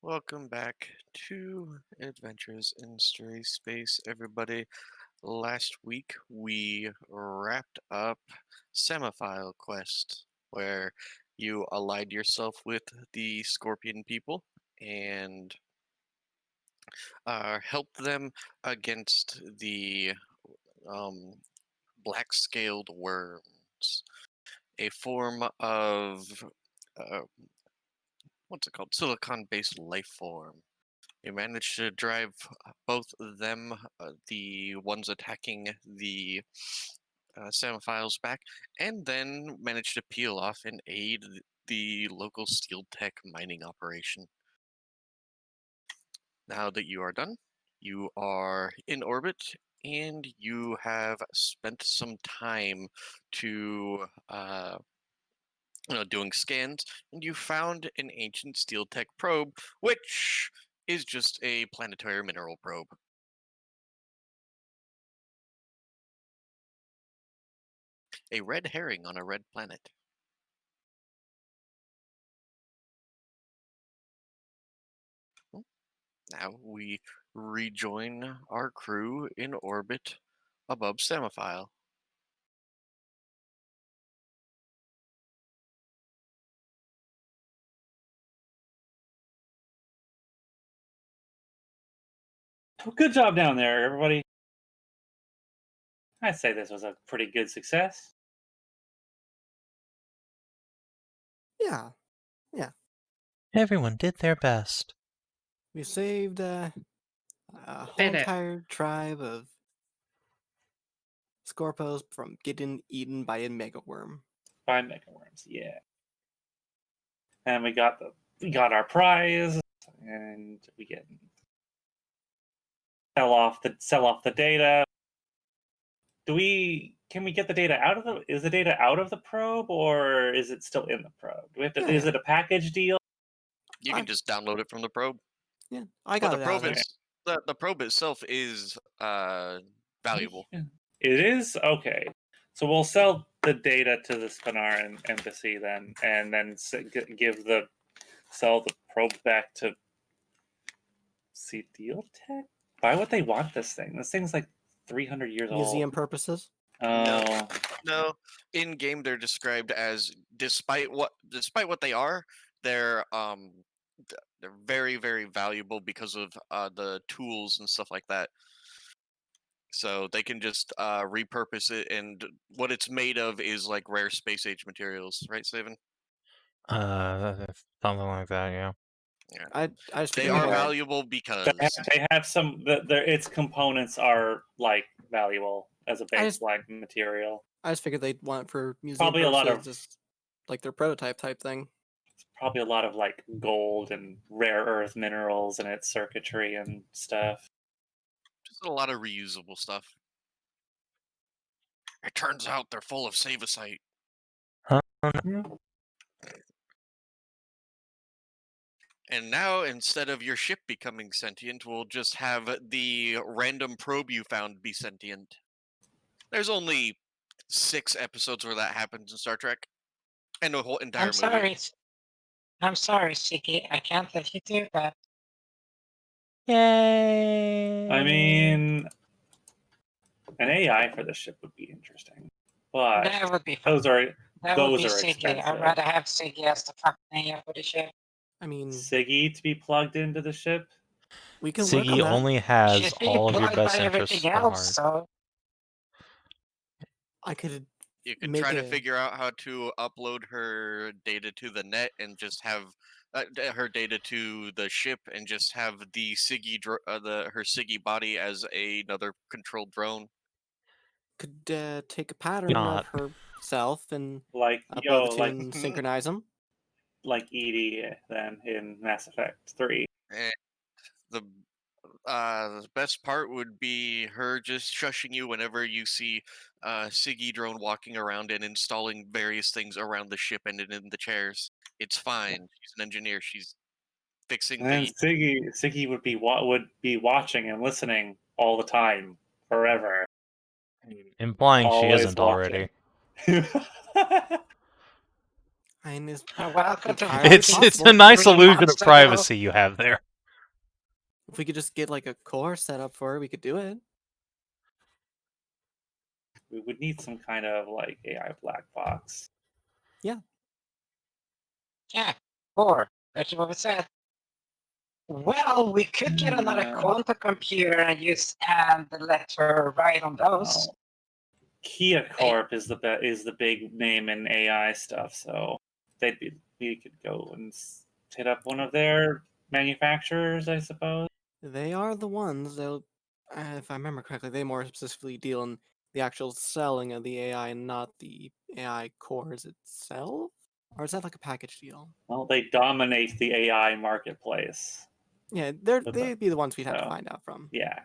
Welcome back to Adventures in Stray Space, everybody. Last week we wrapped up Semaphile Quest, where you allied yourself with the Scorpion people and helped them against the um, black-scaled worms, a form of uh, what's it called? Silicon-based life form. You managed to drive both of them, the ones attacking the Samophiles back, and then managed to peel off and aid the local steel tech mining operation. Now that you are done, you are in orbit, and you have spent some time to doing scans, and you found an ancient steel tech probe, which is just a planetary mineral probe. A red herring on a red planet. Now we rejoin our crew in orbit above Semaphile. Well, good job down there, everybody. I'd say this was a pretty good success. Yeah. Everyone did their best. We saved a whole Did it. entire tribe of Scorpos from getting eaten by a mega worm. By megaworms, yeah. And we got our prize, and we get sell off the data. Can we get the data out of is the data out of the probe, or is it still in the probe? Do we have to, Yeah, is yeah. it a package deal? You can just download it from the probe. Yeah, I But got the it out probe of there. the probe itself is valuable. It is? Okay. So we'll sell the data to the Spinaran embassy then, and then sell the probe back to Steel Tech? Why would they want this thing? This thing's like 300 years Museum old. purposes. Oh. No, in game they're described as despite what they are, they're very, very valuable because of the tools and stuff like that. So they can just repurpose it, and what it's made of is like rare space age materials, right, Savin? Something like that, yeah. Yeah. I just They figured are they'd want- valuable because They have some. Its components are like valuable as a I just- baseline material. I just figured they'd want it for museum Probably a purposes, lot of- just like their prototype type thing. It's probably a lot of like gold and rare earth minerals in its circuitry and stuff. just a lot of reusable stuff. It turns out they're full of Savicite. And now, instead of your ship becoming sentient, we'll just have the random probe you found be sentient. There's only 6 episodes where that happens in Star Trek, and the whole entire movie. I'm sorry, Shiki. I can't let you do that. Yay! I mean, an AI for the ship would be interesting, but That would be fun. those are That would be those are Siggy. expensive. I'd rather have Siggy as the fucking AI for the ship. I mean, Siggy to be plugged into the ship. we can work on Siggy that. only has She's being all of your plugged best by interests everything at else, heart. so I could You can make try to a- figure out how to upload her data to the net and just have her data to the ship and just have the Siggy her Siggy body as another controlled drone. could take a pattern Not. of herself and Like upload it to and synchronize them. like Edie then in Mass Effect 3. And the best part would be her just shushing you whenever you see Siggy drone walking around and installing various things around the ship and in the chairs. It's fine. She's an engineer. She's fixing And then Siggy would be watching and listening all the time, forever. Implying she Always isn't already. watching. I mean, it's Welcome to entirely It's possible. a nice 3 illusion months of ago. privacy you have there. If we could just get like a core set up for it, we could do it. We would need some kind of like AI black box. Yeah, 4. That's what we said. Well, we could get another No. quantum computer and use the letter right on those. Well, Kia Corp is the big name in AI stuff, so we could go and hit up one of their manufacturers, I suppose. They are the ones that, if I remember correctly, they more specifically deal in the actual selling of the AI, not the AI cores itself. Or is that like a package deal? Well, they dominate the AI marketplace. Yeah, But they'd be the ones we'd have to so, find out from. Yeah.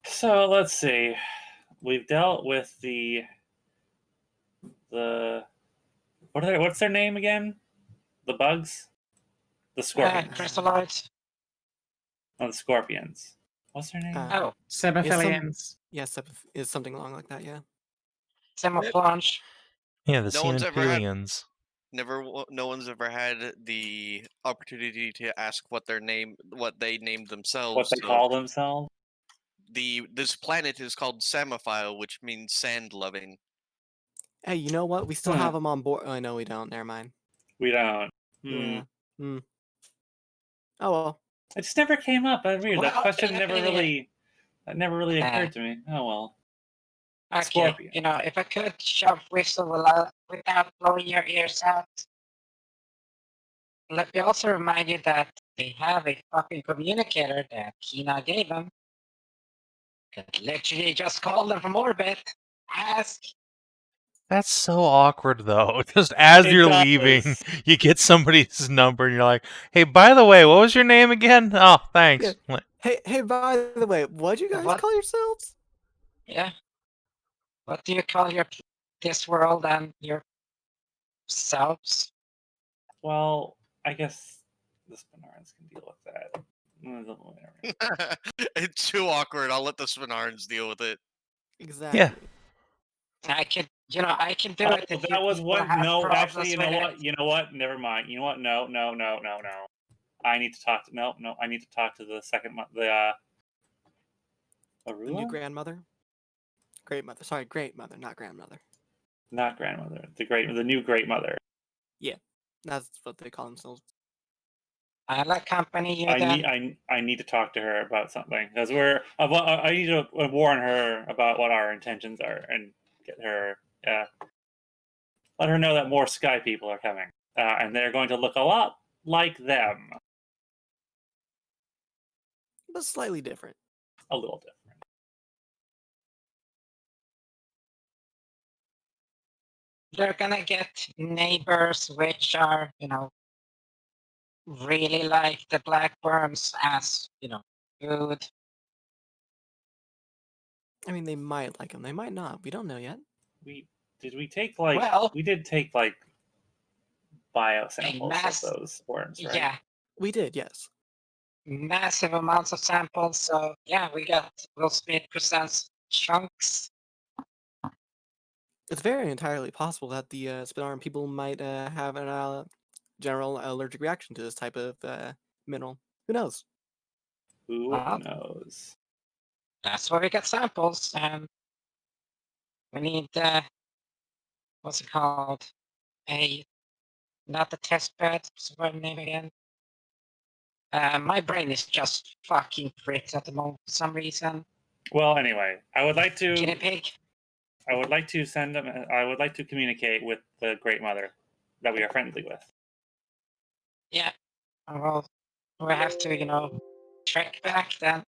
So let's see. We've dealt with the what's their name again? The bugs? The scorpions. Crystalloids. Oh, the scorpions. What's their name? Oh, Semiphilians. Yes, is something along like that. Yeah. Semiflange. Yeah, the No one's ever had- Cementilians. No one's ever had the opportunity to ask what they named themselves. What they so call themselves? this planet is called Samophile, which means sand loving. Hey, you know what? We still Huh. have them on board. Oh, no, we don't. Never mind. We don't. Yeah. Hmm. Oh well. It just never came up. That's weird. That Well, question never really occurred to me. Oh well. Okay, Scorpion. if I could shove whistle without blowing your ears out. Let me also remind you that they have a fucking communicator that Kina gave them. Could literally just call them from orbit. Ask. That's so awkward, though. Just as It you're does. leaving, you get somebody's number, and you're like, "Hey, by the way, what was your name again?" Oh, thanks. Yeah. Hey, by the way, what'd you guys What? call yourselves? Yeah. What do you call this world and yourselves? Well, I guess the Spinarans can deal with that. Whatever. It's too awkward. I'll let the Spinarans deal with it. Exactly. I can do Oh, it. If that you was people one. have No, actually, you know problems what? with You know what? Never mind. You know what? No. I need to talk to. No. I need to talk to the second. The The new Arula? grandmother? Great mother. Sorry, great mother, not grandmother. Not grandmother. The new great mother. That's what they call themselves. I'll accompany you I then. need to talk to her about something because I need to warn her about what our intentions are and get her let her know that more sky people are coming and they're going to look a lot like them, But slightly different. a little different. They're gonna get neighbors which are, really like the black worms as, food. I mean, they might like them. They might not. We don't know yet. We did take bio samples of those worms, right? Yeah, We did, yes. massive amounts of samples. So yeah, we got Will Smith presents chunks. It's very entirely possible that the Spinarm people might have a general allergic reaction to this type of mineral. Who knows? Who Wow. knows? That's why we got samples, and we need what's it called? Not the test bed. What's the name again? My brain is just fucking fricked at the moment for some reason. Well, anyway, I would like Guinea to pig. send them. I would like to communicate with the Great Mother that we are friendly with. Yeah. Well, we have to, trek back then.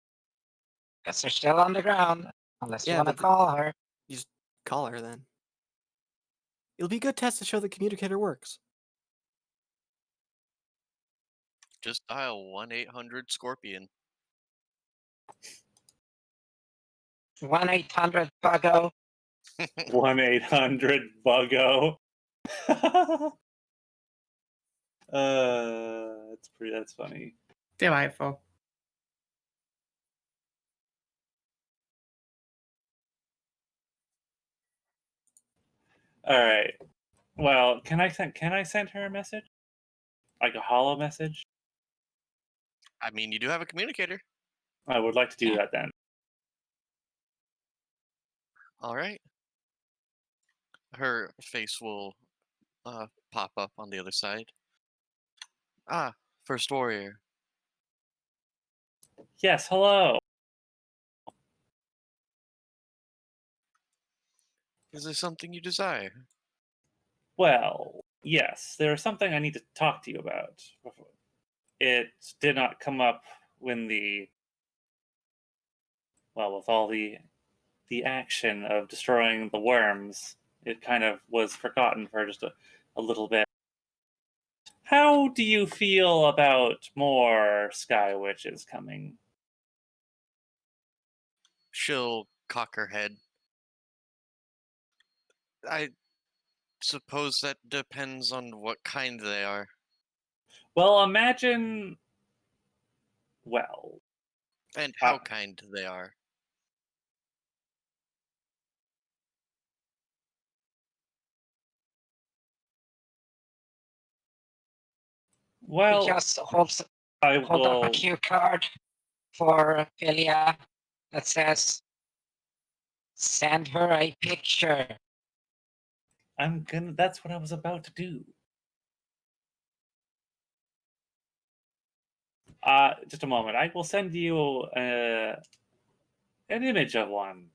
Because they're still on the ground. Unless you Yeah, want to but call her. You just call her then. It'll be a good test to show the communicator works. Just dial 1-800-SCORPION. 1-800-BUGGO. 1-800-BUGGO. That's funny. Delightful. All right. Well, can I send her a message? Like a hollow message? I mean, you do have a communicator. I would like to do that then. All right. Her face will pop up on the other side. Ah, First Warrior. Yes, hello. Is there something you desire? Well, yes, there is something I need to talk to you about. It did not come up when with all the action of destroying the worms. It kind of was forgotten for just a little bit. How do you feel about more Sky Witches coming? She'll cock her head. I suppose that depends on what kind they are. Well, imagine. Well, And how kind they are. He well, just holds I hold up a will. cue card for Philia that says, "Send her a picture." That's what I was about to do. Just a moment. I will send you an image of one.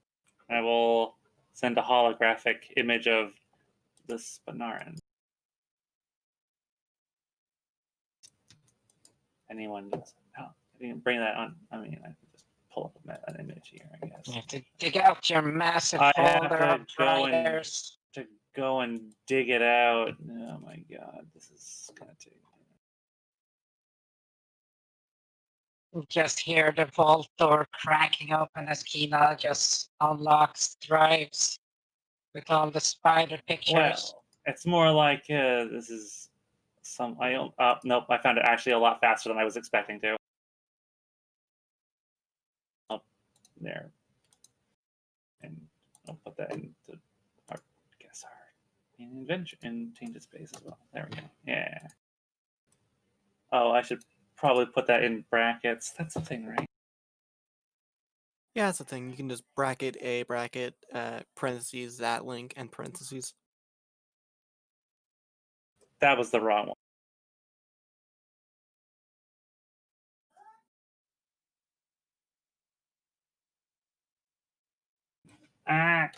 I will send a holographic image of this Banaran. Anyone does? Oh, I didn't bring that on. I mean, I can just pull up an image here, I guess. You have to dig out your massive I have folder to of go and- dryers. To go and dig it out. Oh my god, this is gonna take. You just hear the vault door cracking open as Kina just unlocks drives with all the spider pictures. Well, it's more like this is some. Nope, I found it actually a lot faster than I was expecting to. Up there, and I'll put that into our in Tainted space as well. There we go. Yeah. Oh, I should probably put that in brackets. That's the thing, right? Yeah, that's the thing. You can just bracket a bracket, parentheses, that link, and parentheses. That was the wrong one. Ah,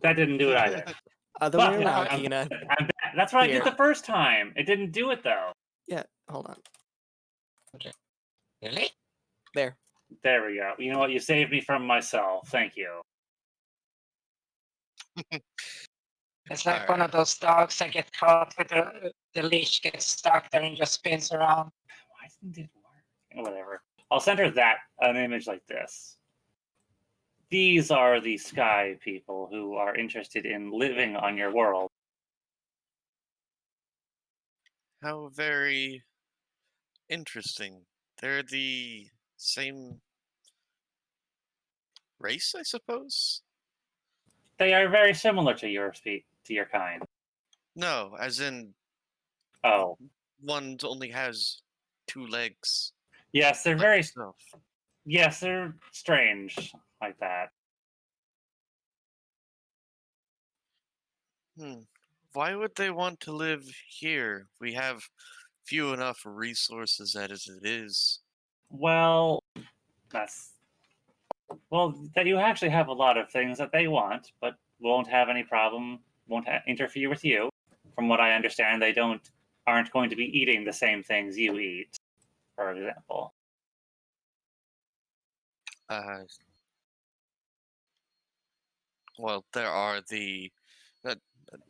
that didn't do it either. Other Well, way no, around, I'm Kina. back. That's what I Here. did the first time. It didn't do it though. Yeah, hold on. Really? There. There we go. You know what? You saved me from myself. Thank you. It's like All one right. of those dogs that get caught with the leash gets stuck there and just spins around. Why didn't it work? Whatever. I'll send her an image like this. These are the sky people who are interested in living on your world. How very interesting. They're the same race, I suppose? They are very similar to your kind. No, as in Oh, one only has 2 legs. yes, they're Like very. yourself. Yes, they're strange like that. Why would they want to live here? We have few enough resources as it is. Well, that you actually have a lot of things that they want, but won't have any problem, won't interfere with you. From what I understand, they aren't going to be eating the same things you eat, for example. Well, there are the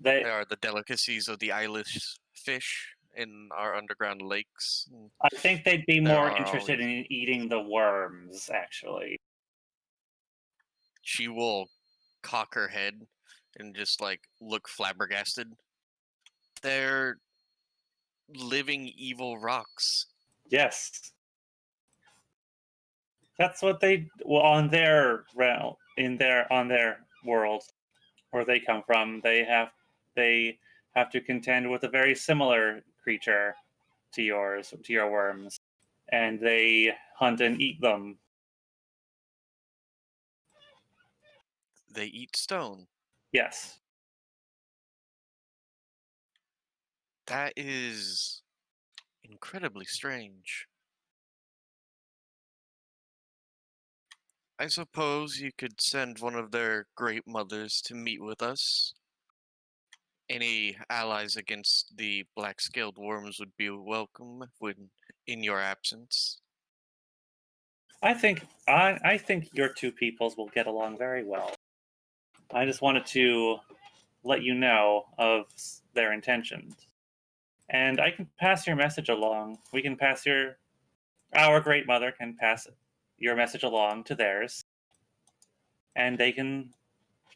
They, there are the delicacies of the eyeless fish in our underground lakes. I think they'd be There more are interested always- in eating the worms, actually. She will cock her head and just like look flabbergasted. They're living evil rocks. Yes, that's what they on their realm on their world where they come from, they have to contend with a very similar creature to yours, to your worms, and they hunt and eat them. They eat stone. Yes. That is incredibly strange. I suppose you could send one of their great mothers to meet with us. Any allies against the black-scaled worms would be welcome when in your absence. I think your two peoples will get along very well. I just wanted to let you know of their intentions. And I can pass your message along. Our great mother can pass your message along to theirs. And they can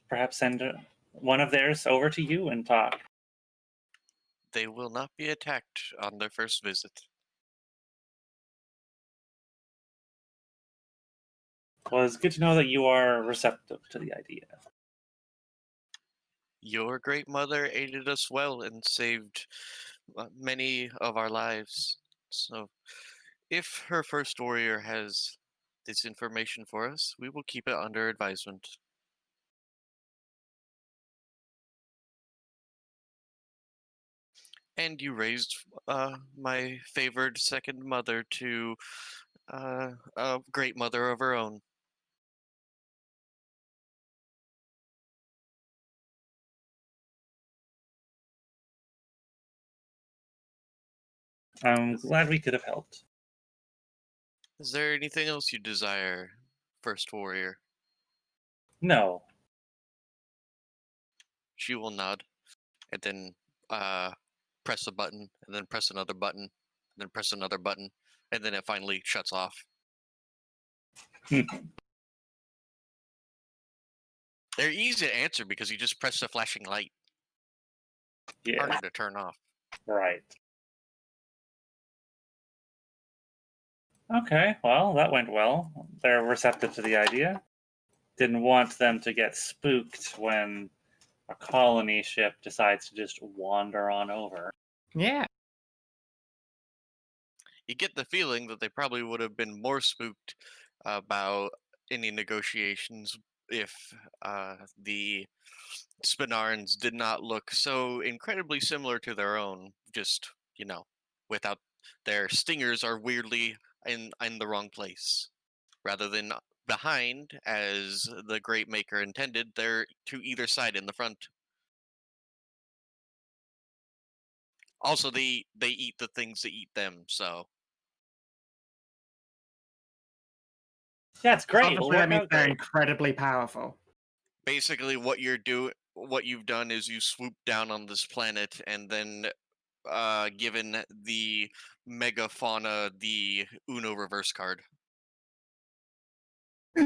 perhaps send one of theirs over to you and talk. They will not be attacked on their first visit. Well, it's good to know that you are receptive to the idea. Your great mother aided us well and saved many of our lives. So, if her first warrior has this information for us, we will keep it under advisement. And you raised my favored second mother to a great mother of her own. I'm glad we could have helped. Is there anything else you desire, first warrior? No. She will nod, and then press a button, and then press another button, and then press another button, and then it finally shuts off. They're easy to answer because you just press the flashing light. Yeah. Harder to turn off. Right. Okay, well, that went well. They're receptive to the idea. Didn't want them to get spooked when a colony ship decides to just wander on over. Yeah. You get the feeling that they probably would have been more spooked about any negotiations if the Spinarns did not look so incredibly similar to their own, just, without their stingers are weirdly in the wrong place. Rather than behind, as the Great Maker intended, they're to either side in the front. Also, they eat the things that eat them, so. Yeah, it's great. Obviously, It'll that work means out they're great. incredibly powerful. Basically, what you've done is you swooped down on this planet and then given the megafauna the Uno reverse card.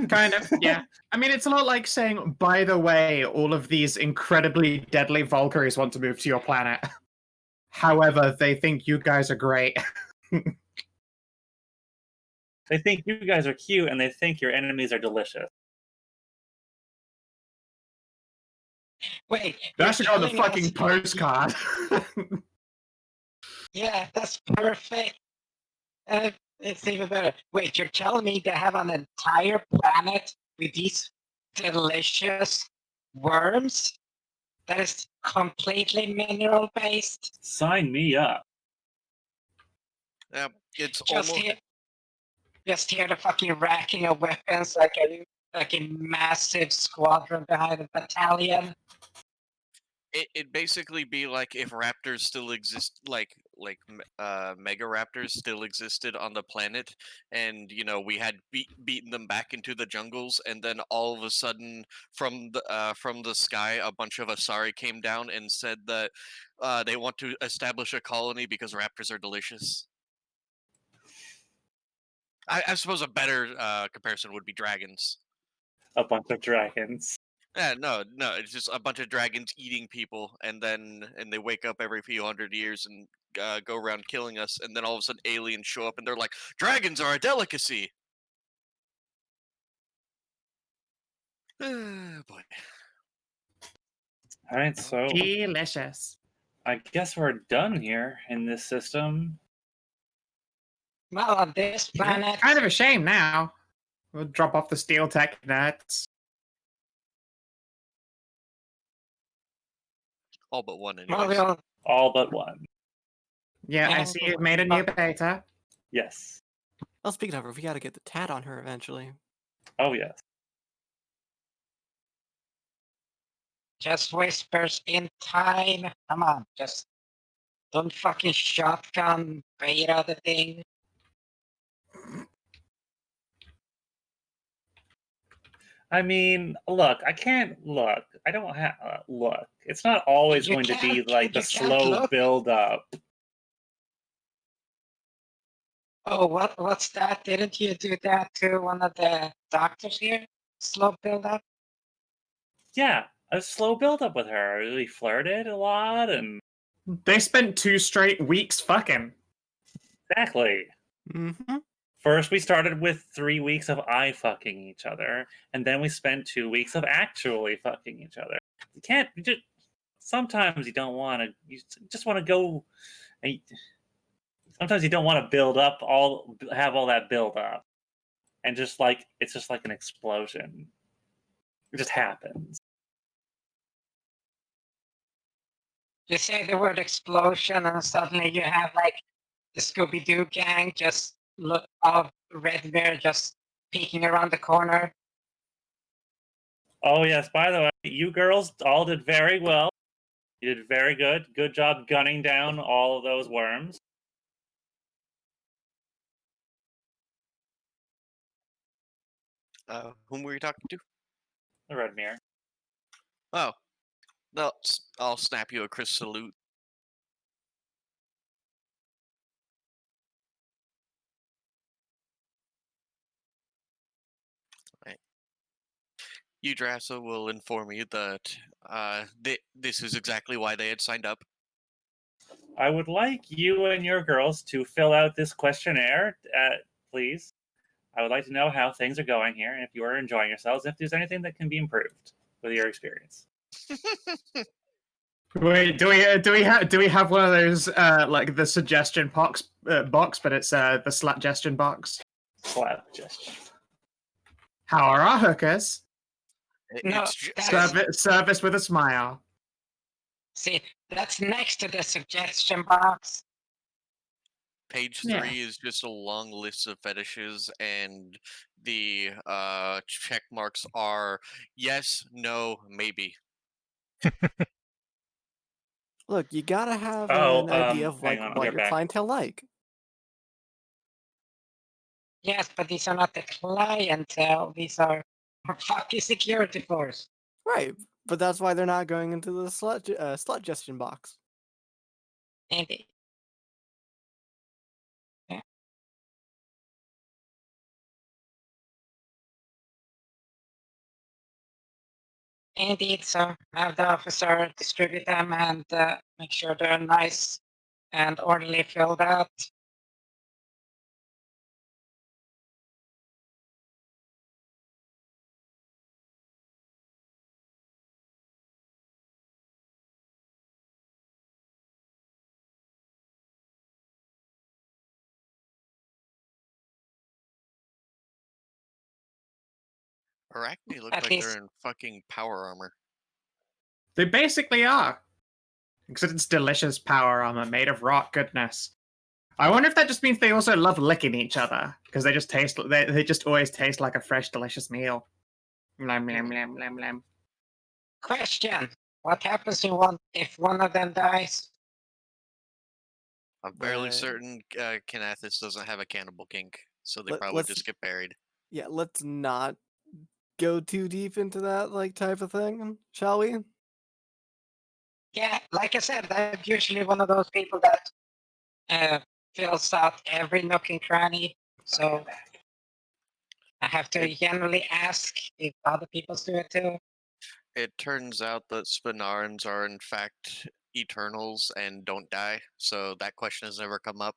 Kind of, yeah. I mean, it's a lot like saying, by the way, all of these incredibly deadly Valkyries want to move to your planet. However, they think you guys are great. They think you guys are cute, and they think your enemies are delicious. Wait, They you're actually got the telling us- fucking postcard. Yeah, that's perfect. It's even better. Wait, you're telling me they have an entire planet with these delicious worms that is completely mineral based? Sign me up. Yeah, it's Just almost. hear the fucking racking of weapons like a massive squadron behind a battalion. It'd basically be like if raptors still exist, like mega raptors still existed on the planet, and we had beaten them back into the jungles, and then all of a sudden from the sky a bunch of Asari came down and said that they want to establish a colony because raptors are delicious. I suppose a better comparison would be dragons. A bunch of dragons. Yeah, no, it's just a bunch of dragons eating people, and they wake up every few hundred years and go around killing us, and then all of a sudden aliens show up and they're like, dragons are a delicacy. Boy. All right, so Delicious. I guess we're done here in this system. Well, on this planet, Kind of a shame now. We'll drop off the steel tech nuts. All but one, well, anyways. we'll, All but one. Yeah, I And- see you've made a new beta. Yes. Well, speaking of her, we gotta get the tat on her eventually. Oh, yes. just whispers in time. Come on, just don't fucking shotgun beta the thing. I mean, look, I can't look. I don't have look. It's not always You going to be can't- like the you can't slow look. build up. Oh, what's that? Didn't you do that to one of the doctors here? Slow build up? Yeah, a slow build up with her. We flirted a lot, and They spent 2 straight weeks fucking. exactly. Mm-hmm. First, we started with 3 weeks of eye fucking each other, and then we spent 2 weeks of actually fucking each other. You can't. You just sometimes you don't want to. You just want to go. And sometimes you don't want to have all that build up, and just like it's just like an explosion. It just happens. You say the word explosion, and suddenly you have like the Scooby Doo gang just look of Red Bear just peeking around the corner. Oh yes. By the way, you girls all did very well. You did very good. Good job gunning down all of those worms. Whom were you talking to? The red mirror. Oh, no, I'll snap you a Chris salute. Right. Udrasa will inform you that this is exactly why they had signed up. I would like you and your girls to fill out this questionnaire, please. I would like to know how things are going here, and if you are enjoying yourselves, if there's anything that can be improved with your experience. Wait, do we have one of those like the suggestion box, but it's the suggestion box? Slap gesture. How are our hookers? No, It's just, Service with a smile. See, that's next to the suggestion box. page Yeah. 3 is just a long list of fetishes, and the check marks are yes, no, maybe. Look, you gotta have Oh, an idea of hang like on, I'll what get your back. clientele like. Yes, but these are not the clientele. These are fucking security force. Right, but that's why they're not going into the suggestion box. Indeed. Yeah. Indeed, so have the officer distribute them and make sure they're nice and orderly filled out. Arachne look At like least- they're in fucking power armor. They basically are. Except it's delicious power armor made of rock goodness. I wonder if that just means they also love licking each other because they just always taste like a fresh, delicious meal. Lam lam lam lam lam. Question: what happens if one of them dies? I'm fairly But- certain Kinathis doesn't have a cannibal kink, so they Let- probably let's- just get buried. Yeah, let's not go too deep into that like type of thing, shall we? Yeah, like I said, I'm usually one of those people that fills out every nook and cranny. So I have to generally ask if other people do it too. It turns out that Spinarans are in fact eternals and don't die, so that question has never come up.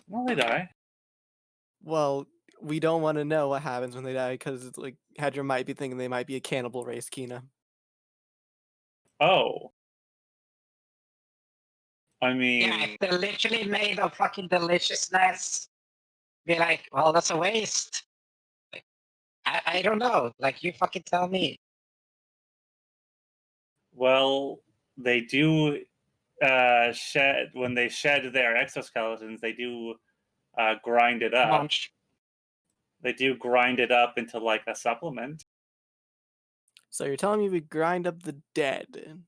Well, they die. Well, we don't want to know what happens when they die because it's like Hedrah might be thinking they might be a cannibal race, Kina. Oh. I Yeah, mean, if they're literally made of fucking deliciousness, be like, well, that's a waste. Like, I don't know. Like, you fucking tell me. well, they do shed when they shed their exoskeletons. They do grind it up. Munch. They do grind it up into like a supplement. So you're telling me we grind up the dead?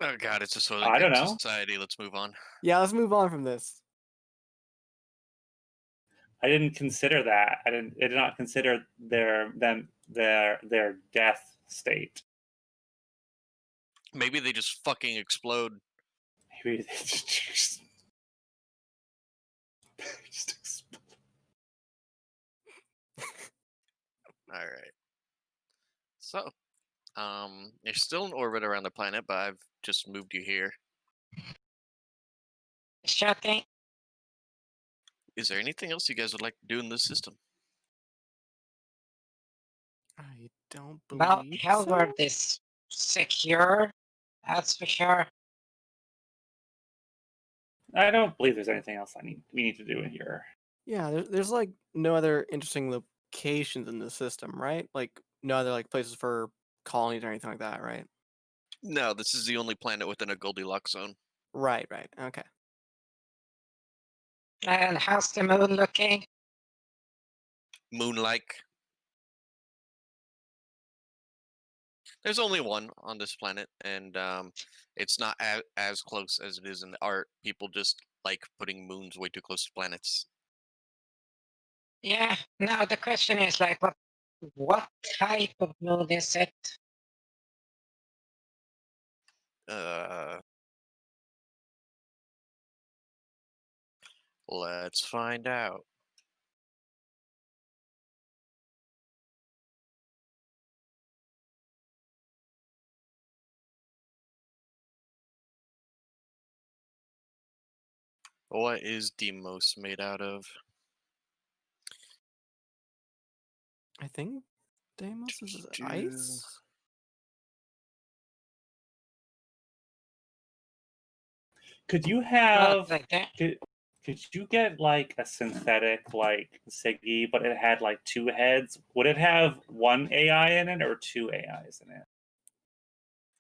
Oh god, it's a I don't great know. society. Let's move on. Yeah, let's move on from this. I didn't consider that. I did not consider their death state. Maybe they just fucking explode. Maybe they just explode. Alright. So, you're still in orbit around the planet, but I've just moved you here. Sure thing. Is there anything else you guys would like to do in this system? I don't Well, believe so. Hellworld is secure. That's for sure. I don't believe there's anything else we need to do in here. Yeah, there's like no other interesting locations in the system, right? Like no other like places for colonies or anything like that, right? No, this is the only planet within a Goldilocks zone. Right, okay. And how's the moon looking? Moon-like. There's only one on this planet, and it's not as close as it is in the art. People just like putting moons way too close to planets. Yeah. Now the question is like, what type of moon is it? Let's find out. What is Deimos made out of? I think Deimos is ice. Could you Well, have like that. could you get like a synthetic like Siggy, but it had like two heads? Would it have one AI in it or two AIs in it?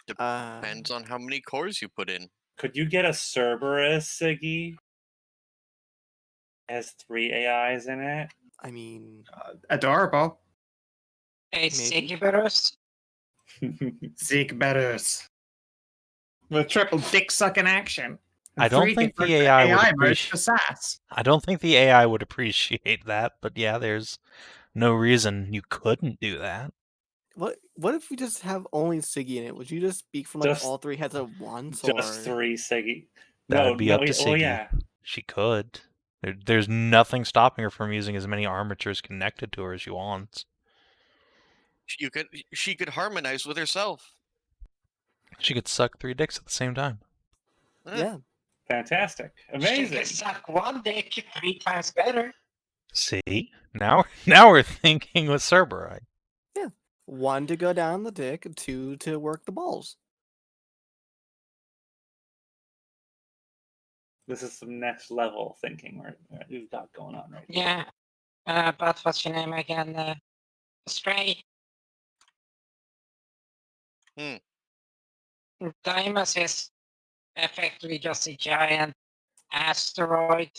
Depends on how many cores you put in. Could you get a Cerberus Siggy? It has three AIs in it. I mean, Adorable. A Maybe. Siegwulfe? Siegberus. With triple dick sucking action. I don't Three think the different AI would modes appreciate. for sass. I don't think the AI would appreciate that, but yeah, there's no reason you couldn't do that. what if we just have only Siggy in it? Would you just speak from like Just- all three heads at once, Just or three Siggy. That'd be up to Oh Siggy. yeah. She could. There's nothing stopping her from using as many armatures connected to her as she wants. She could harmonize with herself. She could suck 3 dicks at the same time. yeah? Fantastic. She Amazing. can suck one dick 3 times better. See? Now we're thinking with Cerberus. One to go down the dick, two to work the balls. This is some next level thinking we've got going on right Yeah. But what's your name again? Stray? Hmm. Deimos is effectively just a giant asteroid.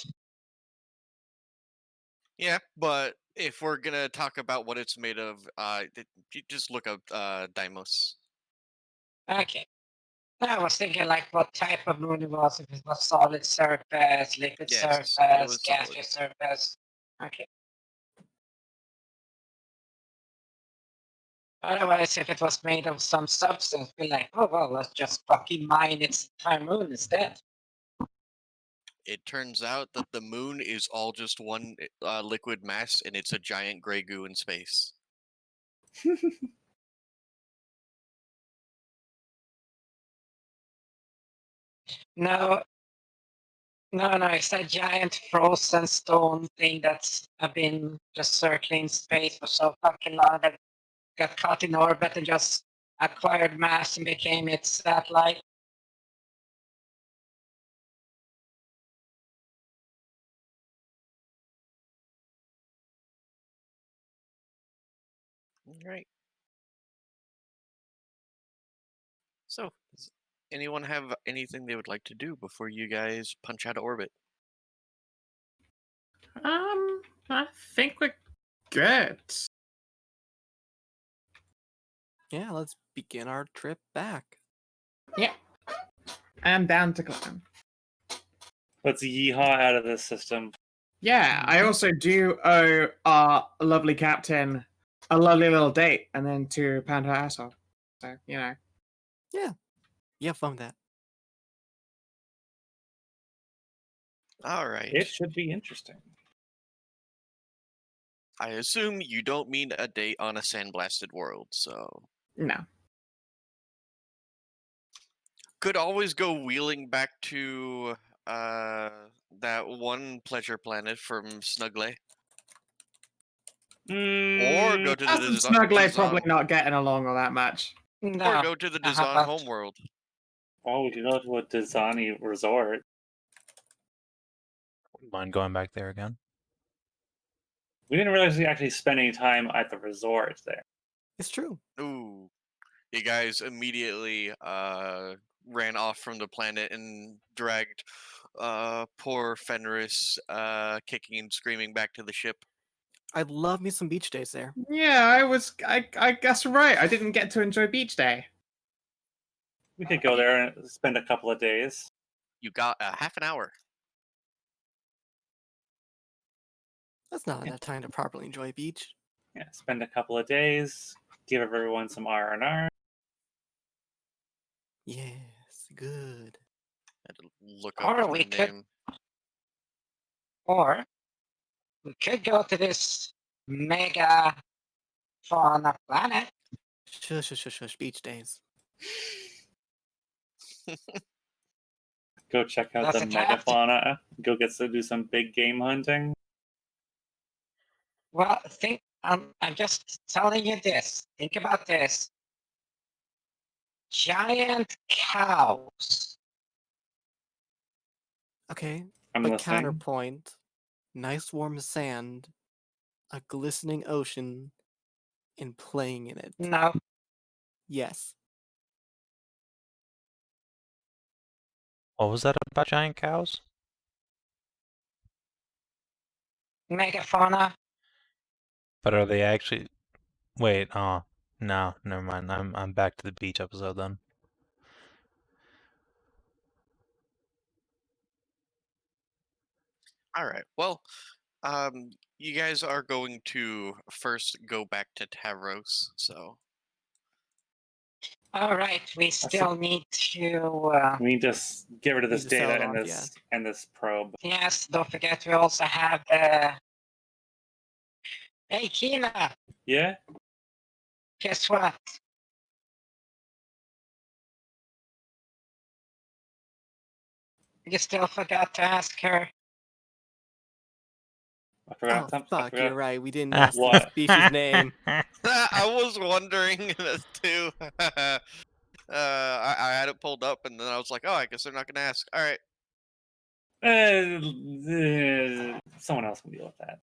Yeah, but if we're gonna talk about what it's made of, you just look up Deimos. Okay. I was thinking like what type of moon it was, if it was solid surface, liquid Yes, it surface, was gaseous surface. Okay. Otherwise, if it was made of some substance, be like, oh well, let's just fucking mine its entire moon instead. It turns out that the moon is all just one liquid mass, and it's a giant gray goo in space. No, No, it's that giant frozen stone thing that's been just circling space for so fucking long that got caught in orbit and just acquired mass and became its satellite. All right. So, does anyone have anything they would like to do before you guys punch out of orbit? I think we're good. Yeah, let's begin our trip back. Yeah. I'm down to climb. Let's yeehaw out of this system. Yeah, I Mhm. also do owe our lovely captain a lovely little date, and then to pound her ass off. So, you know. Yeah, have fun with that. All right. It should be interesting. I assume you don't mean a date on a sandblasted world, so No. could always go wheeling back to that one pleasure planet from Snugley, or go to the Us and Snugley probably Dzaan, not getting along all that much. No. or go to the How Dzaan about- homeworld. Oh, we could go to a Dzani resort. Wouldn't mind going back there again. We didn't realize we actually spent any time at the resort there. It's true. Ooh, you guys immediately ran off from the planet and dragged poor Fenris kicking and screaming back to the ship. I'd love me some beach days there. Yeah, I guess right. I didn't get to enjoy beach day. We could go there and spend a couple of days. You got half an hour. That's not Yeah. enough time to properly enjoy a beach. Yeah, spend a couple of days. Give everyone some R&R. Yes, good. I had to look Or up we the could- name. Or we could go to this mega fauna planet. Shush, beach days. Go check out Does the it have to- megafauna. Go get to do some big game hunting. Well, I'm just telling you this. Think about this. Giant cows. Okay, I'm but listening. counterpoint, nice warm sand, a glistening ocean, and playing in it. No, Yes. What was that about giant cows? megafauna. But are they actually? Wait, oh no, never mind. I'm back to the beach episode then. All right. Well, you guys are going to first go back to Tavros, so All right, we still need to. We need to get rid of Need this to sell data it and off, this and this probe. Yes, don't forget we also have the. Hey, Kina, Yeah? guess what? You still forgot to ask her. I forgot Oh something. I fuck, forgot. you're right. We didn't ask the What? species name. I was wondering that too. I had it pulled up, and then I was like, "Oh, I guess they're not going to ask." All right. Someone else can deal with that.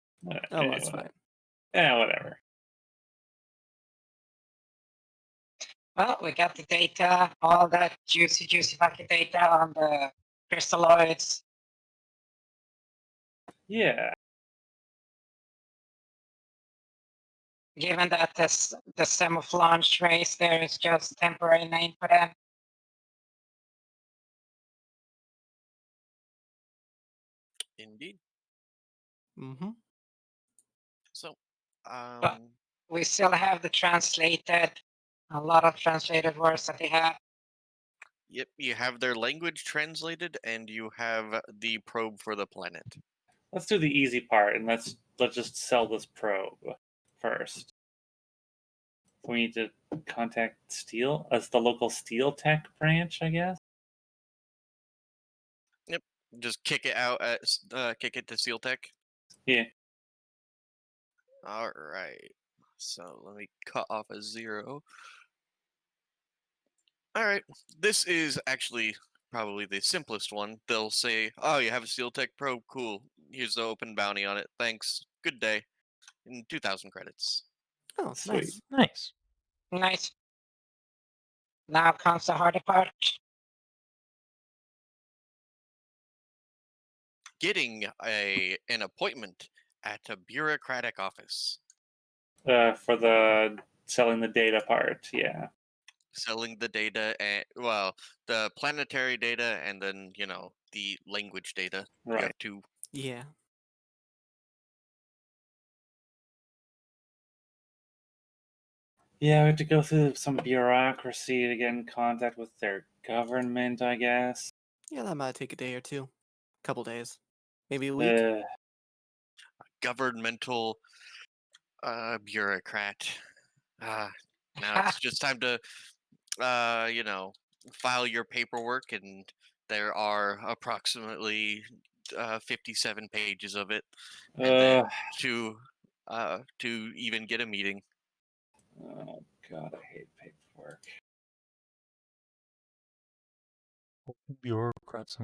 Oh, that's fine. Yeah, whatever. Well, we got the data, all that juicy fucking data on the crystalloids. Yeah. Given that the camouflage race there is just temporary name for them. Indeed. Mm-hmm. So, We still have the translated, a lot of translated words that they have. yep, you have their language translated, and you have the probe for the planet. Let's do the easy part and let's just sell this probe first. We need to contact Steel as the local steel tech branch, I guess. Yep. Just kick it out at kick it to Seal Tech. Yeah. All right. So let me cut off a 0. All right. This is actually probably the simplest one. They'll say, "Oh, you have a Seal Tech probe. Cool. Here's the open bounty on it. Thanks. Good day." And 2,000 credits. Oh, Sweet. nice. Nice. Nice. Now comes the harder part. Getting an appointment at a bureaucratic office. For the selling the data part, yeah. Selling the data and well, the planetary data and then the language data. You Right. have to. Yeah. Yeah, we have to go through some bureaucracy to get in contact with their government, I guess. Yeah, that might take a day or two. A couple days. Maybe a week. Governmental bureaucrat. Now it's just time to file your paperwork, and there are approximately 57 pages of it, and then to even get a meeting. Oh god, I hate paperwork. Bureaucrats.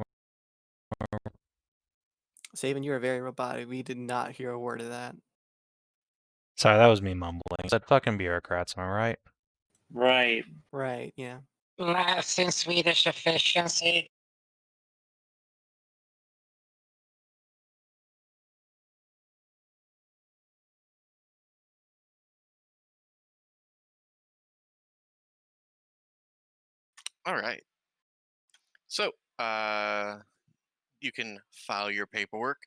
Savin, you are very robotic. We did not hear a word of that. Sorry, that was me mumbling. I said fucking bureaucrats, am I right? Right. Right, yeah. Laughs in Swedish efficiency. All right. So, you can file your paperwork,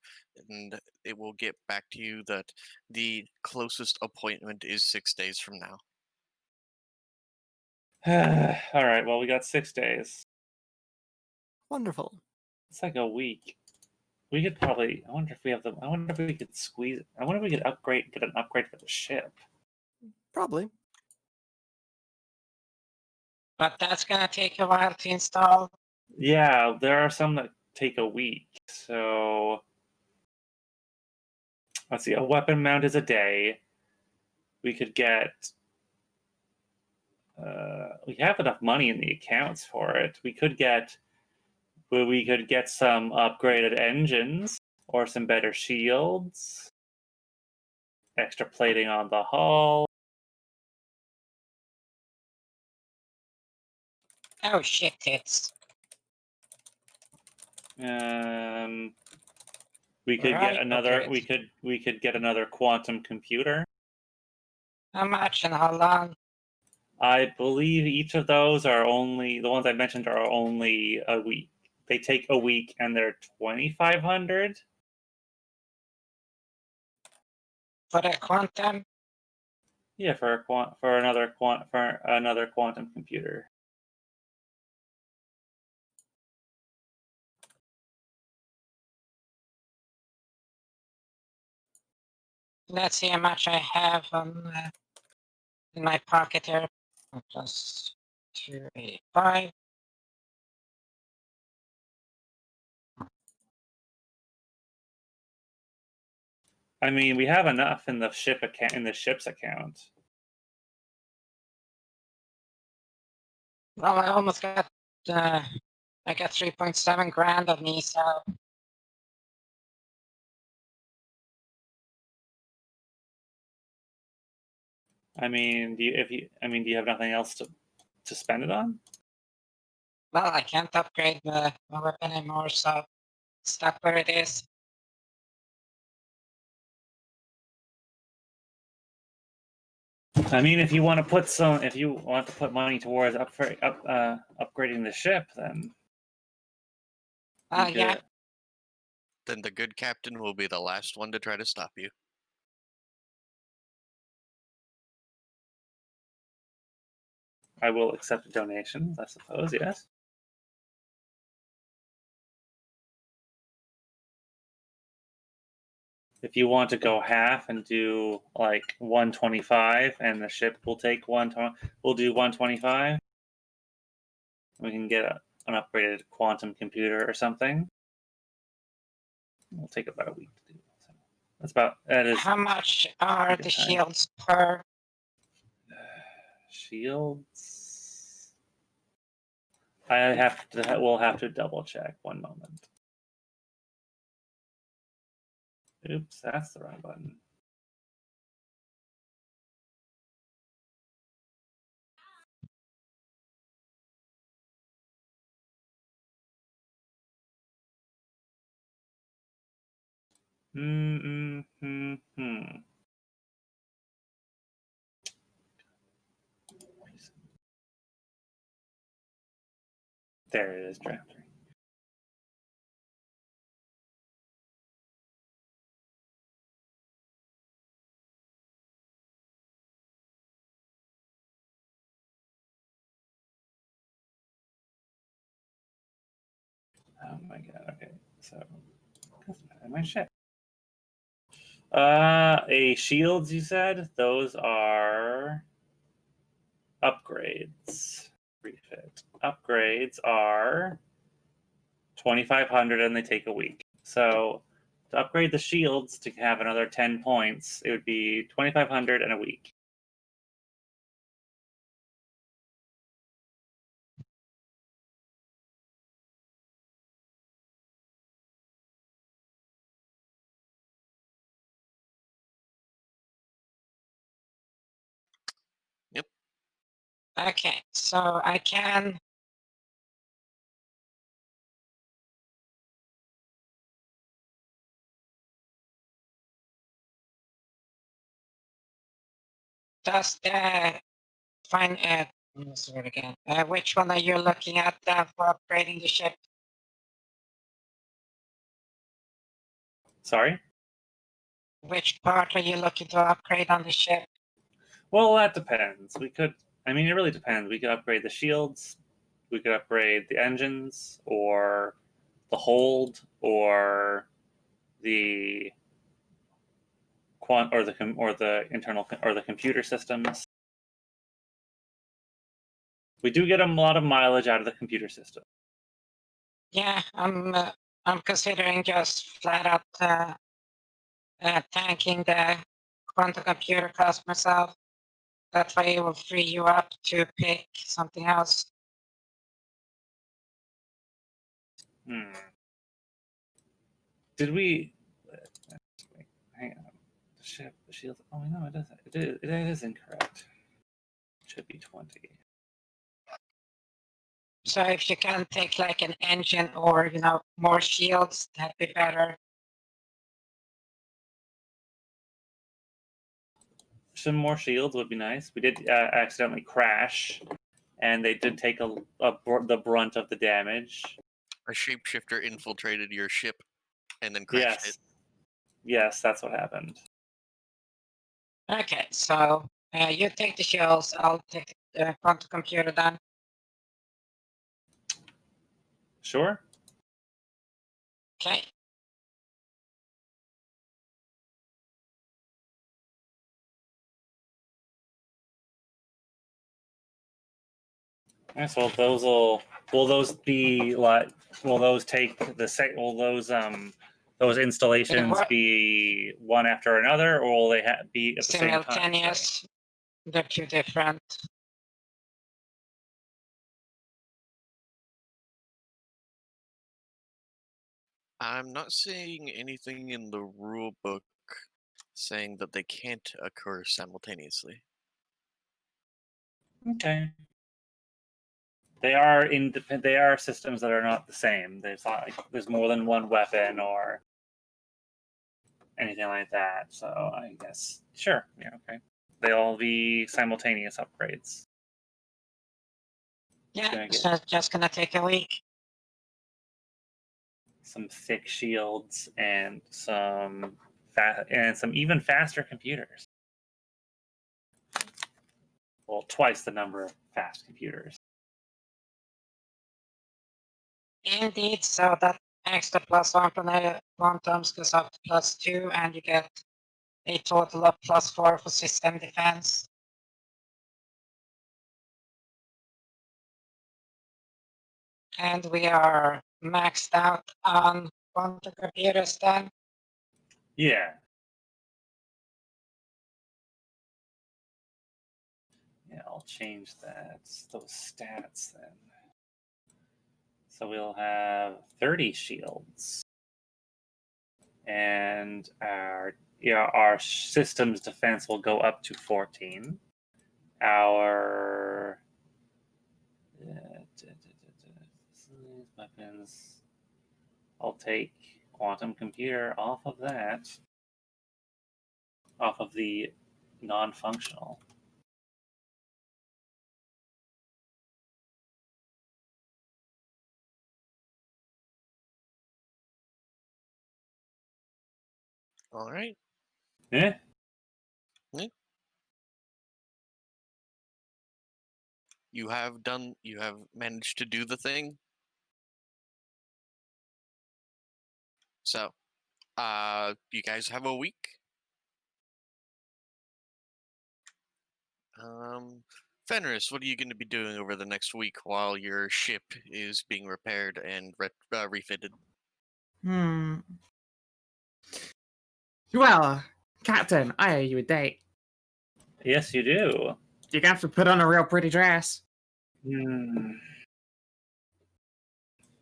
and it will get back to you that the closest appointment is 6 days from now. All right, well, we got 6 days. Wonderful. It's like a week. We could probably. I wonder if we have the. I wonder if we could squeeze. I wonder if we could get an upgrade for the ship. Probably. But that's gonna take a while to install. Yeah, there are some that take a week. So let's see. A weapon mount is a day. We could get. We have enough money in the accounts for it. We could get some upgraded engines or some better shields. Extra plating on the hull. Oh shit, tits. We could Right, get another. okay. We could get another quantum computer. How much and how long? I believe each of those are only the ones I mentioned are only a week. They take a week and they're 2,500. For the quantum? Yeah, for another quantum computer. Let's see how much I have in my pocket here. Plus 285. I mean, we have enough in the ship's account. Well, I almost got. I got 3.7 grand of me, so. I mean, do you have nothing else to spend it on? Well, I can't upgrade my weapon anymore, so stuck where it is. I mean, if you want to put money towards upgrading the ship, then Yeah. Then the good captain will be the last one to try to stop you. I will accept donations, I suppose. Yes. If you want to go half and do like 125, and the ship will take we'll do 125. We can get an upgraded quantum computer or something. It'll take about a week to do. So that is How much are good the time. shields per? Shields. We'll have to double check. 1 moment. Oops, that's the wrong button. There it is, draft 3. Oh my god, okay. So my shit. A shields, you said? Those are upgrades. Refit. Upgrades are 2,500 and they take a week. So to upgrade the shields to have another 10 points, it would be 2,500 and a week. Yep. Okay, so I can. Just find again. Which one are you looking at for upgrading the ship? Sorry? Which part are you looking to upgrade on the ship? Well, that depends. It really depends. We could upgrade the shields, we could upgrade the engines, or the hold, or the the computer systems. We do get a lot of mileage out of the computer system. Yeah, I'm considering just flat out tanking the quantum computer cost myself. That way it will free you up to pick something else. Did we? Hang on. The ship, the shield. Oh no, it doesn't. It is incorrect. It should be 20. So if you can take like an engine or more shields, that'd be better. Some more shields would be nice. We did accidentally crash, and they did take the brunt of the damage. A shapeshifter infiltrated your ship and then crashed it. Yes, that's what happened. Okay, so you take the shields, I'll take the quantum computer then. Sure. Okay. So will those be like? Will those take the same? Will those installations be one after another, or will they be at the same time? Simultaneous. They're two different. I'm not seeing anything in the rule book saying that they can't occur simultaneously. Okay. They are independent. They are systems that are not the same. There's more than one weapon or anything like that. So I guess sure. Yeah. Okay. They'll be simultaneous upgrades. Yeah, so it's just gonna take a week. Some thick shields and some even faster computers. Well, twice the number of fast computers. Indeed, so that extra +1 from the quantums goes up to +2, and you get a total of +4 for system defense. And we are maxed out on quantum computers then? Yeah. Yeah, I'll change that. Those stats then. So we'll have 30 shields. And our system's defense will go up to 14. Our weapons. I'll take quantum computer off of that. Off of the non-functional. All right. Eh? You have managed to do the thing. So, you guys have a week. Fenris, what are you going to be doing over the next week while your ship is being repaired and refitted? Well, Captain, I owe you a date. Yes, you do. You're gonna have to put on a real pretty dress. Hmm.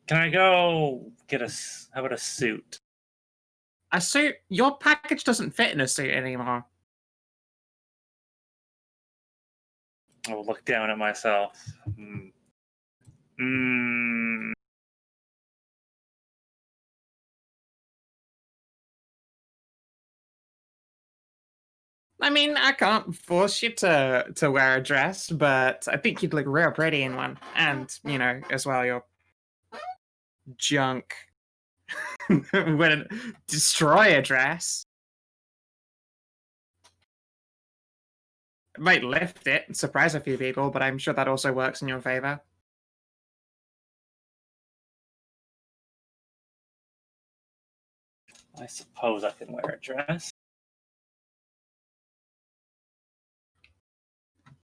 Can I go get how about a suit? A suit? Your package doesn't fit in a suit anymore. I will look down at myself. I mean, I can't force you to wear a dress, but I think you'd look real pretty in one. And, you know, as well, your junk wouldn't destroy a dress. It might lift it and surprise a few people, but I'm sure that also works in your favor. I suppose I can wear a dress.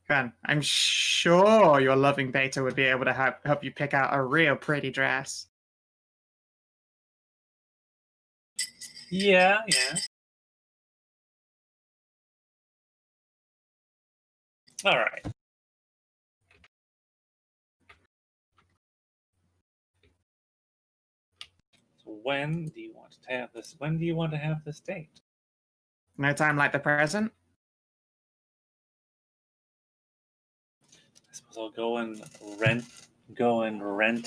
Fun. I'm sure your loving beta would be able to help you pick out a real pretty dress. Yeah. All right. So when do you want to have this? When do you want to have this date? No time like the present. I suppose I'll go and rent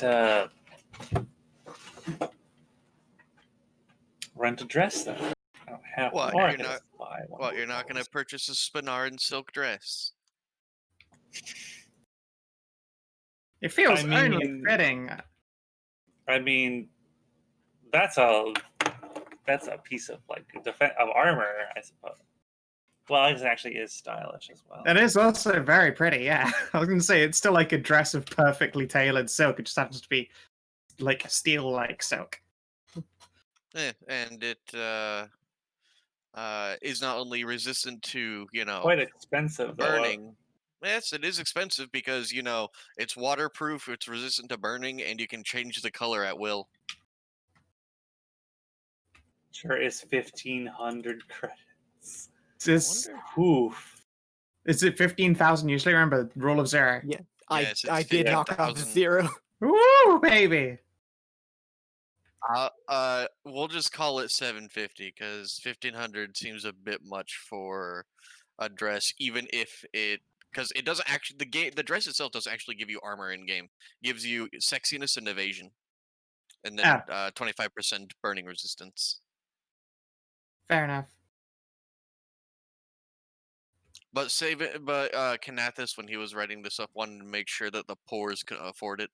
a dress then. I don't have What, one, or I you're can not- just buy one. What, you're not going to purchase a Spinarin silk dress? It feels I mean- only fitting. I mean, that's a piece of of armor, I suppose. Well, it actually is stylish as well. It is also very pretty, yeah. I was going to say, it's still like a dress of perfectly tailored silk. It just happens to be like steel-like silk. And it is not only resistant to, Quite expensive, though. burning. Yes, it is expensive because, it's waterproof, it's resistant to burning, and you can change the color at will. Sure is 1,500 credits. Is Oof. it 15,000 usually? Remember, rule of zero. Yeah, Yes, it's I did knock off 50,000. 0. Woo, baby! We'll just call it 750 because 1,500 seems a bit much for a dress, even if because it doesn't actually the dress itself doesn't actually give you armor in game. It gives you sexiness and evasion, and then 25% burning resistance. Fair enough. But Kinathis, when he was writing this up, wanted to make sure that the poors could afford it.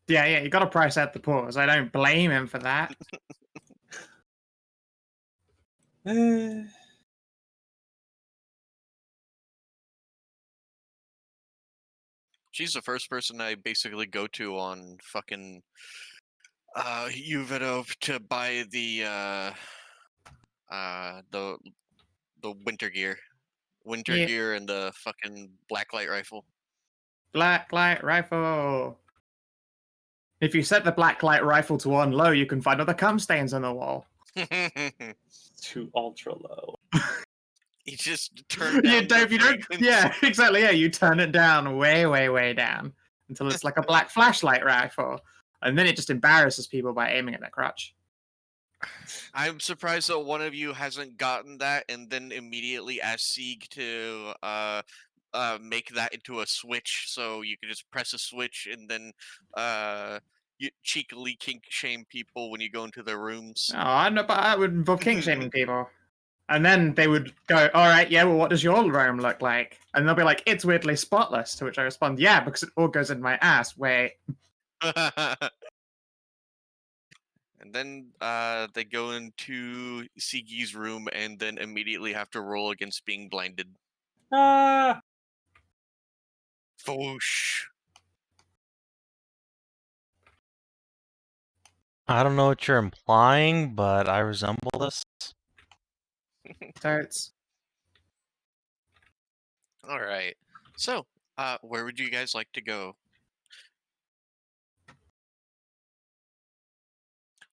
Yeah, you got to price out the pause. I don't blame him for that. She's the first person I basically go to on fucking Uvito to buy the winter gear. Yeah. Gear and the fucking blacklight rifle. Blacklight rifle. If you set the black light rifle to on low, you can find other cum stains on the wall. Too ultra low. You just turn down the frequency. Yeah, exactly. Yeah, you turn it down way, way, way down until it's like a black flashlight rifle, and then it just embarrasses people by aiming at their crotch. I'm surprised that one of you hasn't gotten that and then immediately asked Sieg to make that into a switch, so you can just press a switch and then you cheekily kink shame people when you go into their rooms. Oh, I know, but that would involve kink shaming people. And then they would go, all right, yeah, well, what does your room look like? And they'll be like, it's weirdly spotless. To which I respond, yeah, because it all goes in my ass. Wait. And then they go into Sigi's room and then immediately have to roll against being blinded. Ah! Foosh. I don't know what you're implying, but I resemble this. Totes. All right. So, where would you guys like to go?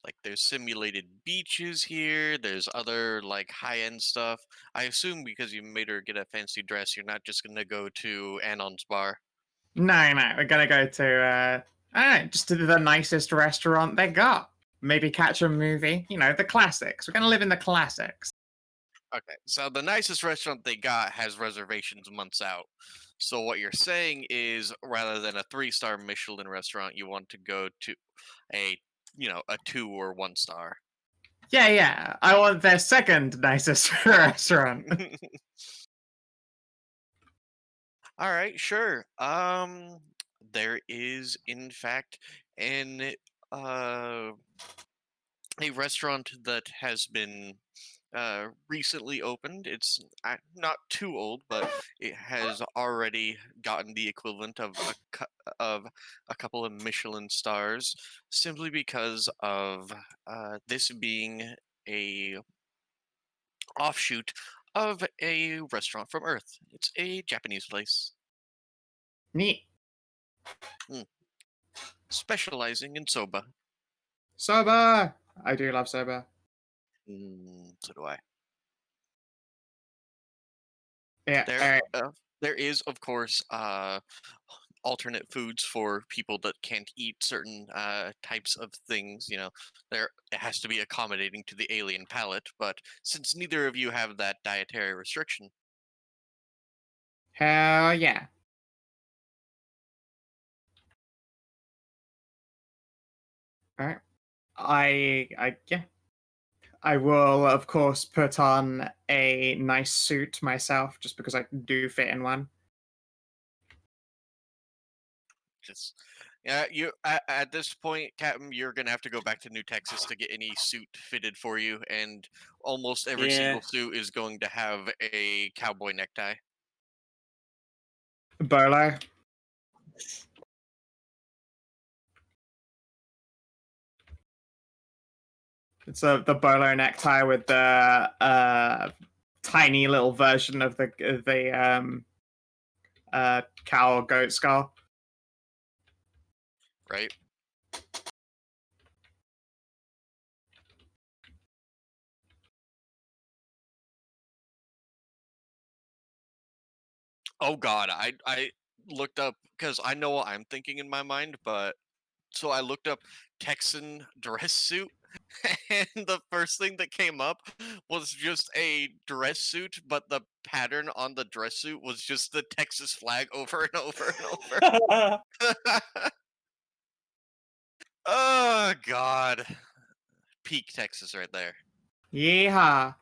Like, there's simulated beaches here. There's other, like, high-end stuff. I assume because you made her get a fancy dress, you're not just going to go to Anon's bar. No, we're gonna go to, I don't know, just to the nicest restaurant they got. Maybe catch a movie. You know, the classics. We're gonna live in the classics. Okay, so the nicest restaurant they got has reservations months out. So what you're saying is, rather than a 3-star Michelin restaurant, you want to go to a 2 or 1 star. Yeah. I want their second nicest restaurant. All right, sure. There is in fact an a restaurant that has been recently opened. It's not too old, but it has already gotten the equivalent of a couple of Michelin stars, simply because of this being a offshoot of a restaurant from Earth. It's a Japanese place Neat. specializing in soba. Soba! I do love soba. So do I. Yeah, There, there is, of course, alternate foods for people that can't eat certain types of things. There it has to be accommodating to the alien palate. But since neither of you have that dietary restriction, hell yeah. Alright. Yeah. I will, of course, put on a nice suit myself, just because I do fit in one. just you at this point, Captain, you're gonna have to go back to New Texas to get any suit fitted for you, and almost every single suit is going to have a cowboy necktie. Bolo. It's the bolo necktie with the tiny little version of the cow or goat skull. Right? Oh God, I looked up because I know what I'm thinking in my mind, but so I looked up Texan dress suit, and the first thing that came up was just a dress suit, but the pattern on the dress suit was just the Texas flag over and over and over. Oh God, peak Texas right there. Yeehaw.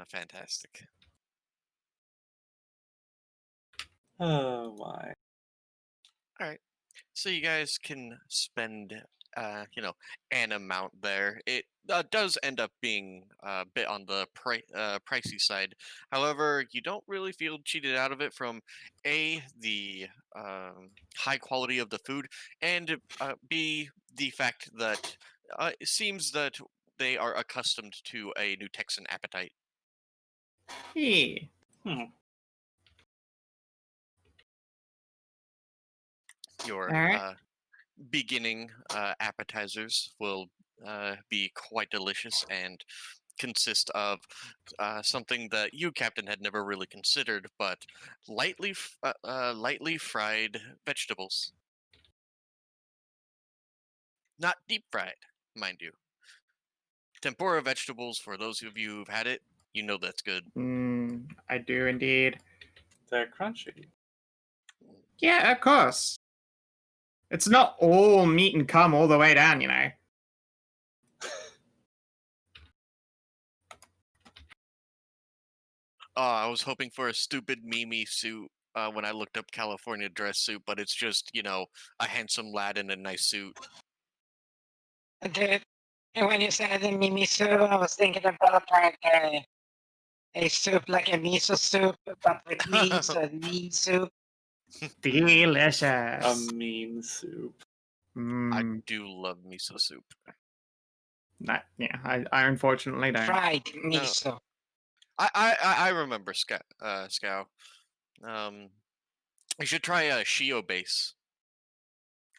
Fantastic. Oh my. All right. So you guys can spend, an amount there. It does end up being a bit on the pricey side. However, you don't really feel cheated out of it from the high quality of the food, and b the fact that it seems that they are accustomed to a New Texan appetite. Hey. Your Alright. beginning appetizers will be quite delicious and consist of something that you, Captain, had never really considered, but lightly fried vegetables. Not deep fried, mind you. Tempura vegetables, for those of you who've had it, you know that's good. I do indeed. They're crunchy. Yeah, of course. It's not all meat and cum all the way down, you know. I was hoping for a stupid Mimi suit when I looked up California dress suit, but it's just, a handsome lad in a nice suit. Dude, and when you said the Mimi soup, I was thinking about like a soup, like a miso soup, but with meat, so meat soup. Delicious. A mean soup. I do love miso soup. I unfortunately don't. Fried miso. I remember Scow. You should try Shio base.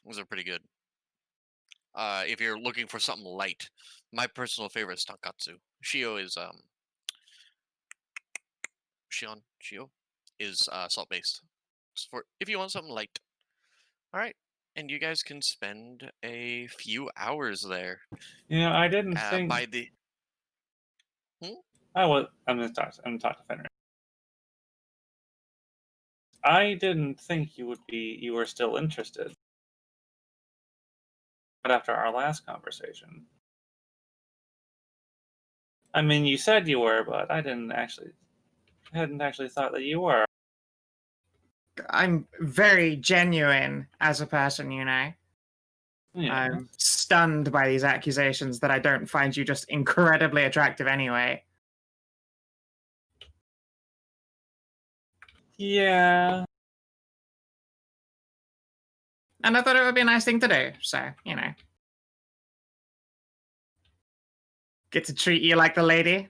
Those are pretty good. If you're looking for something light, my personal favorite is tonkatsu. Shio is Shio is salt based. For if you want something light. All right, and you guys can spend a few hours there. I didn't think. By the. I'm gonna talk to Fenris. I didn't think you were still interested. But after our last conversation. I mean, you said you were, but I hadn't actually thought that you were. I'm very genuine as a person, you know. Yeah. I'm stunned by these accusations that I don't find you just incredibly attractive anyway. Yeah. And I thought it would be a nice thing to do, so, you know. Get to treat you like the lady.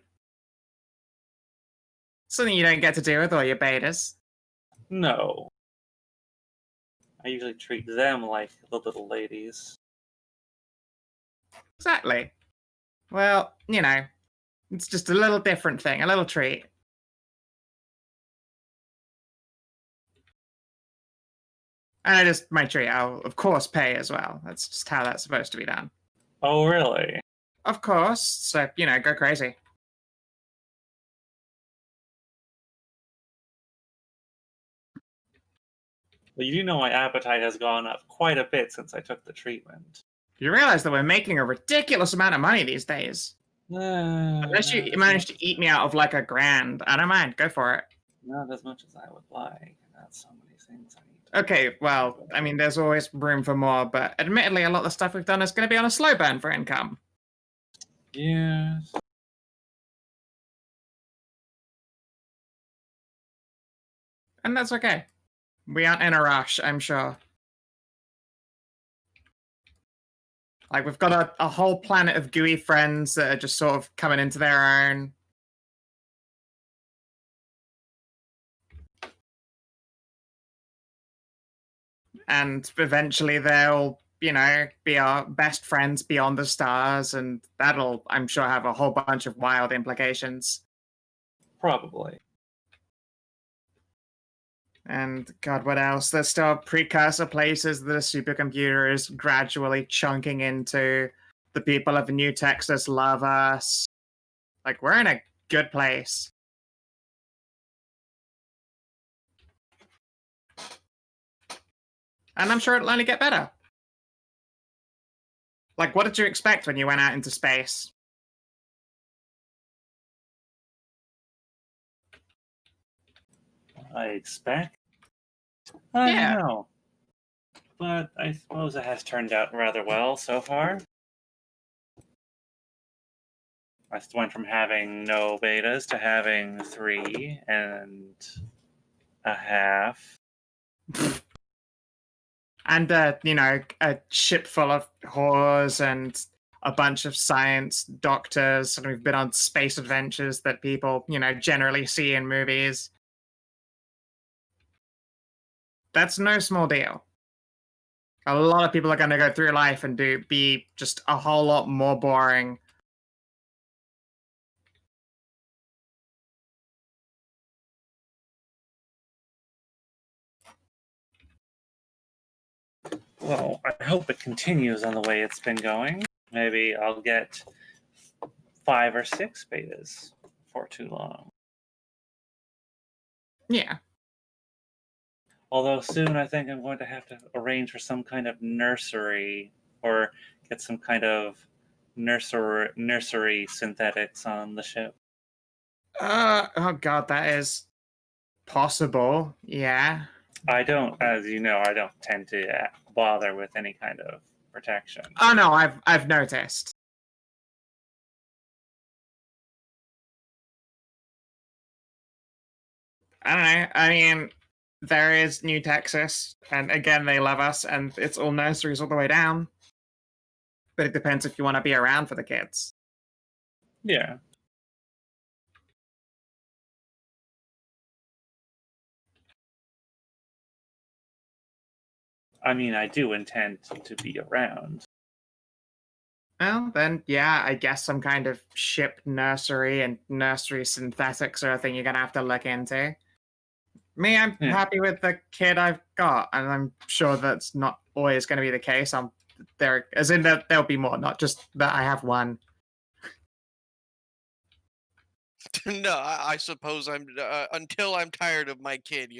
Something you don't get to do with all your betas. No. I usually treat them like the little ladies. Exactly. Well, you know, it's just a little different thing, a little treat. And I just my treat. I'll of course pay as well. That's just how that's supposed to be done. Oh, really? Of course. So, you know, go crazy. Well, you do know my appetite has gone up quite a bit since I took the treatment. You realize that we're making a ridiculous amount of money these days. Unless you manage to eat me out of like $1,000, I don't mind. Go for it. Not as much as I would like. That's so many things I need to Okay, well, I mean, there's always room for more, but admittedly, a lot of the stuff we've done is going to be on a slow burn for income. Yes. And that's okay. We aren't in a rush, I'm sure. Like, we've got a whole planet of gooey friends that are just sort of coming into their own. And eventually they'll, you know, be our best friends beyond the stars, and that'll, I'm sure, have a whole bunch of wild implications. Probably. And God, what else? There's still precursor places that a supercomputer is gradually chunking into. The people of New Texas love us. Like, we're in a good place. And I'm sure it'll only get better. Like, what did you expect when you went out into space? I expect. I Yeah. don't know. But I suppose it has turned out rather well so far. I went from having no betas to having 3.5. And, you know, a ship full of whores and a bunch of science doctors, and we've been on space adventures that people, generally see in movies. That's no small deal. A lot of people are going to go through life and be just a whole lot more boring. Well, I hope it continues on the way it's been going. Maybe I'll get 5 or 6 betas for too long. Yeah. Although soon I think I'm going to have to arrange for some kind of nursery or get some kind of nursery synthetics on the ship. Oh god, that is possible. Yeah. I don't, as you know, I don't tend to bother with any kind of protection. Oh no, I've noticed. I don't know. I mean, there is New Texas, and again, they love us, and it's all nurseries all the way down. But it depends if you want to be around for the kids. Yeah. I mean, I do intend to be around. Well, then, yeah, I guess some kind of ship nursery and nursery synthetics are a thing you're going to have to look into. Me, I'm happy with the kid I've got, and I'm sure that's not always going to be the case. As in that there'll be more, not just that I have one. No, I suppose I'm until I'm tired of my kid,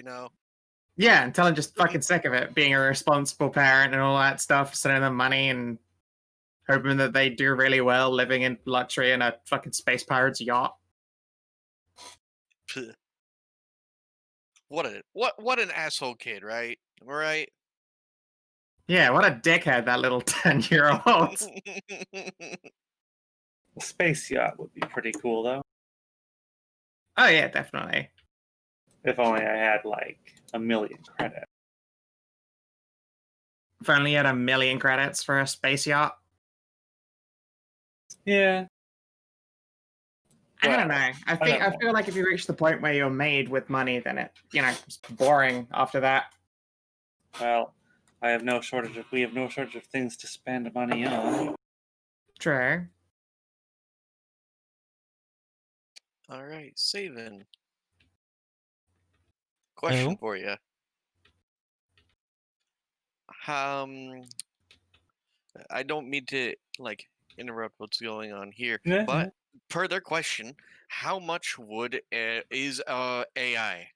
Yeah, until I'm just fucking sick of it, being a responsible parent and all that stuff, sending them money and hoping that they do really well, living in luxury in a fucking space pirate's yacht. What an asshole kid, right? Am I right? Yeah, what a dickhead that little 10-year-old. A space yacht would be pretty cool, though. Oh yeah, definitely. If only I had, like, 1 million credits. If only you had 1 million credits for a space yacht. Yeah. I don't know. I feel like if you reach the point where you're made with money, then it's boring after that. Well, we have no shortage of things to spend money on. True. All right, Savin. Question for you. I don't mean to interrupt what's going on here, but per their question, how much is AI?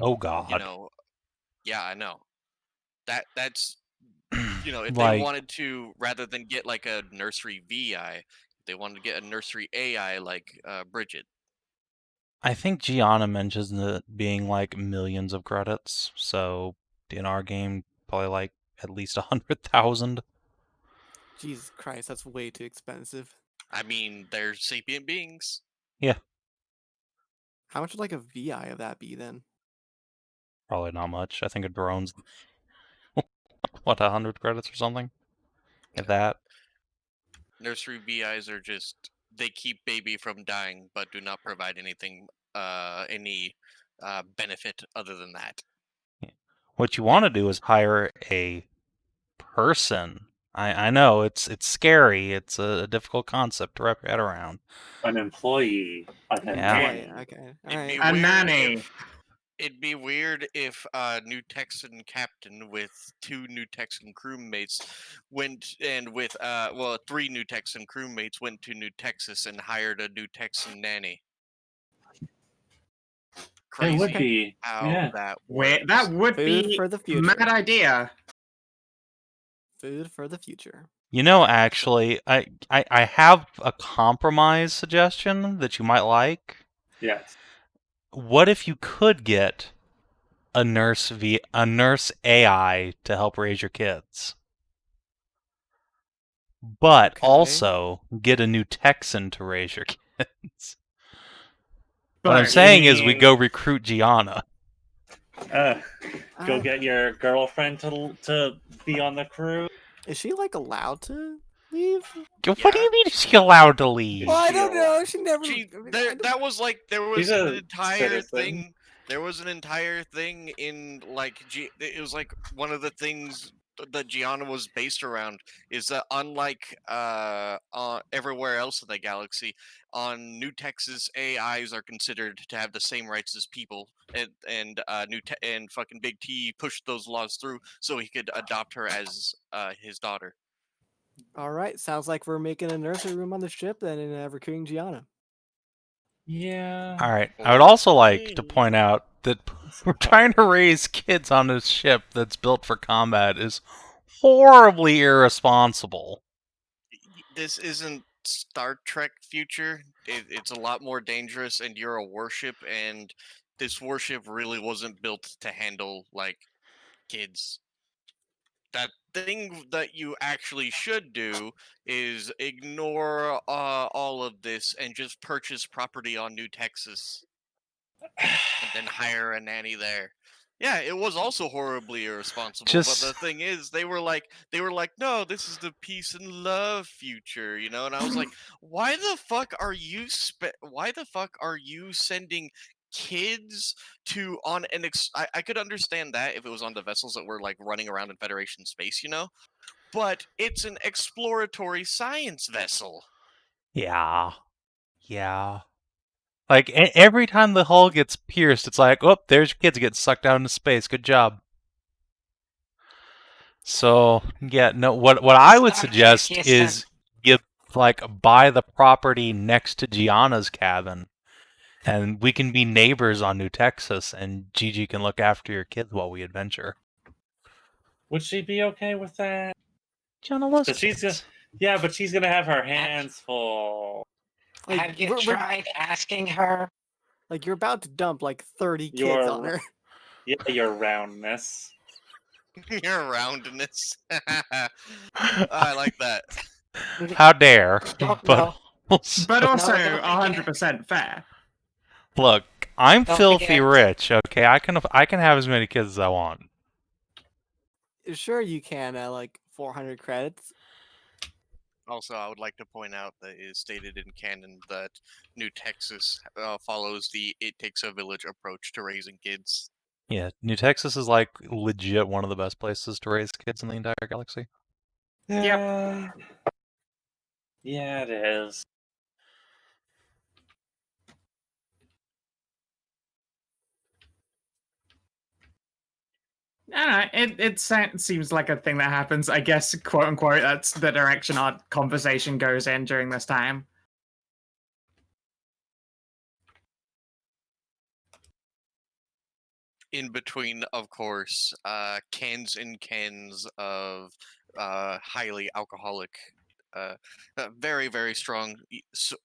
Oh God. Yeah, I know. That's if Like- they wanted to, rather than get like a nursery VI, they wanted to get a nursery AI like Bridget. I think Gianna mentions it being like millions of credits, so in our game, probably like at least 100,000. Jesus Christ, that's way too expensive. I mean, they're sapient beings. Yeah. How much would like a VI of that be then? Probably not much. I think a drone's what, 100 credits or something? At that. Nursery VIs are just, they keep baby from dying, but do not provide anything, any benefit other than that. Yeah. What you want to do is hire a person. I know it's scary. It's a difficult concept to wrap your head around. An employee. Okay. All right. A nanny. It'd be weird if a new Texan captain with 2 new Texan crewmates went and with 3 new Texan crewmates went to New Texas and hired a new Texan nanny. Crazy. It would be. How that works. Wait, that would Food be for the future. mad idea. Food for the future. Actually, I have a compromise suggestion that you might like. Yes. What if you could get a nurse AI to help raise your kids, but also get a new Texan to raise your kids? What I'm saying is we go recruit Gianna. Go get your girlfriend to be on the crew. Is she like allowed to leave? What do you mean she's allowed to leave? Well, I don't Feel- know. She never. She, I mean, there, I don't- that was like there was She's an a entire citizen. thing. There was an entire thing in like it was like one of the things that Gianna was based around is that unlike everywhere else in the galaxy, on New Texas AIs are considered to have the same rights as people, and and fucking Big T pushed those laws through so he could adopt her as his daughter. All right, sounds like we're making a nursery room on the ship then, and recruiting Gianna. Yeah. All right. I would also like to Okay. point out that we're trying to raise kids on this ship that's built for combat is horribly irresponsible. This isn't Star Trek future. It's a lot more dangerous, and you're a warship, and this warship really wasn't built to handle like kids. That thing that you actually should do is ignore all of this and just purchase property on New Texas and then hire a nanny there. Yeah, it was also horribly irresponsible, but the Just thing is they were like, no, this is the peace and love future, you know? And I was like, why the fuck are you sending kids to on an I could understand that if it was on the vessels that were like running around in Federation space, you know? But it's an exploratory science vessel. yeah. Like every time the hull gets pierced, it's like, oh, there's your kids getting sucked out into space. Good job. So yeah, no. What I would Star Trek suggest isn't- is you like buy the property next to Gianna's cabin, and we can be neighbors on New Texas, and Gigi can look after your kids while we adventure. Would she be okay with that? Gianna loves But she's kids. Yeah, but she's gonna have her hands full. Like, Have you we're- tried asking her? like you're about to dump like 30 kids You're- on her. Yeah, your roundness. Your roundness. I like that. How dare! Don't But know. But No, also don't forget. 100% fair. look, I'm Don't filthy forget. rich. Okay, I can have as many kids as I want. Sure, you can like 400 credits. Also, I would like to point out that it is stated in canon that New Texas follows the "it takes a village" approach to raising kids. Yeah, New Texas is like legit one of the best places to raise kids in the entire galaxy. Yeah. Yeah, it is. I don't know. It seems like a thing that happens. I guess, quote unquote, that's the direction our conversation goes in during this time. In between, of course, cans and cans of highly alcoholic, very, very strong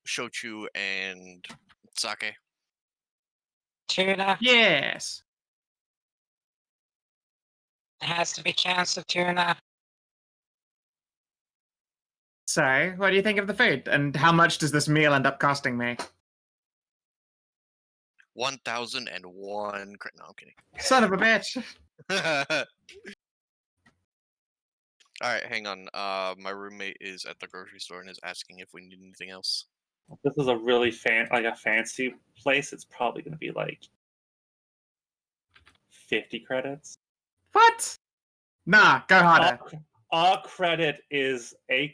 shochu and sake. Tuna. Yes. It has to be cans of tuna. So, what do you think of the food? And how much does this meal end up costing me? 1001. No, I'm kidding. Son of a bitch. All right, hang on. My roommate is at the grocery store and is asking if we need anything else. If this is a really a fancy place, it's probably gonna be like 50 credits. What? Nah, go harder. A credit is the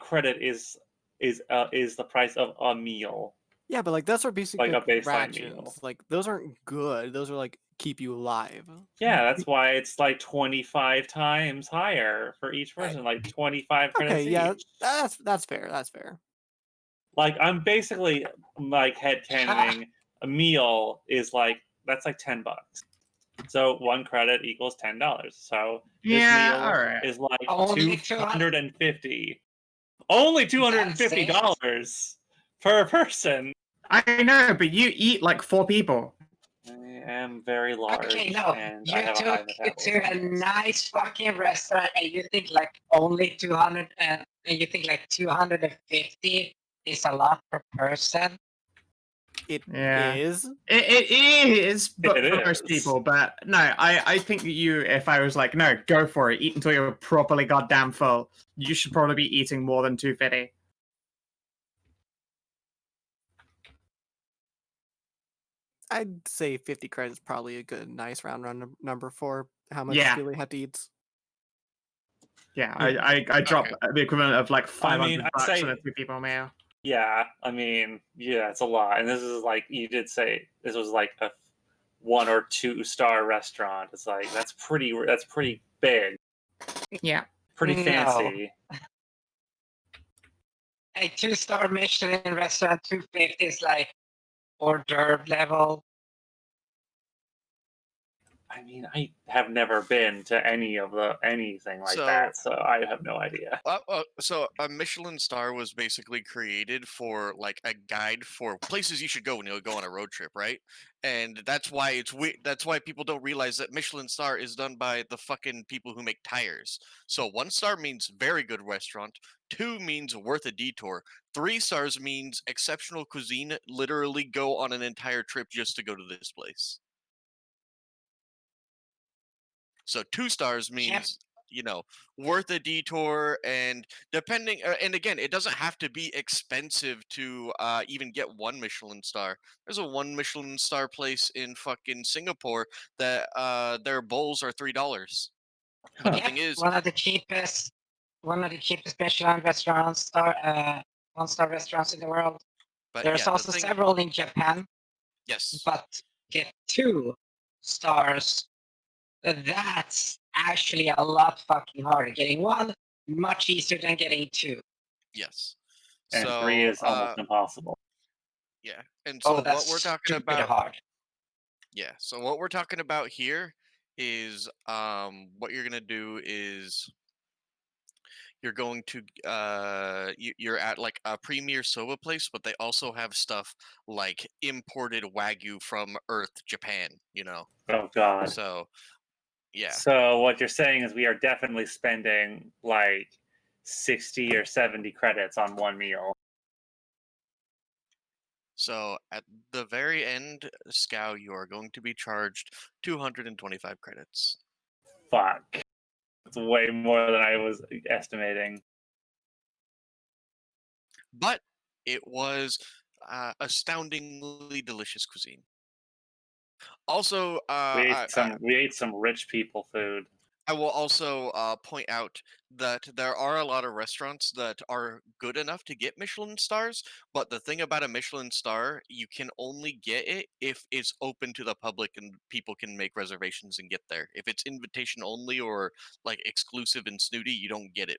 price of a meal. Yeah, but like that's our basic Like a like, baseline rations. meal. Like those aren't good. Those are like keep you alive. Yeah, that's why it's like 25 times higher for each person, like 25 credits Okay, yeah, each. that's fair. That's fair. Like I'm basically like headcanoning a meal is like that's like $10. So 1 credit equals $10. So this Yeah, meal alright. is like Only $250. Only $250 per person. I know, but you eat like 4 people. I am very large Okay, no. and You I have a high took it to a metabolism. nice fucking restaurant and you think like only 200 and you think like 250 is a lot per person. It Yeah. is. It is, but It for most is. people. But no, I think that if I was like, no, go for it, eat until you're properly goddamn full, you should probably be eating more than 250. I'd say 50 credits is probably a good, nice round number for how much Yeah. Philia had to eat. Yeah, I dropped the equivalent of like 500 I'd bucks say- on a 2 people meal. Yeah, I mean, yeah, it's a lot. And this is like, you did say this was like a 1 or 2 star restaurant. It's like, that's pretty big, Yeah. pretty No. fancy. A 2-star Michelin restaurant, 250 is like hors d'oeuvre level. I mean, I have never been to anything like So- that, so I have no idea. So a Michelin star was basically created for like a guide for places you should go when you go on a road trip, right? And that's why it's weird. That's why people don't realize that Michelin star is done by the fucking people who make tires. So 1 star means very good restaurant. 2 means worth a detour. 3 stars means exceptional cuisine. Literally go on an entire trip just to go to this place. So 2 stars means, worth a detour, and depending, and again, it doesn't have to be expensive to even get 1 Michelin star. There's a 1 Michelin star place in fucking Singapore that their bowls are $3. But the Yep, thing is, one of the cheapest Michelin restaurants, 1-star restaurants in the world. but There's yeah, the also thing, several in Japan, yes, but get 2 stars. That's actually a lot fucking harder. Getting 1 much easier than getting 2. yes. And So 3 is almost impossible. yeah, and so that's what we're talking stupid about. hard. Yeah, so what we're talking about here is what you're gonna do is you're going to you're at like a premier soba place, but they also have stuff like imported wagyu from Earth, Japan. Oh god. So yeah, So what you're saying is we are definitely spending like 60 or 70 credits on 1 meal. so at the very end, Scow, you are going to be charged 225 credits. Fuck. It's way more than I was estimating. But it was astoundingly delicious cuisine. Also, We ate some rich people food. I will also point out that there are a lot of restaurants that are good enough to get Michelin stars, but the thing about a Michelin star, you can only get it if it's open to the public and people can make reservations and get there. If it's invitation only or like exclusive and snooty, you don't get it.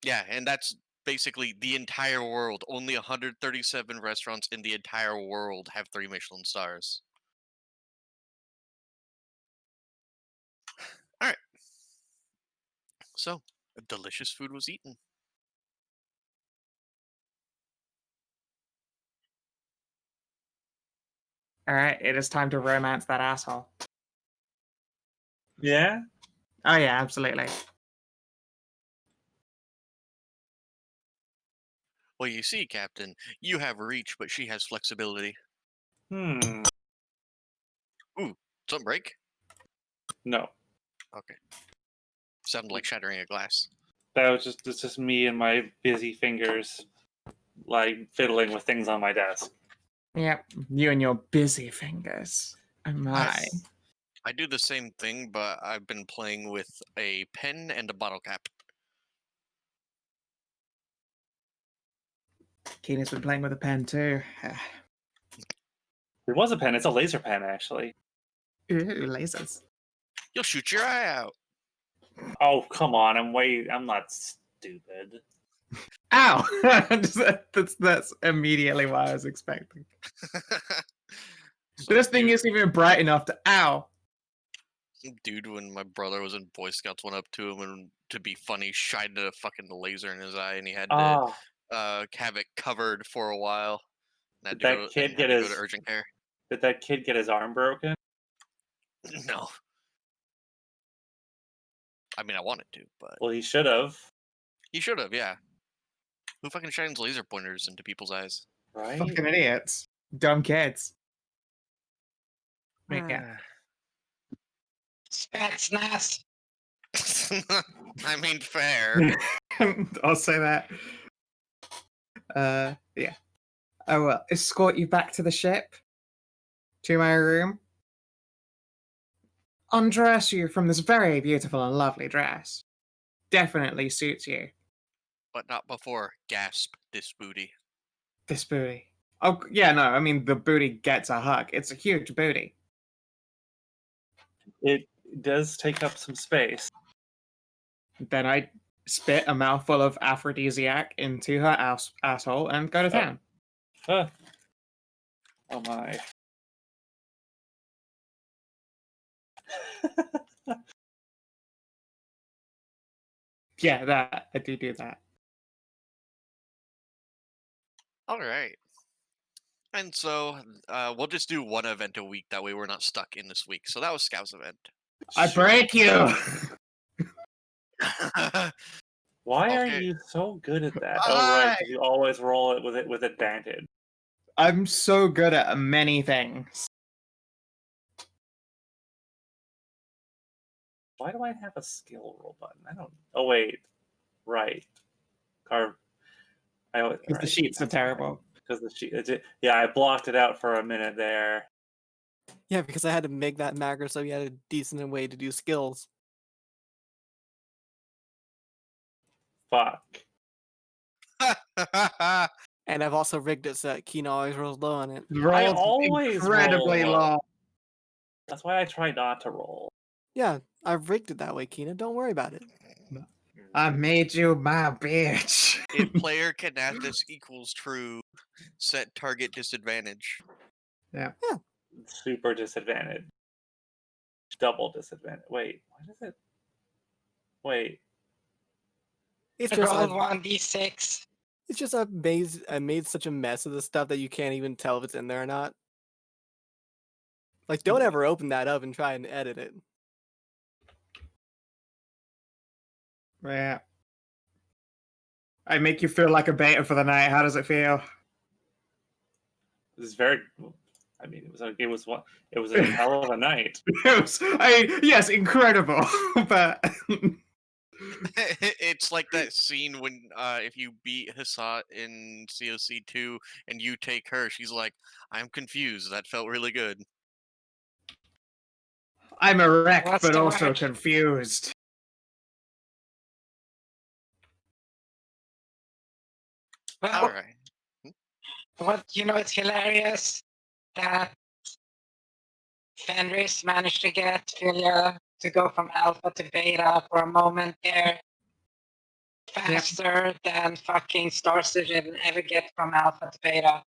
Yeah, and that's basically the entire world. Only 137 restaurants in the entire world have 3 Michelin stars. All right. So, delicious food was eaten. All right, it is time to romance that asshole. Yeah? Oh yeah, absolutely. Well, you see, Captain, you have reach, but she has flexibility. Hmm. Something break? No. Okay. Sounded like shattering a glass. It's just me and my busy fingers like fiddling with things on my desk. Yep, you and your busy fingers. Oh my. I do the same thing, but I've been playing with a pen and a bottle cap. Keena's been playing with a pen too. It was a pen. It's a laser pen, actually. Ooh, lasers. You'll shoot your eye out. Oh, come on. I'm not stupid. Ow! that's immediately what I was expecting. So, This thing isn't even bright enough to ow. Dude, when my brother was in Boy Scouts, went up to him and, to be funny, shined a fucking laser in his eye, and he had to Oh, have it covered for a while. And Did had that to kid go get to his- urgent care. did that kid get his arm broken? No. I mean, I wanted to, but Well, he should have. he should have, yeah. Who fucking shines laser pointers into people's eyes? Right? Fucking idiots. Dumb kids. Yeah. Spetsnaz. I mean, fair. I'll say that. Yeah. I will escort you back to the ship, to my room, undress you from this very beautiful and lovely dress. Definitely suits you. But not before. Gasp, this booty. This booty. Oh, yeah, no, I mean, the booty gets a hug. It's a huge booty. It does take up some space. Then I spit a mouthful of aphrodisiac into her asshole and go to town. Oh my. Yeah, that. I do that. All right. And so we'll just do one event a week. That way we're not stuck in this week. So that was Scout's event. I break you! Why are Okay. you so good at that? Oh right, 'cause you always roll it with advantage. I'm so good at many things. Why do I have a skill roll button? I don't. Oh wait, right. Or I always Because the sheets are terrible. Because the sheet. Yeah, I blocked it out for a minute there. Yeah, because I had to make that macro so we had a decent way to do skills. Fuck. And I've also rigged it so that Kina always rolls low on it. I Rolls always incredibly roll low. That's why I try not to roll. Yeah, I've rigged it that way, Kina. Don't worry about it. I made you my bitch. If player Kinathis equals true, set target disadvantage. Super disadvantage. Double disadvantage. Wait, why does it? Wait. It's just Roll I've, 1d6. it's just I made such a mess of this stuff that you can't even tell if it's in there or not. Like, don't ever open that up and try and edit it. Yeah. I make you feel like a beta for the night. How does it feel? This is very. I mean, it was a hell of a night. Yes, incredible. But It's like that scene when if you beat Hassat in COC 2 and you take her, she's like, I'm confused. That felt really good. I'm erect, What's but the also word? confused. Well, All right. what it's hilarious that Fenris managed to get Philia to go from alpha to beta for a moment there. Faster than fucking Starstitch can ever get from alpha to beta.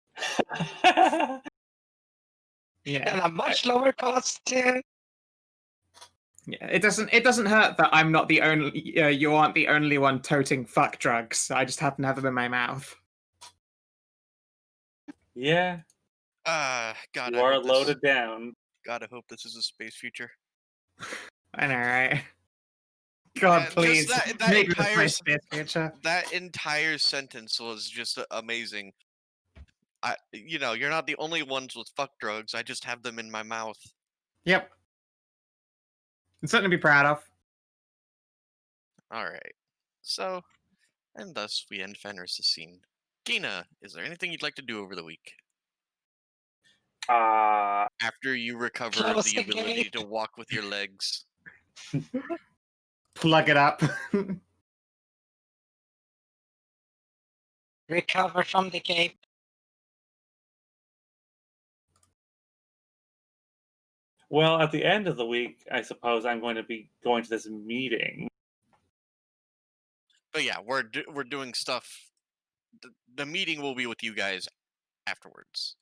Yeah. And a much lower cost too. Yeah, it doesn't hurt that I'm not the only. You aren't the only one toting fuck drugs. I just happen to have them in my mouth. Yeah, God, you are loaded down. God, I hope this is a space future. I know, right? God, Yeah, just please that make this entire my space future. That entire sentence was just amazing. You're not the only ones with fuck drugs. I just have them in my mouth. Yep. It's something to be proud of. All right. So, and thus we end Fenris' scene. Kina, is there anything you'd like to do over the week after you recover Close the the ability gate. to walk with your legs? Plug it up. Recover from the cape. Well, at the end of the week, I suppose I'm going to be going to this meeting. But yeah, we're doing stuff. The meeting will be with you guys afterwards.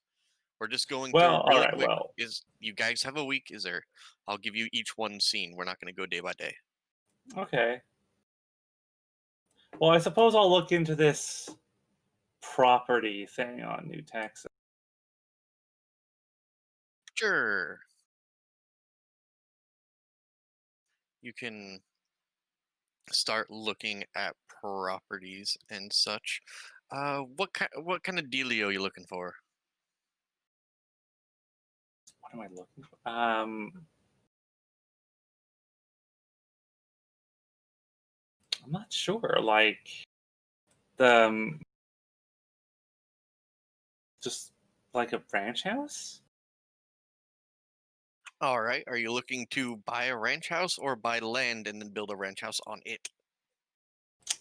We're just going Well, through really alright, quick. well. Is you guys have a week? Is there? I'll give you each one scene. We're not going to go day by day. Okay. Well, I suppose I'll look into this property thing on New Texas. Sure. You can start looking at properties and such. What kind of dealio are you looking for? What am I looking for? I'm not sure. Like the just like a ranch house. All right. Are you looking to buy a ranch house or buy land and then build a ranch house on it?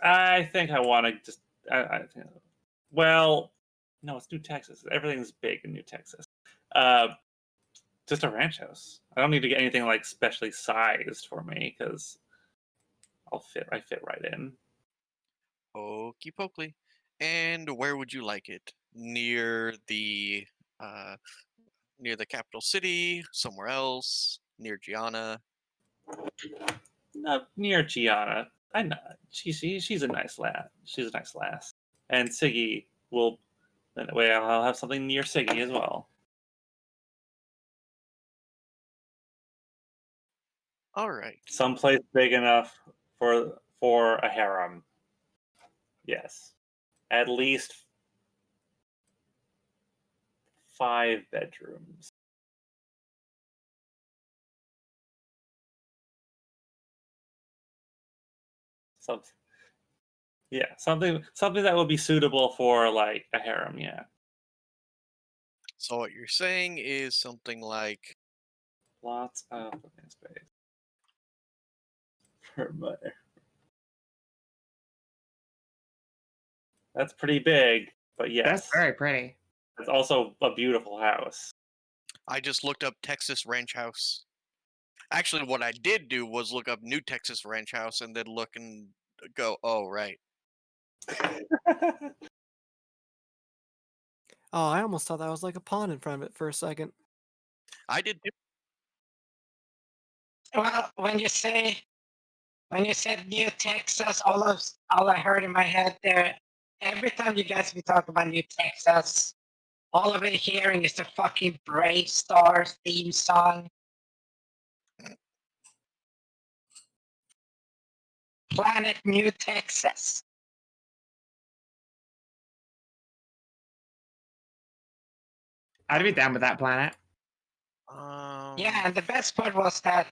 I think I want to just. Well, no, it's New Texas. Everything's big in New Texas. Just a ranch house. I don't need to get anything like specially sized for me because I fit right in. Okey pokey. And where would you like it? Uh, near the capital city, somewhere else, near Gianna. Not near Gianna. I know she's a nice lad. She's a nice lass. And Siggy will. That way, I'll have something near Siggy as well. All right. Someplace big enough for a harem. Yes, at least 5 bedrooms. Some, yeah, something that would be suitable for like a harem. Yeah, So what you're saying is something like lots of living space for my. That's pretty big, but yes, That's very pretty. it's also a beautiful house. I just looked up Texas ranch house. Actually, what I did do was look up New Texas ranch house and then look and go, oh right. Oh, I almost thought that was like a pond in front of it for a second. I did too. Well, when you said New Texas, all I heard in my head there, every time you guys be talking about New Texas, all of it hearing is the fucking Brave Stars theme song. Planet New Texas. I'd be down with that planet. Yeah, and the best part was that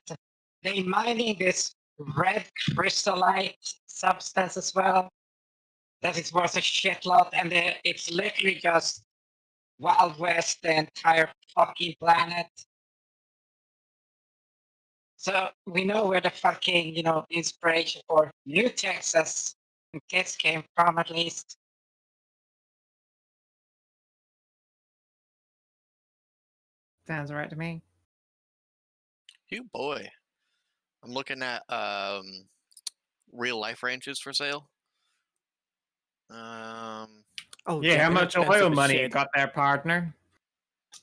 they mining this red crystallite substance as well. That is worth a shitload, and it's literally just Wild West, the entire fucking planet. So we know where the fucking, inspiration for New Texas kids came from, at least. Sounds right to me. You boy. I'm looking at real life ranches for sale. Oh, Yeah, how they're much expensive oil as money you shit. got there, partner?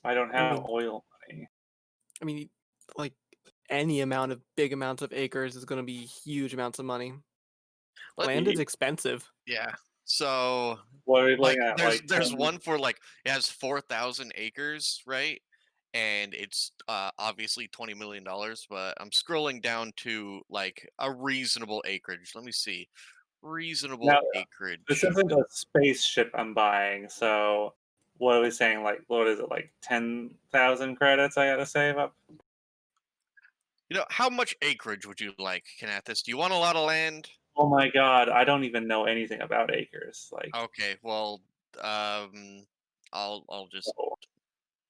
I don't I have mean- oil money. I mean, like any amount of big amounts of acres is going to be huge amounts of money. Land is expensive. Yeah. So What are you like looking at? there's 10? one for like it has 4,000 acres, right? And it's obviously $20 million, but I'm scrolling down to like a reasonable acreage. Let me see. Reasonable Now, acreage. This isn't a spaceship I'm buying, so what are we saying? Like, what is it? Like 10,000 credits I gotta save up? How much acreage would you like, Kinathis? Do you want a lot of land? Oh my god, I don't even know anything about acres. Like, Okay, well, I'll oh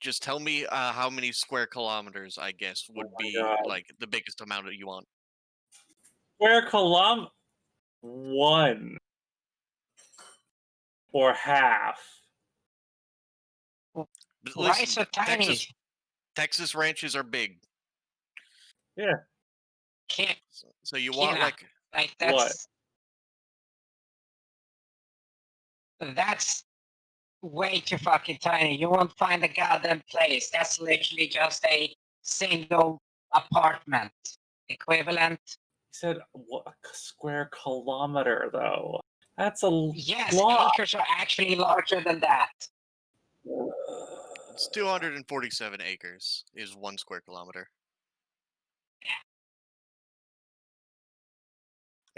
just tell me how many square kilometers I guess would my be God. like the biggest amount that you want. Square kilometer? 1 or half. But Why listen, so tiny? Texas ranches are big. Yeah. Can't, So you want Kina, like like What? that's way too fucking tiny. You won't find a goddamn place. That's literally just a single apartment equivalent. He said what, a square kilometer, though. That's a Yes, lot. acres are actually larger than that. it's 247 acres is 1 square kilometer.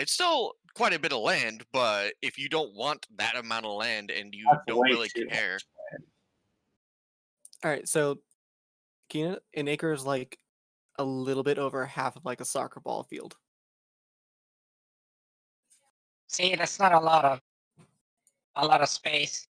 It's still quite a bit of land, but if you don't want that amount of land and you That's don't way really too care, All right, so Kina, an acre is like a little bit over half of like a soccer ball field. See, that's not a lot of space.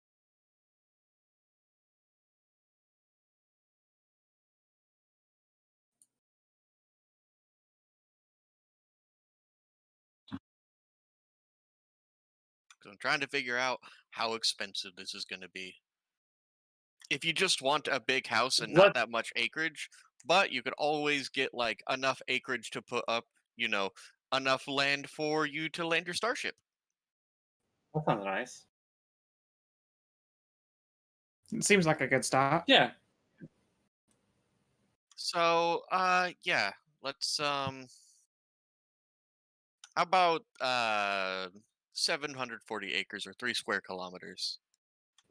so I'm trying to figure out how expensive this is going to be. If you just want a big house and not What- that much acreage, but you could always get like enough acreage to put up, enough land for you to land your starship. That sounds nice. It seems like a good start. Yeah. So, yeah, let's how about 740 acres or 3 square kilometers?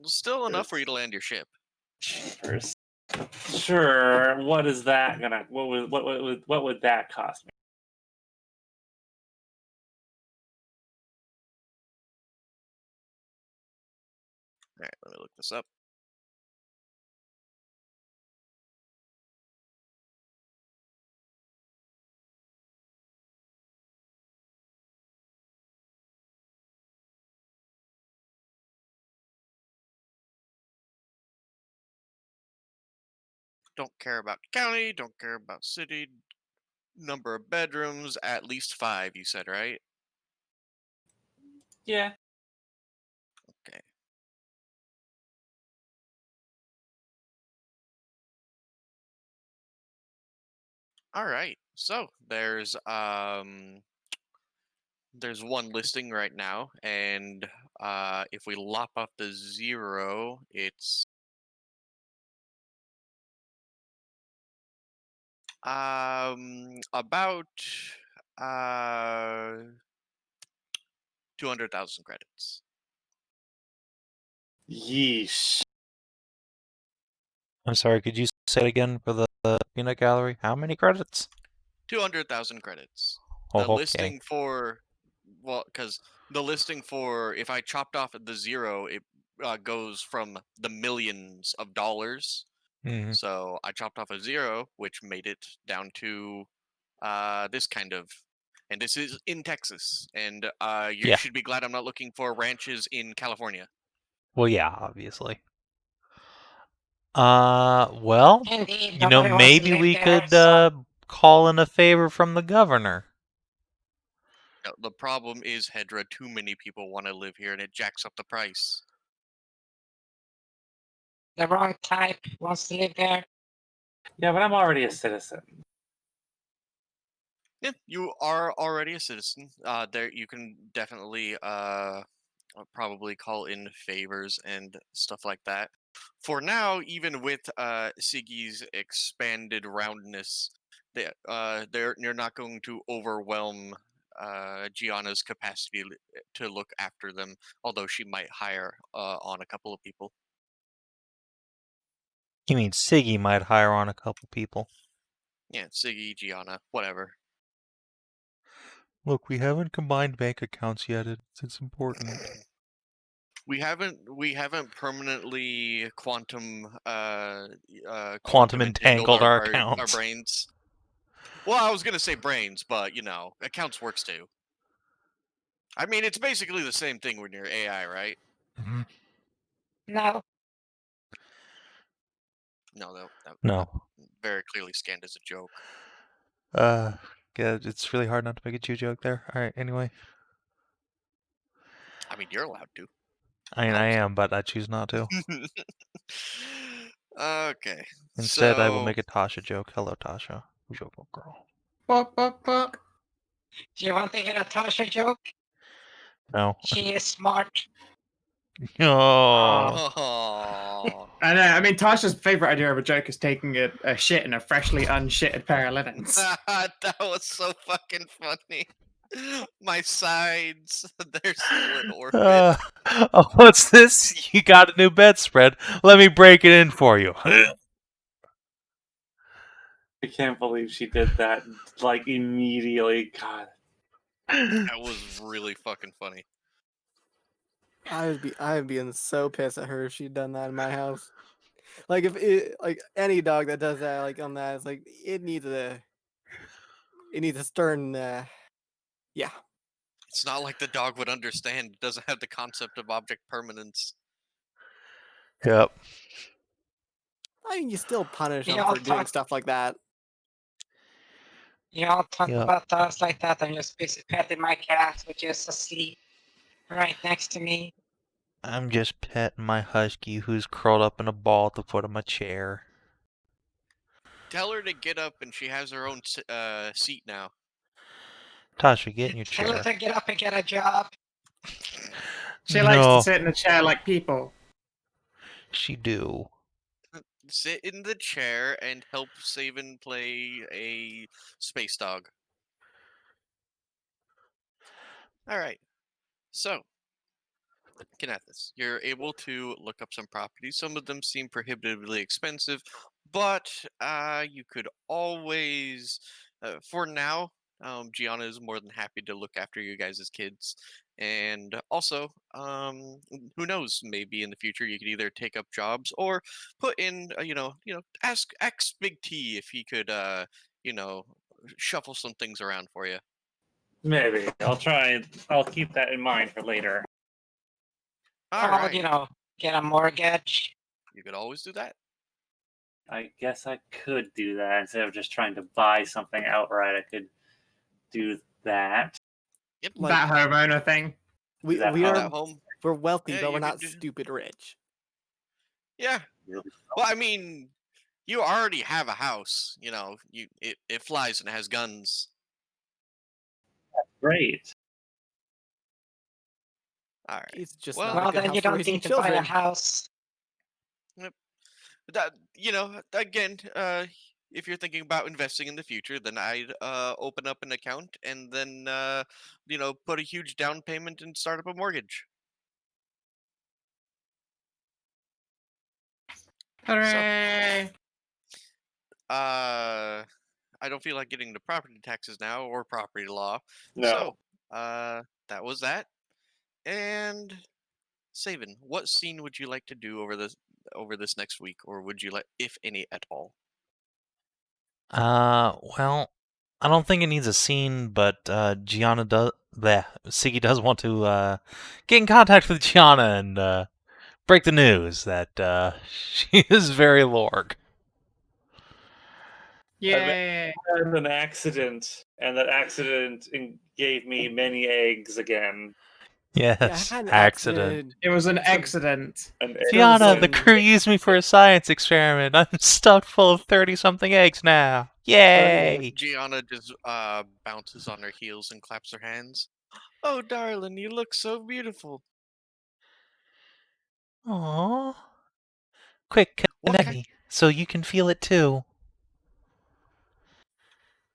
Still enough for you to land your ship. Sure. What is that gonna? What would that cost me? All right, let me look this up. Don't care about county, don't care about city. Number of bedrooms, at least 5, you said, right? Yeah. Okay. All right. So there's one listing right now, and if we lop off the 0, it's about 200,000 credits. Yeesh. I'm sorry, could you say it again for the peanut gallery? How many credits? 200,000 credits. Oh, The okay. listing for, because the listing for, if I chopped off at the 0, it goes from the millions of dollars. Mhm. So I chopped off a 0, which made it down to this kind of, and this is in Texas. And you Yeah. should be glad I'm not looking for ranches in California. Well, yeah, obviously. Well, Indeed, nobody wants to maybe live we there, could so call in a favor from the governor. No, the problem is, Hedrah, too many people want to live here, and it jacks up the price. the wrong type wants to live there. Yeah, but I'm already a citizen. Yeah, you are already a citizen. There, you can definitely probably call in favors and stuff like that. For now, even with Siggy's expanded roundness, you're not going to overwhelm Gianna's capacity to look after them. Although she might hire on a couple of people. You mean Siggy might hire on a couple people? Yeah, Siggy, Gianna, whatever. Look, we haven't combined bank accounts yet. It's important. We haven't permanently quantum Entangled our our accounts. brains. Well, I was gonna say brains, but accounts works too. I mean, it's basically the same thing when you're AI, right? Mhm. No, No, that No. very clearly scanned as a joke. Yeah, it's really hard not to make a Jew joke there. All right, anyway. I mean, you're allowed to. I mean, I I was- am, but I choose not to. Okay. Instead, I will So, make a Tasha joke. Hello, Tasha. Who's your little girl? Buck, buck, buck. do you want to hear a Tasha joke? No. She is smart. Oh. Aw. I know. I mean, Tasha's favorite idea of a joke is taking a shit in a freshly unshitted pair of linens. That was so fucking funny. My sides, they're still in orbit. Oh, what's this? You got a new bedspread. Let me break it in for you. I can't believe she did that like immediately. God. That was really fucking funny. I'd be so pissed at her if she'd done that in my house. Like if it like any dog that does that like on that, it's like it needs a stern yeah. It's not like the dog would understand. It doesn't have the concept of object permanence. Yep. I mean, you still punish You them all for doing talk- stuff like that. You all talk Yeah. about dogs like that. I'm just busy petting my cat, which is asleep right next to me. I'm just petting my husky who's curled up in a ball at the foot of my chair. Tell her to get up, and she has her own seat now. Tasha, get in your Tell her chair. to get up and get a job. She likes to No, sit in a chair like people. she do. Sit in the chair and help Savin play a space dog. All right. So, Kinathis, you're able to look up some properties. Some of them seem prohibitively expensive, but you could always, for now, Gianna is more than happy to look after you guys' kids. And also, who knows? Maybe in the future you could either take up jobs or put in, ask Big T if he could, shuffle some things around for you. Maybe. I'll try. I'll keep that in mind for later. All Or, right, get a mortgage. you could always do that. I guess I could do that instead of just trying to buy something outright. I could do that. Yep. Like That homeowner thing. we that we Get are that home. we're wealthy, Yeah, but we're you could not do- stupid rich. Yeah. Really? Well, I mean, you already have a house. It flies and has guns. Great. All right. It's just Well, not a Well, good then house you for don't raising need to buy a children. house. That again, if you're thinking about investing in the future, then I'd open up an account and then put a huge down payment and start up a mortgage. Hooray! I don't feel like getting into property taxes now or property law. No. So, that was that. And Savin, what scene would you like to do over this next week, or would you like, if any, at all? Well, I don't think it needs a scene, but Gianna does. Siggy does want to get in contact with Gianna and break the news that she is very Lorg. Yay! Had an accident, and that accident gave me many eggs again. Yeah, I Yes, had an accident. It was an accident. An Gianna, the Frozen. crew used me for a science experiment. I'm stuffed full of 30-something eggs now. Yay! Gianna just bounces on her heels and claps her hands. Oh, darling, you look so beautiful. Aww. Quick, What connect me so you can feel it too.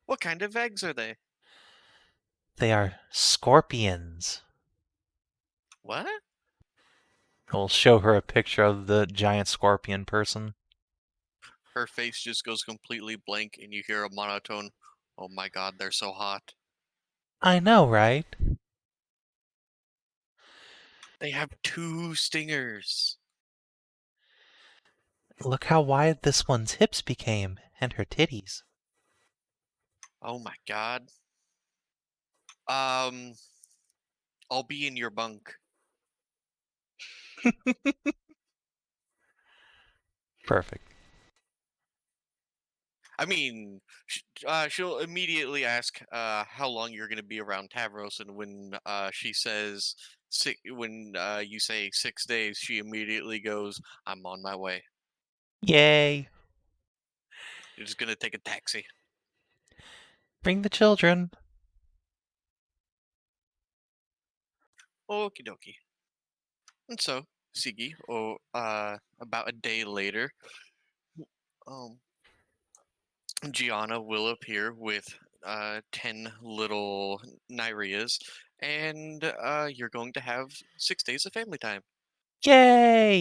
What kind of eggs are they? They are scorpions. What? I'll show her a picture of the giant scorpion person. Her face just goes completely blank, and you hear a monotone. Oh my God, they're so hot. I know, right? They have 2 stingers. Look how wide this one's hips became, and her titties. Oh my God. I'll be in your bunk. Perfect. I mean, she'll immediately ask how long you're going to be around Tavros, and when she says when you say 6 days, she immediately goes, "I'm on my way. Yay! You're just going to take a taxi." Bring the children. Okie dokie. And so, Sigi, about a day later, um, Gianna will appear with 10 little Nyrias, and you're going to have 6 days of family time. Yay!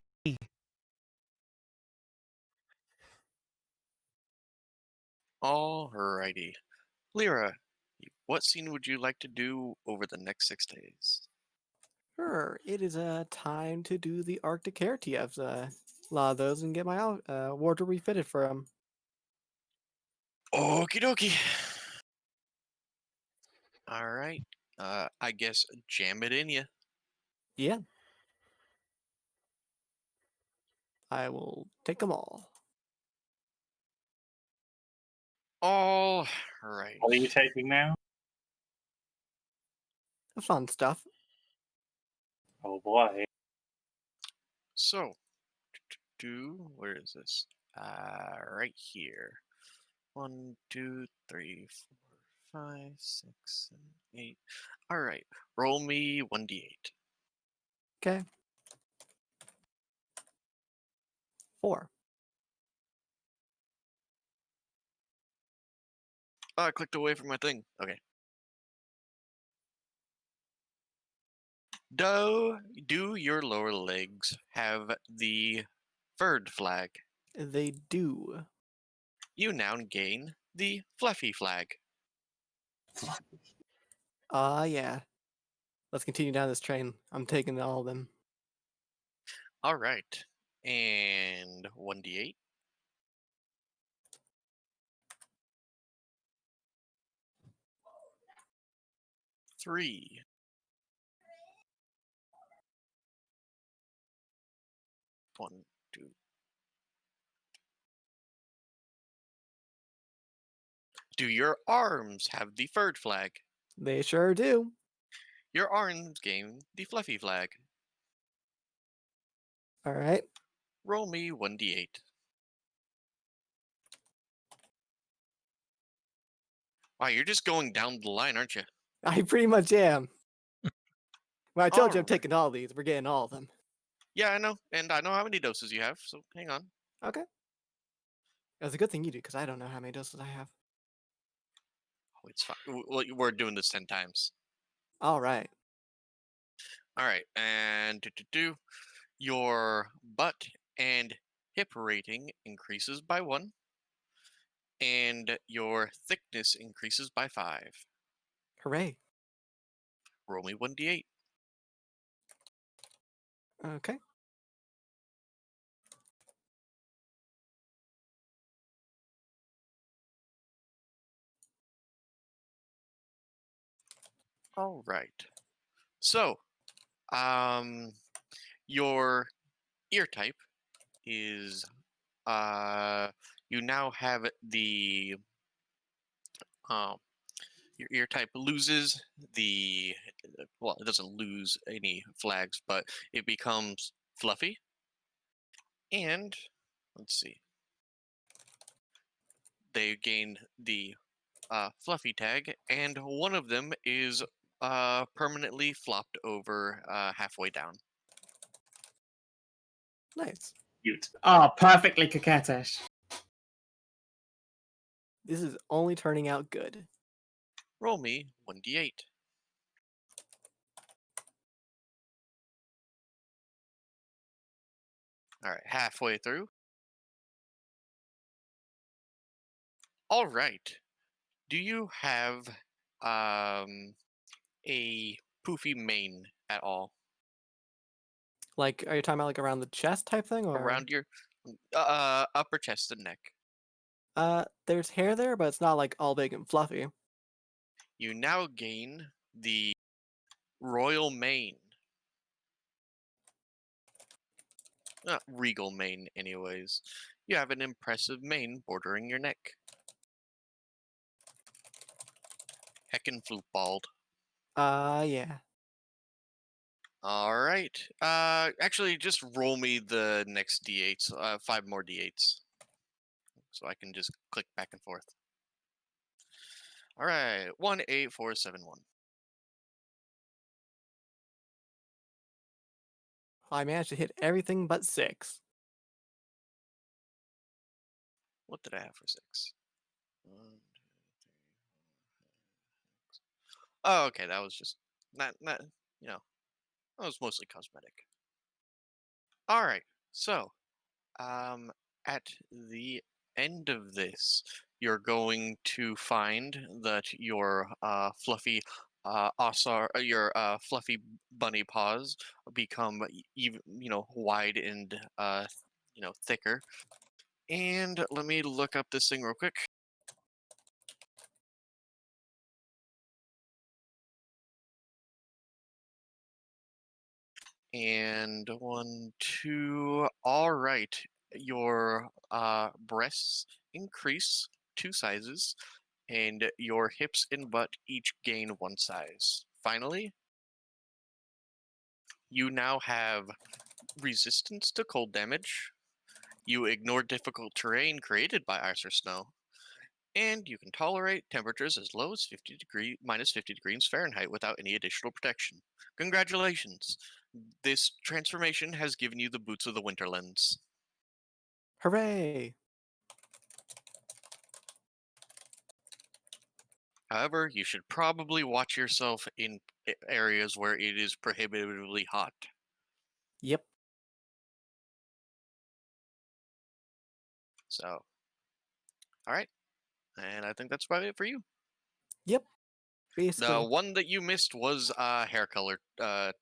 Alrighty. Lyra, what scene would you like to do over the next 6 days? Sure, it is time to do the Arctic Air TFs. A lot of those and get my wardrobe refitted for them. Okie dokie. All right. I guess jam it in you. Yeah. I will take them all. All right. What are you taking now? The fun stuff. Oh boy. So, where is this? Right here. 1, 2, 3, 4, 5, 6, 7, 8. All right. Roll me 1d8. Okay. 4. Oh, I clicked away from my thing. Okay. Do your lower legs have the furred flag? They do. You now gain the fluffy flag. Yeah. Let's continue down this train. I'm taking all of them. All right. And 1d8. 3. 1, 2. Do your arms have the furred flag? They sure do. Your arms gain the fluffy flag. All right. Roll me 1d8. Wow, you're just going down the line, aren't you? I pretty much am. Well, I told you I'm Alright. taking all these. We're getting all of them. Yeah, I know. And I know how many doses you have, so hang on. Okay. That's a good thing you do, because I don't know how many doses I have. Oh, it's fine. Well, we're doing this 10 times. All right. All right, and your butt and hip rating increases by 1, and your thickness increases by 5. Hooray. Roll me 1d8. Okay. All right. So, your ear type is you now have the um your ear type loses the well, it doesn't lose any flags, but it becomes fluffy. And let's see, they gain the fluffy tag, and one of them is permanently flopped over halfway down. Nice. Cute. Oh, perfectly coquettish. This is only turning out good. Roll me 1d8. All right, halfway through. All right. Do you have a poofy mane at all Like, are you talking about like around the chest type thing, or around your upper chest and neck? There's hair there, but it's not like all big and fluffy. You now gain the royal mane. Not regal mane, anyways. You have an impressive mane bordering your neck. Heckin' flute bald. Yeah. All right. Actually, just roll me the next d8s. 5 more d8s, so I can just click back and forth. All right. 1, 8, 4, 7, 1. I managed to hit everything but 6. What did I have for 6? 1, 2, 3, 4, 5, 6. Oh, okay. That was just not you know, that was mostly cosmetic. All right. So, at the end of this, you're going to find that your fluffy your fluffy bunny paws become even, wide and thicker. And let me look up this thing real quick. And 1, 2. All right. Your breasts increase 2 sizes, and your hips and butt each gain 1 size. Finally, you now have resistance to cold damage. You ignore difficult terrain created by ice or snow, and you can tolerate temperatures as low as minus 50 degrees Fahrenheit without any additional protection. Congratulations! This transformation has given you the boots of the Winterlands. Hooray! However, you should probably watch yourself in areas where it is prohibitively hot. Yep. So, all right. And I think that's about it for you. Yep. The Basically. one that you missed was hair color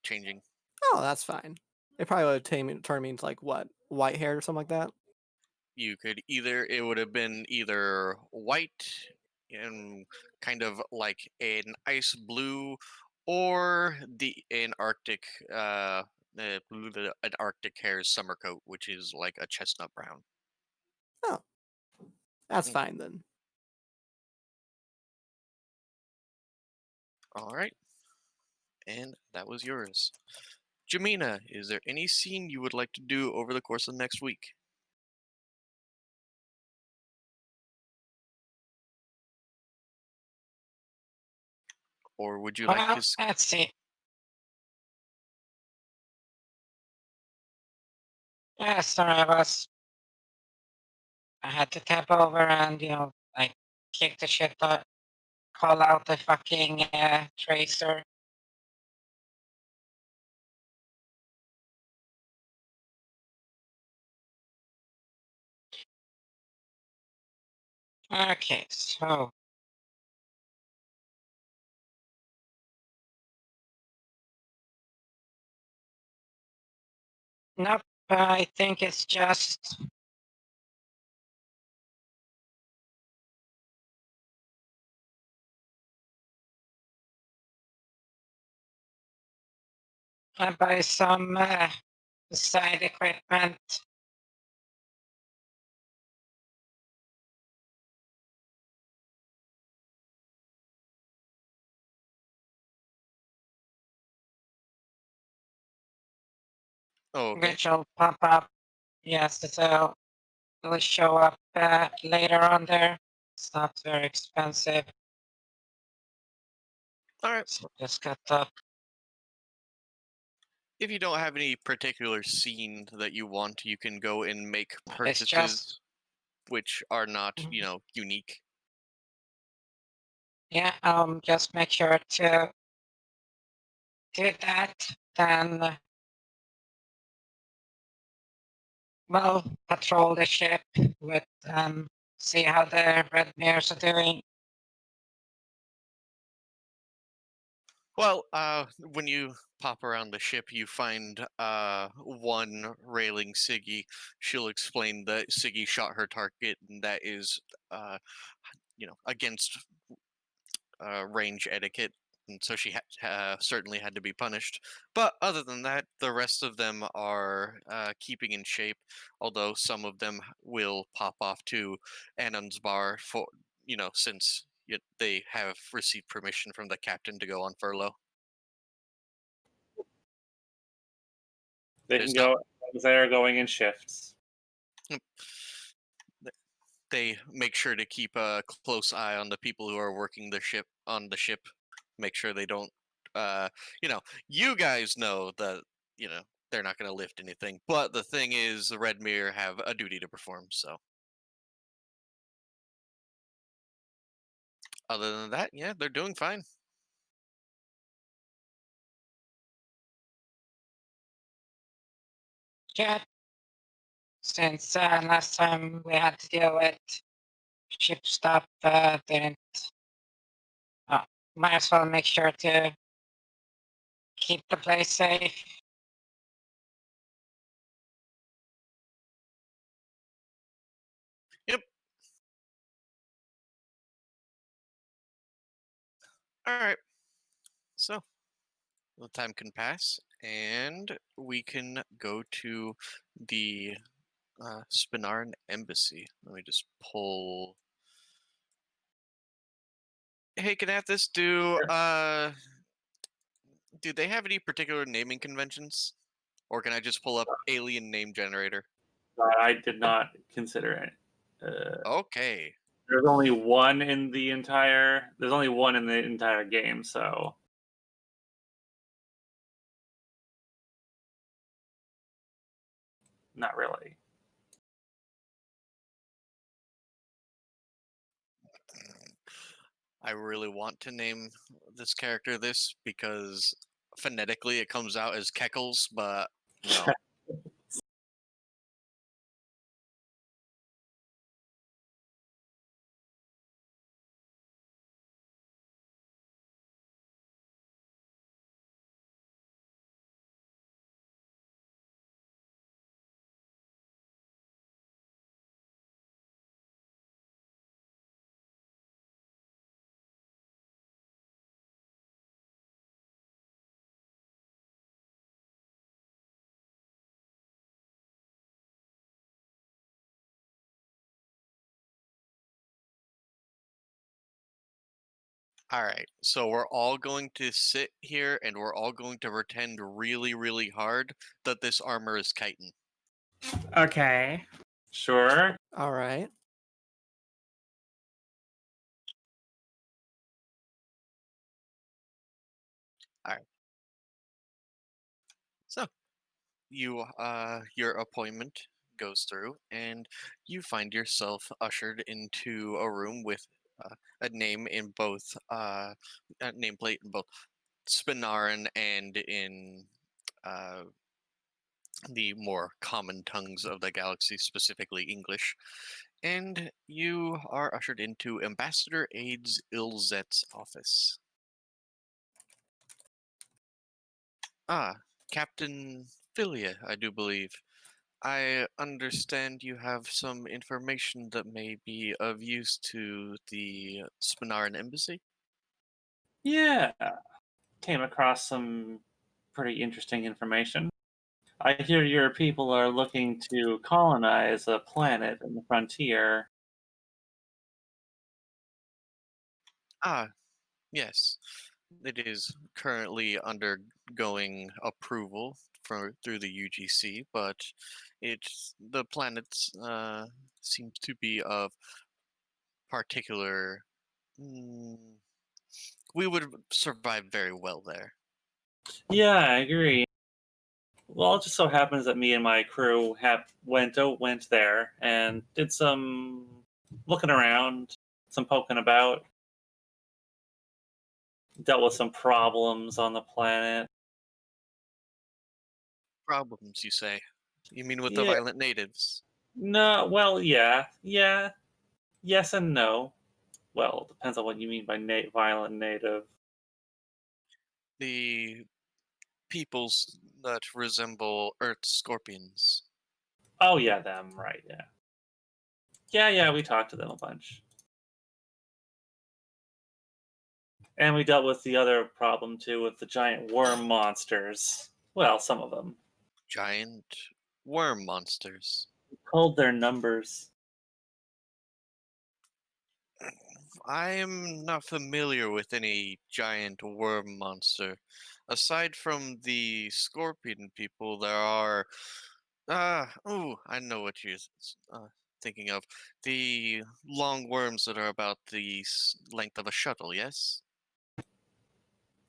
changing. Oh, that's fine. It probably would have turned me into like what, white hair or something like that. You could it would have been either white and kind of like an ice blue, or an Arctic an Arctic hare's summer coat, which is like a chestnut brown. Oh, that's Mm. fine then. All right, and that was yours. Jamina, is there any scene you would like to do over the course of next week? Or would you like Well, to let's see. Yeah, sorry, I had to tap over and, like, kick the shit out, call out the fucking tracer. Okay, so. Nope, I think it's just. I buy some side equipment. Oh, okay. Which will pop up. Yes, it'll show up later on there. It's not very expensive. All right. So just got the. If you don't have any particular scene that you want, you can go and make It's purchases just. which are not, Mhm. Unique. Yeah, just make sure to do that. Then, well, patrol the ship with see how the red mirrors are doing. Well, when you pop around the ship, you find one railing Siggy. She'll explain that Siggy shot her target, and that is, against range etiquette, and so she certainly had to be punished. But other than that, the rest of them are keeping in shape, although some of them will pop off to Anon's bar for, since they have received permission from the captain to go on furlough. They There's can not. go as they are going in shifts. They make sure to keep a close eye on the people who are working the ship Make sure they don't, uh, you guys know that they're not going to lift anything. But the thing is, the Red Mirror have a duty to perform. So other than that, yeah, they're doing fine. Yeah. since last time we had to deal with ship stop, didn't. Might as well make sure to keep the place safe. Yep. All right. So the time can pass, and we can go to the Spinaran embassy. Let me just pull. Hey, Kinathis, do they have any particular naming conventions, or can I just pull up alien name generator? I did not consider it. Okay. There's only one in the entire. There's only one in the entire game, so. Not really. I really want to name this character this because phonetically it comes out as Keckles, but no. All right, so we're all going to sit here and we're all going to pretend really, really hard that this armor is chitin. Okay. Sure. All right. So your appointment goes through, and you find yourself ushered into a room with a name in both a nameplate in both Spinaran and in uh, the more common tongues of the galaxy, specifically English. And you are ushered into Ambassador Aides Ilzet's office. Ah, Captain Philia, I do believe. I understand you have some information that may be of use to the Spinaran embassy. Yeah. Came across some pretty interesting information. I hear your people are looking to colonize a planet in the frontier. Ah, yes. It is currently undergoing approval through the UGC, but the planets seems to be of particular. mm, we would survive very well there. Yeah, I agree. Well, it just so happens that me and my crew went there and did some looking around, some poking about, dealt with some problems on the planet. Problems, you say? You mean with the Yeah, violent natives? no, well, yeah, yes and no. Well, depends on what you mean by violent native. The peoples that resemble Earth scorpions. Oh yeah, them, right? Yeah. We talked to them a bunch, and we dealt with the other problem too, with the giant worm monsters. Well, some of them. Giant worm monsters. Called their numbers. I am not familiar with any giant worm monster. Aside from the scorpion people, there are. I know what you're thinking of. The long worms that are about the length of a shuttle, yes?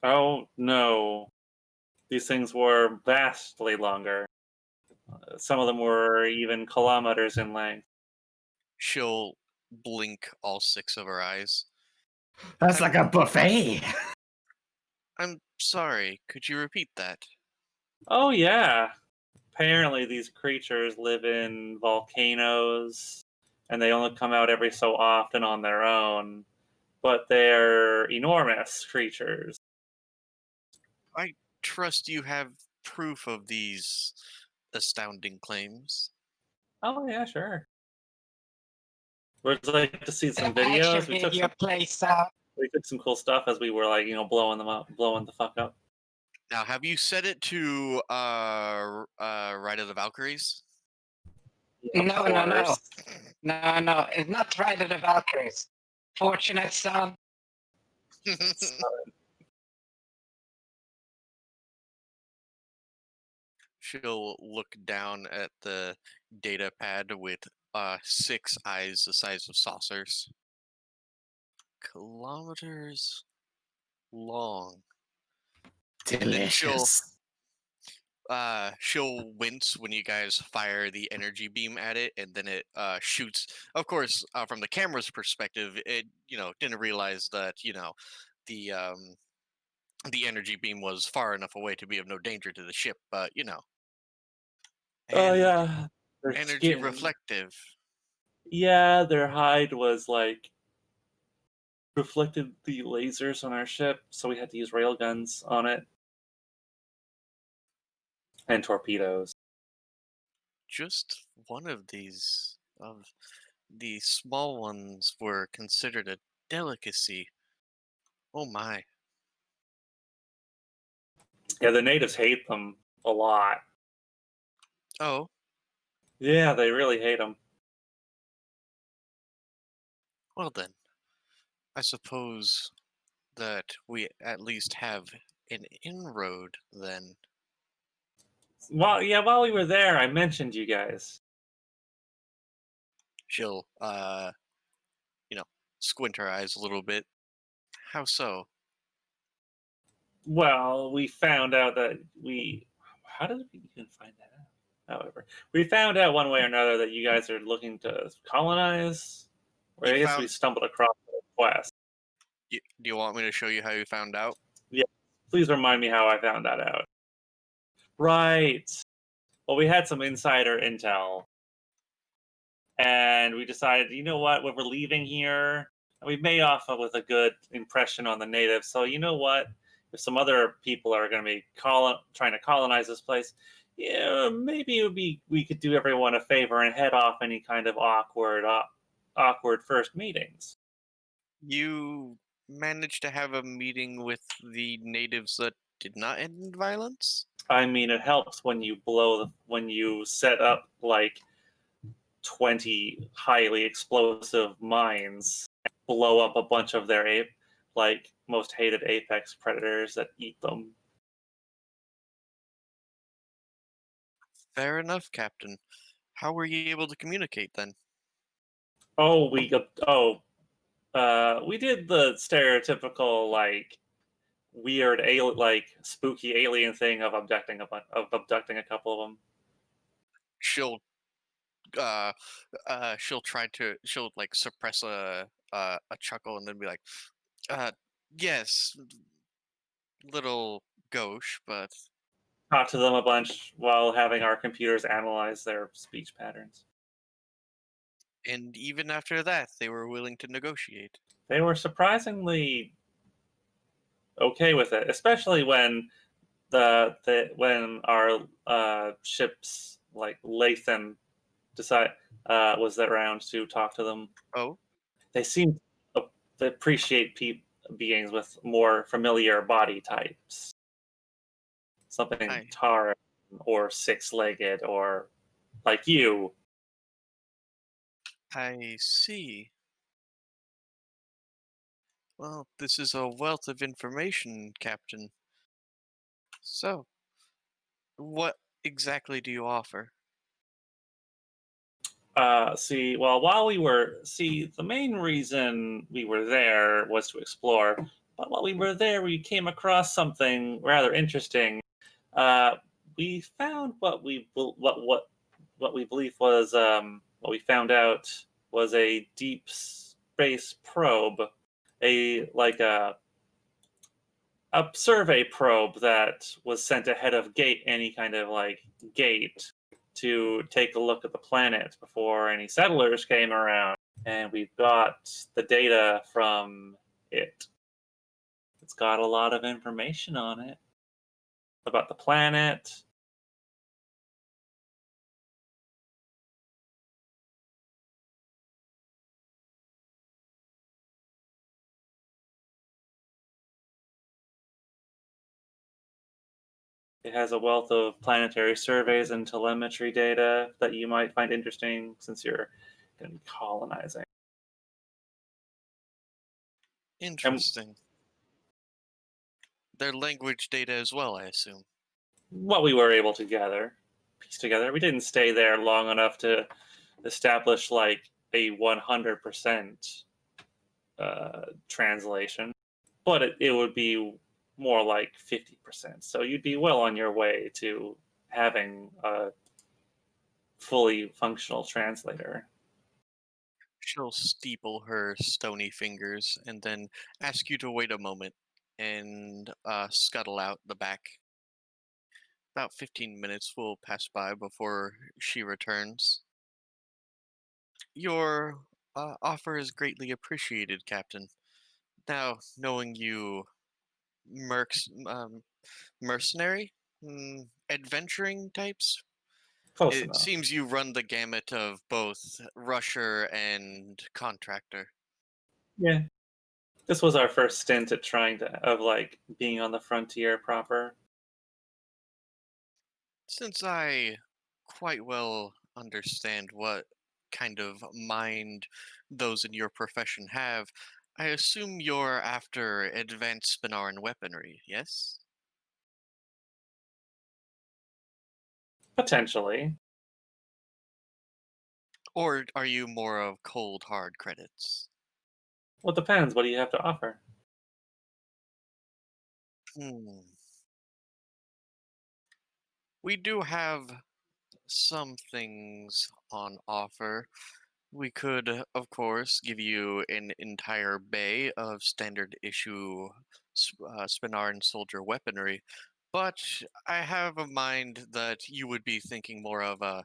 Oh no, these things were vastly longer. Some of them were even kilometers in length. She'll blink all six of her eyes. That's I'm- like a buffet. I'm sorry, could you repeat that? Oh yeah, apparently these creatures live in volcanoes, and they only come out every so often on their own. But they're enormous creatures. I trust you have proof of these astounding claims. Oh yeah, sure. Would you like to see some An action videos? video plays We took some cool stuff as we were like, blowing them up, blowing the fuck up. Now, have you set it to Ride of the Valkyries? No, Of no, no. course. No, it's not Ride of the Valkyries. Fortunate son. She'll look down at the data pad with 6 eyes the size of saucers. Kilometers long. And then Delicious. she'll wince when you guys fire the energy beam at it, and then it shoots. Of course, from the camera's perspective, it didn't realize that the energy beam was far enough away to be of no danger to the ship, but Oh and yeah. Their energy skin. reflective. Yeah, their hide was like reflected the lasers on our ship, so we had to use railguns on it. And torpedoes. Just one of these of the small ones were considered a delicacy. Oh my. Yeah, the natives hate them a lot. Oh, Yeah, they really hate them. well then. I suppose that we at least have an inroad then. Well, yeah, while we were there, I mentioned you guys. She'll squint her eyes a little bit. How so? Well, we found out that how did we even find that out? However, we found out one way or another that you guys are looking to colonize. Or I guess we stumbled across the quest. Do you want me to show you how you found out? Yeah, please remind me how I found that out. Right. Well, we had some insider intel. And we decided, you know what, when we're leaving here, we made off with a good impression on the natives. So you know what, if some other people are going to be trying to colonize this place, yeah, maybe we could do everyone a favor and head off any kind of awkward first meetings. You managed to have a meeting with the natives that did not end in violence? I mean, it helps when you set up like 20 highly explosive mines, blow up a bunch of their most hated apex predators that eat them. Fair enough, Captain. How were you able to communicate then? Oh, we did the stereotypical weird spooky alien thing of abducting a couple of them. She'll she'll suppress a chuckle and then be like, yes, little gauche, but Talk to them a bunch while having our computers analyze their speech patterns. and even after that, they were willing to negotiate. They were surprisingly okay with it, especially when when our ships like Leithan was around to talk to them. Oh, They seem to appreciate beings with more familiar body types, something Tara or 6-legged or like you. I see. Well, this is a wealth of information, Captain. So, what exactly do you offer? The main reason we were there was to explore. But while we were there, we came across something rather interesting. We found what we believe was what we found out was a deep space probe, a a survey probe that was sent ahead of any kind of like gate to take a look at the planet before any settlers came around. And we've got the data from it. It's got a lot of information on it about the planet. It has a wealth of planetary surveys and telemetry data that you might find interesting since you're going to be colonizing. Interesting. Their language data as well, I assume. What we were able to piece together. We didn't stay there long enough to establish like a 100% translation, but it would be more like 50%. So you'd be well on your way to having a fully functional translator. She'll steeple her stony fingers and then ask you to wait a moment and scuttle out the back. About 15 minutes will pass by before she returns. Your offer is greatly appreciated, Captain. Now, knowing you mercenary? Adventuring types? Close It enough. seems you run the gamut of both rusher and contractor. Yeah. This was our first stint at being on the frontier proper. Since I quite well understand what kind of mind those in your profession have, I assume you're after advanced Spinaran weaponry, yes? Potentially. Or are you more of cold hard credits? Well, it depends. What do you have to offer? We do have some things on offer. We could, of course, give you an entire bay of standard issue Spinaran soldier weaponry, but I have a mind that you would be thinking more of a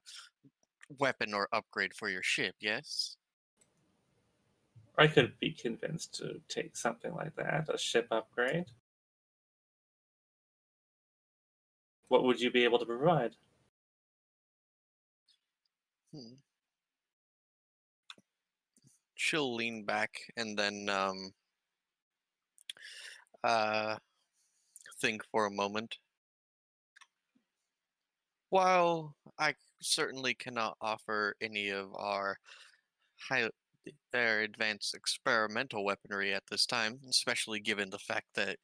weapon or upgrade for your ship, yes? I could be convinced to take something like that, a ship upgrade. What would you be able to provide? She'll lean back and then think for a moment. While I certainly cannot offer any of our their advanced experimental weaponry at this time, especially given the fact that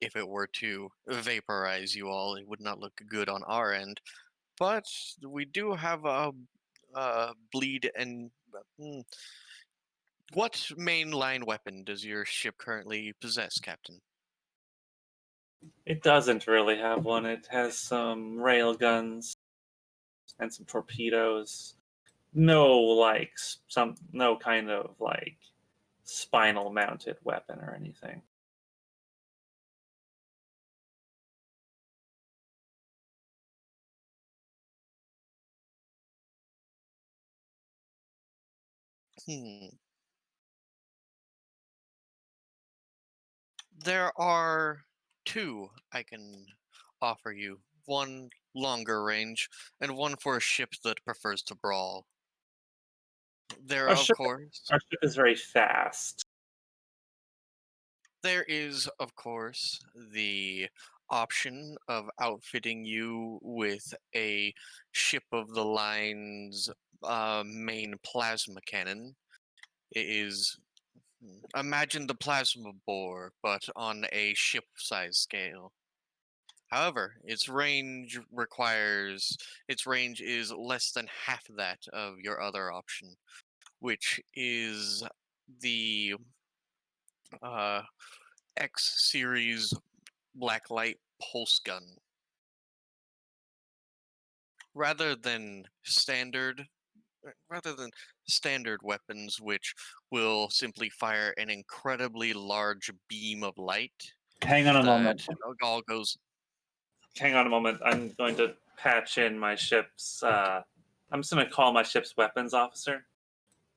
if it were to vaporize you all, it would not look good on our end. But we do have a bleed and. What mainline weapon does your ship currently possess, Captain? It doesn't really have one. It has some rail guns and some torpedoes. No kind of like spinal mounted weapon or anything. There are two I can offer you. One longer range, and one for a ship that prefers to brawl. There, Our of ship, course, our ship is very fast. there is, of course, the option of outfitting you with a ship of the line's main plasma cannon. It is imagine the plasma bore, but on a ship-size scale. However, its range is less than half that of your other option, which is the uh, X series blacklight pulse gun. Rather than standard rather than standard weapons which will simply fire an incredibly large beam of light, Hang on a moment. all goes. Hang on a moment. I'm going to patch in my ship's. I'm just going to call my ship's weapons officer.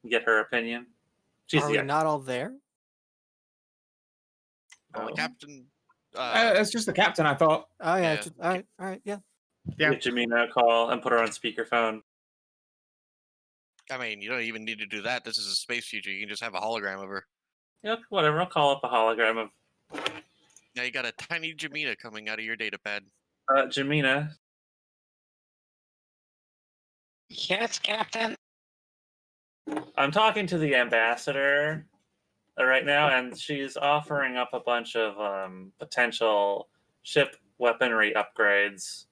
Get her opinion. She's Are the we expert. not all there? Well, the Oh. captain. It's just the captain, I thought. Oh yeah. Yeah. All right, yeah. Yeah. Get Jamina a call and put her on speakerphone. I mean, you don't even need to do that. This is a space future. You can just have a hologram of her. Yep, whatever. I'll call up a hologram of Now you got a tiny Jamina coming out of your data pad. Jamina. Yes, Captain. I'm talking to the ambassador right now, and she's offering up a bunch of potential ship weaponry upgrades.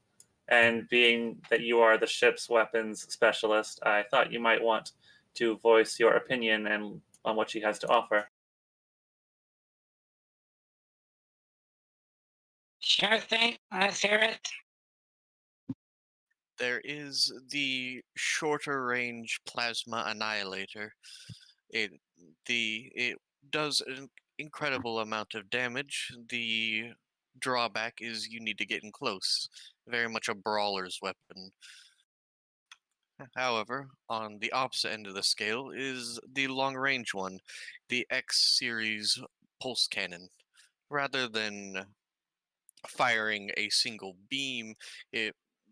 And being that you are the ship's weapons specialist, I thought you might want to voice your opinion and on what she has to offer. Sure thing. Let's hear it. There is the shorter range plasma annihilator. It does an incredible amount of damage. The drawback is you need to get in close. Very much a brawler's weapon. However, on the opposite end of the scale is the long range one, the X series pulse cannon. Rather than firing a single beam,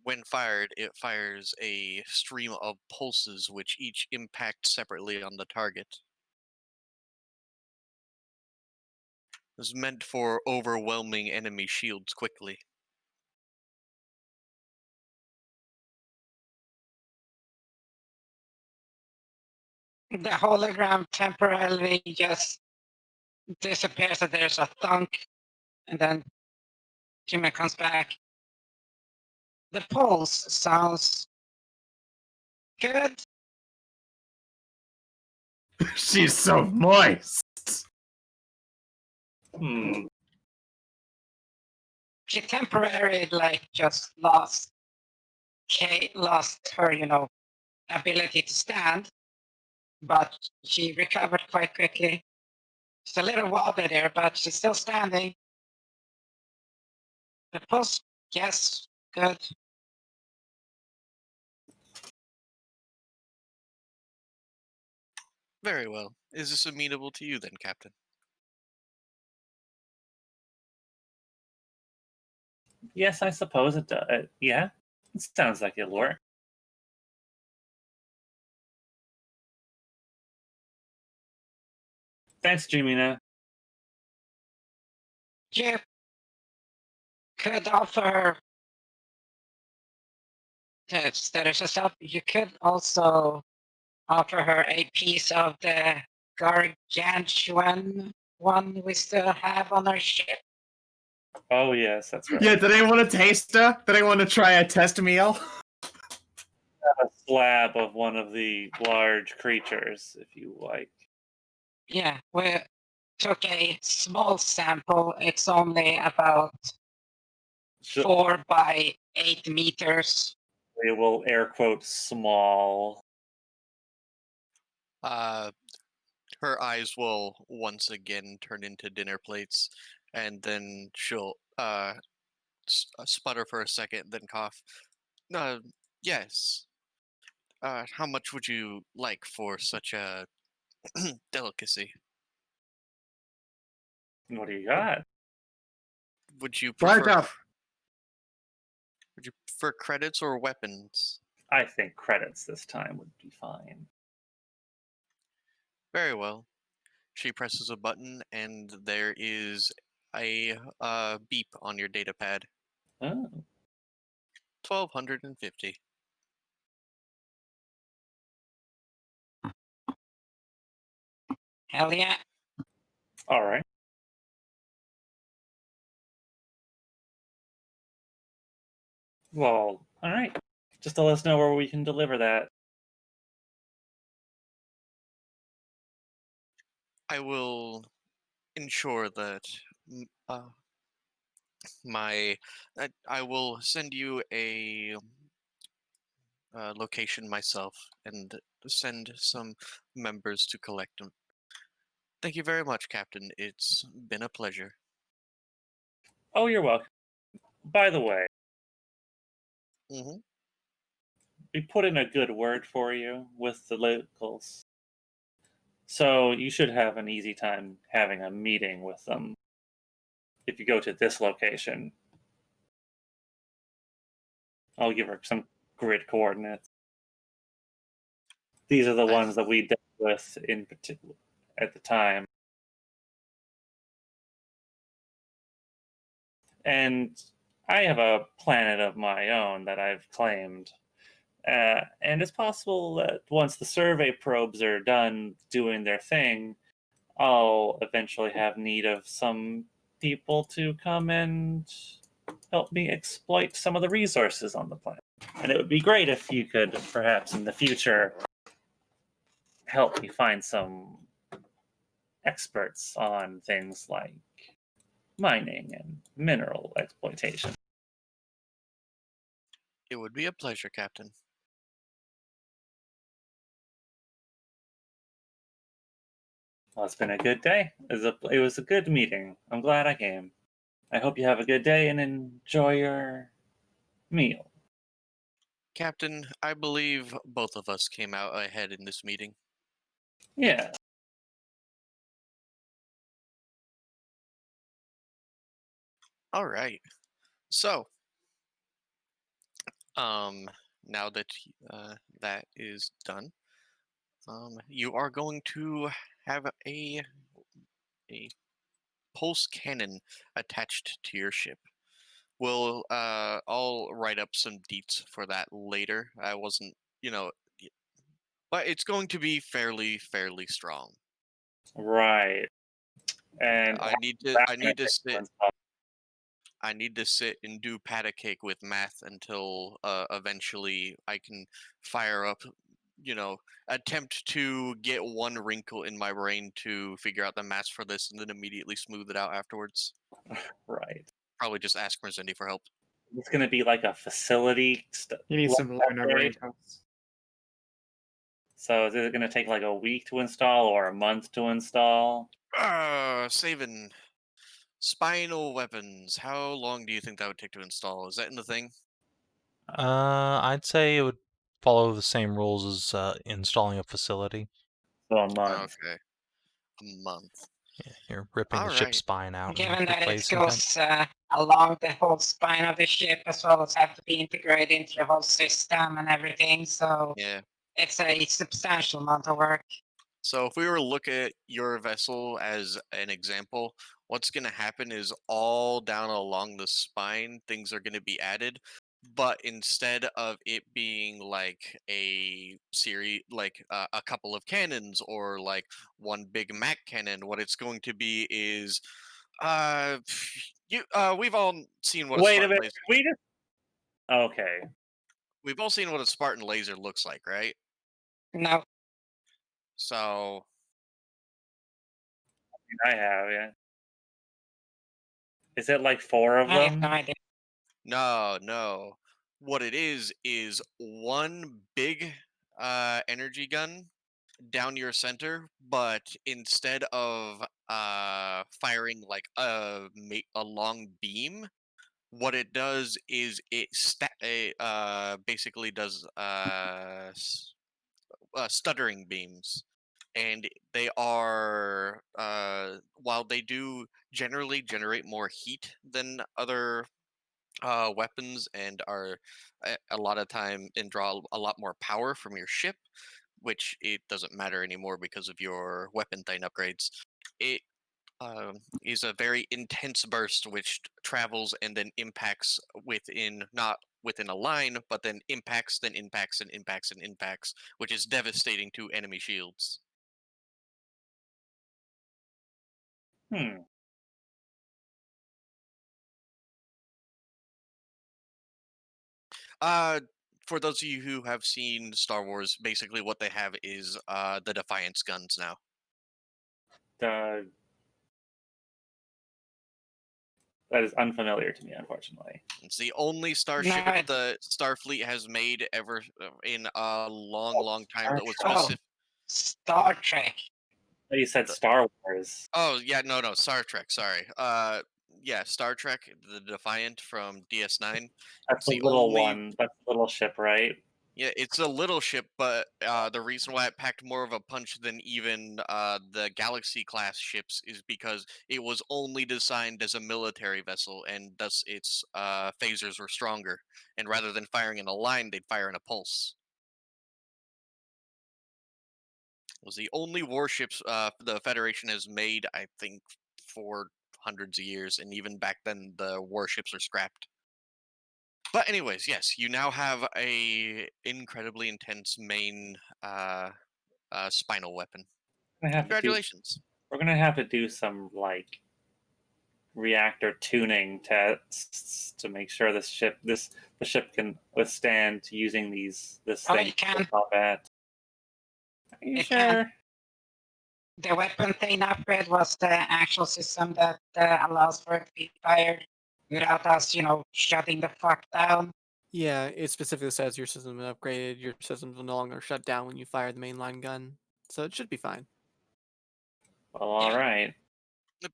when fired, it fires a stream of pulses which each impact separately on the target. It's meant for overwhelming enemy shields quickly. The hologram temporarily just disappears, so there's a thunk, and then Jimmy comes back. The pulse sounds good. She's so moist. She temporarily just lost her, ability to stand, but she recovered quite quickly. She's a little wobbly there, but she's still standing. The pulse, yes, good. Very well. Is this amenable to you then, Captain? Yes, I suppose it does. Yeah, it sounds like it'll work. Thanks, Jamina. You could offer to status herself. You could also offer her a piece of the gargantuan one we still have on our ship. Oh, yes, that's right. Yeah, do they want to taste her? Do they want to try a test meal? A slab of one of the large creatures, if you like. Yeah, we took a small sample. It's only about 4 by 8 meters. We will air quote small. Her eyes will once again turn into dinner plates, and then she'll sputter for a second, then cough. Yes. How much would you like for such a delicacy? What do you got? Would you Right prefer up. would you prefer credits or weapons? I think credits this time would be fine. Very well. She presses a button, and there is a beep on your data pad. Oh. 1,250. Hell yeah. All right. Well, all right. Just to let us know where we can deliver that. I will ensure that I will send you a location myself and send some members to collect them. Thank you very much, Captain. It's been a pleasure. Oh, you're welcome. By the way, Mm-hmm. we put in a good word for you with the locals. So you should have an easy time having a meeting with them if you go to this location. I'll give her some grid coordinates. These are the ones that we dealt with in particular at the time. And I have a planet of my own that I've claimed. And it's possible that once the survey probes are done doing their thing, I'll eventually have need of some people to come and help me exploit some of the resources on the planet. And it would be great if you could, perhaps in the future, help me find some experts on things like mining and mineral exploitation. It would be a pleasure, Captain. Well, it's been a good day. It was a good meeting. I'm glad I came. I hope you have a good day and enjoy your meal. Captain, I believe both of us came out ahead in this meeting. Yeah. All right. So, now that that is done, you are going to have a pulse cannon attached to your ship. I'll write up some deets for that later. I wasn't, but it's going to be fairly strong. Right. And I need to that's gonna take sit. one spot. I need to sit and do pat cake with math until eventually I can fire up, attempt to get one wrinkle in my brain to figure out the maths for this and then immediately smooth it out afterwards. Right. Probably just ask Merzendi for help. It's going to be like a facility. You need some lunar upgrade. wrinkles. So is it going to take like a week to install or a month to install? Savin, spinal weapons. How long do you think that would take to install? Is that in the thing? I'd say it would follow the same rules as installing a facility. So a month. Okay. A month. Yeah, you're ripping the ship Alright. spine out and Given that it replacing it. goes along the whole spine of the ship, as well as have to be integrated into the whole system and everything, so Yeah. it's a substantial amount of work. So if we were to look at your vessel as an example, what's going to happen is all down along the spine, things are going to be added. But instead of it being like a series, like a couple of cannons or like one big Mac cannon, what it's going to be is, we've all seen what a Wait a Spartan minute. laser. We just. Okay. We've all seen what a Spartan laser looks like, right? No, So I have, yeah. Is it like 4 of I have them? no idea. no. What it is one big energy gun down your center, but instead of firing like a long beam, what it does is basically does stuttering beams. And they are while they do generally generate more heat than other weapons and are a lot of time and draw a lot more power from your ship, which it doesn't matter anymore because of your weapon thing upgrades. It is a very intense burst which travels and then impacts within not within a line, but then impacts, then impacts and impacts and impacts, which is devastating to enemy shields. Hmm. Uh, for those of you who have seen Star Wars, basically what they have is the Defiance guns now. That is unfamiliar to me, unfortunately. It's the only starship No. the Starfleet has made ever in a long time that was Star Trek. specific. Star Trek. You said Star Wars. Oh yeah, no, Star Trek. Sorry. yeah, Star Trek, the Defiant from DS9. That's It's the the little only one. That's the little ship, right? Yeah, it's a little ship, but the reason why it packed more of a punch than even the Galaxy class ships is because it was only designed as a military vessel, and thus its phasers were stronger. And rather than firing in a line, they'd fire in a pulse. It was the only warships the Federation has made, I think, for hundreds of years, and even back then the warships are scrapped. But anyways, yes, you now have a incredibly intense main spinal weapon. We're gonna have to do. Congratulations. We're gonna have to do some like reactor tuning tests to make sure the ship can withstand using this Oh, thing it can. to combat. Are you It sure? can. The weapon thing upgrade was the actual system that allows for it to be fired without us, shutting the fuck down. Yeah, it specifically says your system is upgraded. Your systems will no longer shut down when you fire the mainline gun, so it should be fine. Well, all Yeah. right. Yep.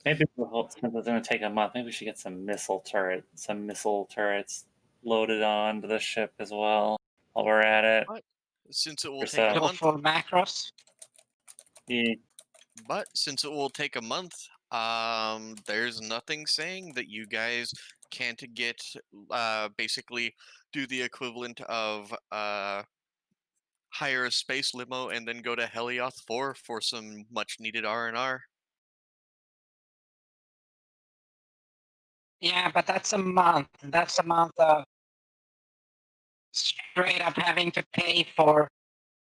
Maybe since it's gonna take a month, maybe we should get some missile turrets loaded onto the ship as well while we're at it. But since it will Or take a so. Do month, full macros. Yeah. there's nothing saying that you guys can't get basically do the equivalent of hire a space limo and then go to Helioth 4 for some much needed R&R. Yeah, but that's a month. That's a month of straight up having to pay for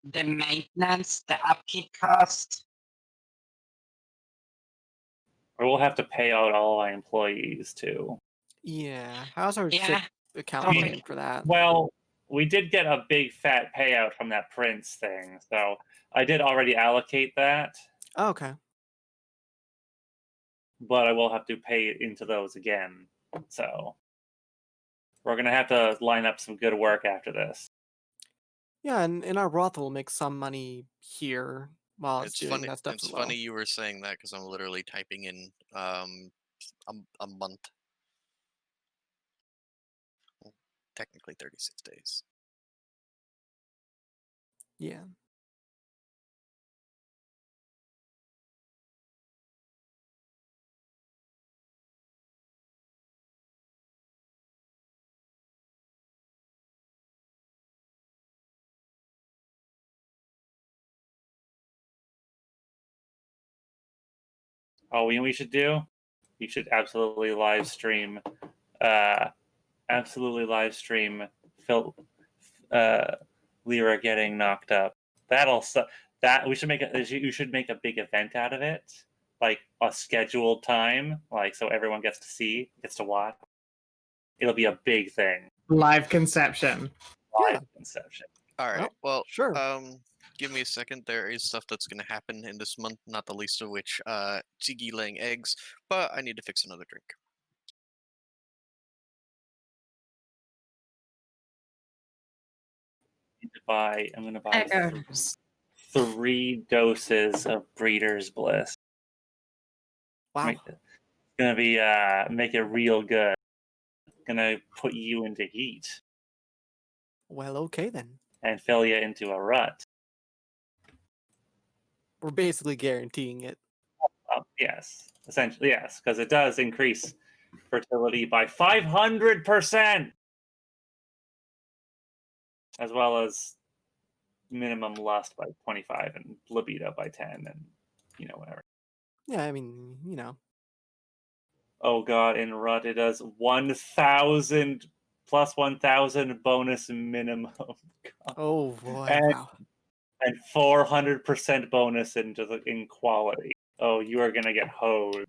the maintenance, the upkeep cost. Or we'll have to pay out all our employees too. Yeah, how's our Yeah, ship account don't looking forget- for that? Well, we did get a big fat payout from that Prince thing, so I did already allocate that, Oh, okay. but I will have to pay into those again. So we're gonna have to line up some good work after this. Yeah, and our brothel will make some money here while it's It's doing funny. that stuff It's as well. funny you were saying that because I'm literally typing in a month. Well, technically 36 days. Yeah. Oh, we should do? You should absolutely live stream. Absolutely live stream. Phil, Lyra getting knocked up. That we should make you should make a big event out of it, like a scheduled time, like so everyone gets to watch. It'll be a big thing. Live conception. Live conception. All right. Well, sure. give me a second. There is stuff that's going to happen in this month, not the least of which Tiggy laying eggs, but I need to fix another drink. I'm gonna buy Eggos. 3 doses of Breeder's Bliss. Wow. Gonna be make it real good. Gonna put you into heat Well, okay then. and Philia into a rut. We're basically guaranteeing it. Yes, essentially yes, because it does increase fertility by 500%, as well as minimum lust by 25 and libido by 10, and whatever. Yeah, I mean, you know. Oh god, in rut it does 1,000 plus 1,000 bonus minimum. God. Oh boy, And- wow. And 400% bonus in quality. Oh, you are gonna get hoed.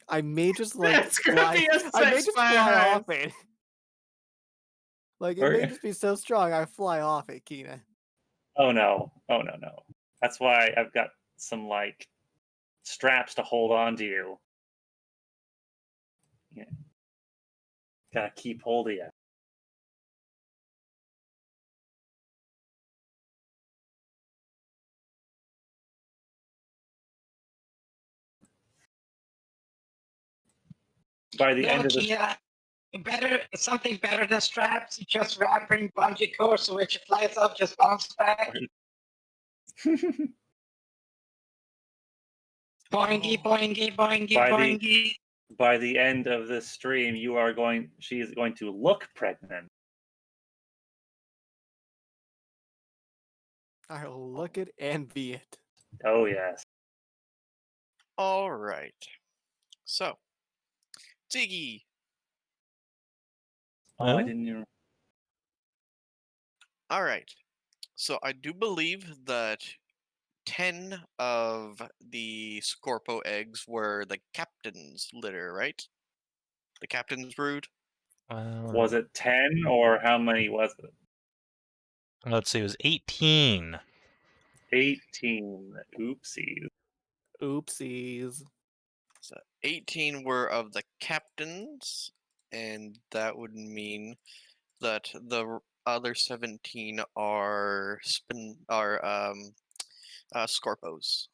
I may just like It's gonna fly. be a I may sex just fire fly hose. off it. Like it may just be so strong I fly off it, Kina. Oh no. That's why I've got some like straps to hold on to you. Yeah. Gotta keep hold of you. By the end No, of the Kia. Something better than straps. Just wrapping bungee cord so when she flies up, just bounce back. Boingy, boingy, boingy, boingy. by the end of this stream, she is going to look pregnant. I'll look it and be it. Oh yes. All right. So, Ziggy. Oh, I Well? didn't even. All right. So I do believe that 10 of the Scorpo eggs were the captain's litter, right? The captain's brood? Was it 10 or how many was it? Let's see, it was 18. 18. Oopsies. Oopsies. So 18 were of the captains, and that would mean that the other 17 are Scorpos.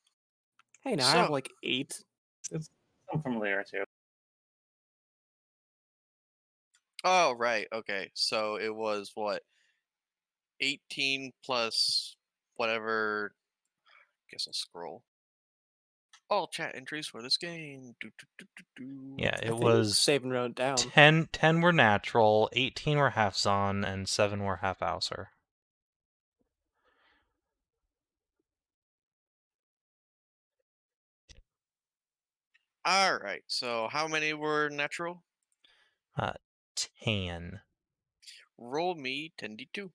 Hey, now I have So, like 8. Some from Lyra too. oh right, okay. So it was what 18 plus whatever. Guess I'll scroll. All chat entries for this game. Yeah, I it think was Savin wrote down. 10 were natural, 18 were Half-ausar, and 7 were Half-ausar. All right. So how many were natural? 10. Roll me 10d2.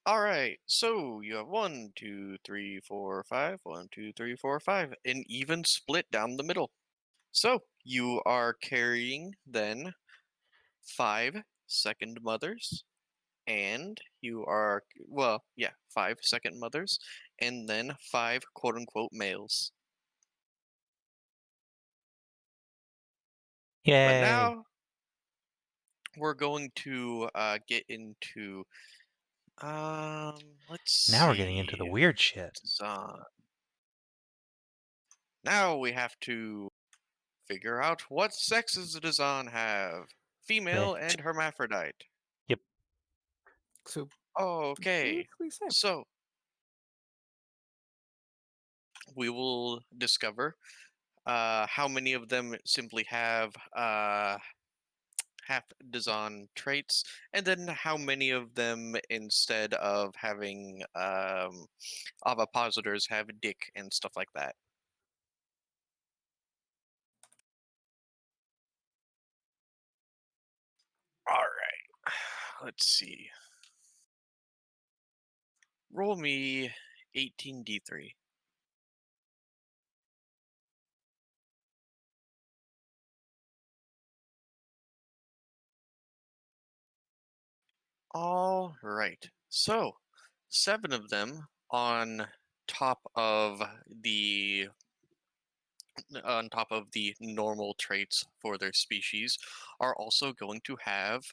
All right. So you have 1, 2, 3, 4, 5. 1, 2, 3, 4, 5. An even split down the middle. So you are carrying then 5 second mothers, and you are, well, yeah, 5 second mothers, and then 5 quote unquote males. Yay! But now we're going to get into let's see. Now we're getting into the weird shit. Dzaan. Now we have to figure out what sexes does Dzaan have? Female and hermaphrodite. Yep. So Okay. basically same. So we will discover how many of them simply have half Dzaan traits, and then how many of them, instead of having ovipositors, have dick and stuff like that. All right. Let's see. Roll me 18d3. All right. So, 7 of them on top of the normal traits for their species are also going to have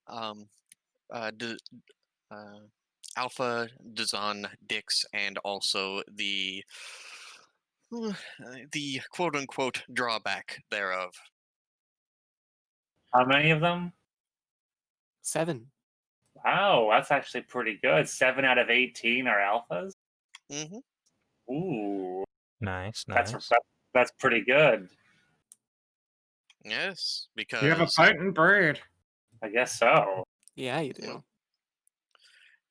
um, uh, alpha Dzaan dicks, and also the quote unquote drawback thereof. How many of them? 7. Wow, that's actually pretty good. 7 out of 18 are alphas. Hmm. Ooh, Nice. that's pretty good. Yes, because You have a potent brood. I guess so. Yeah, you do.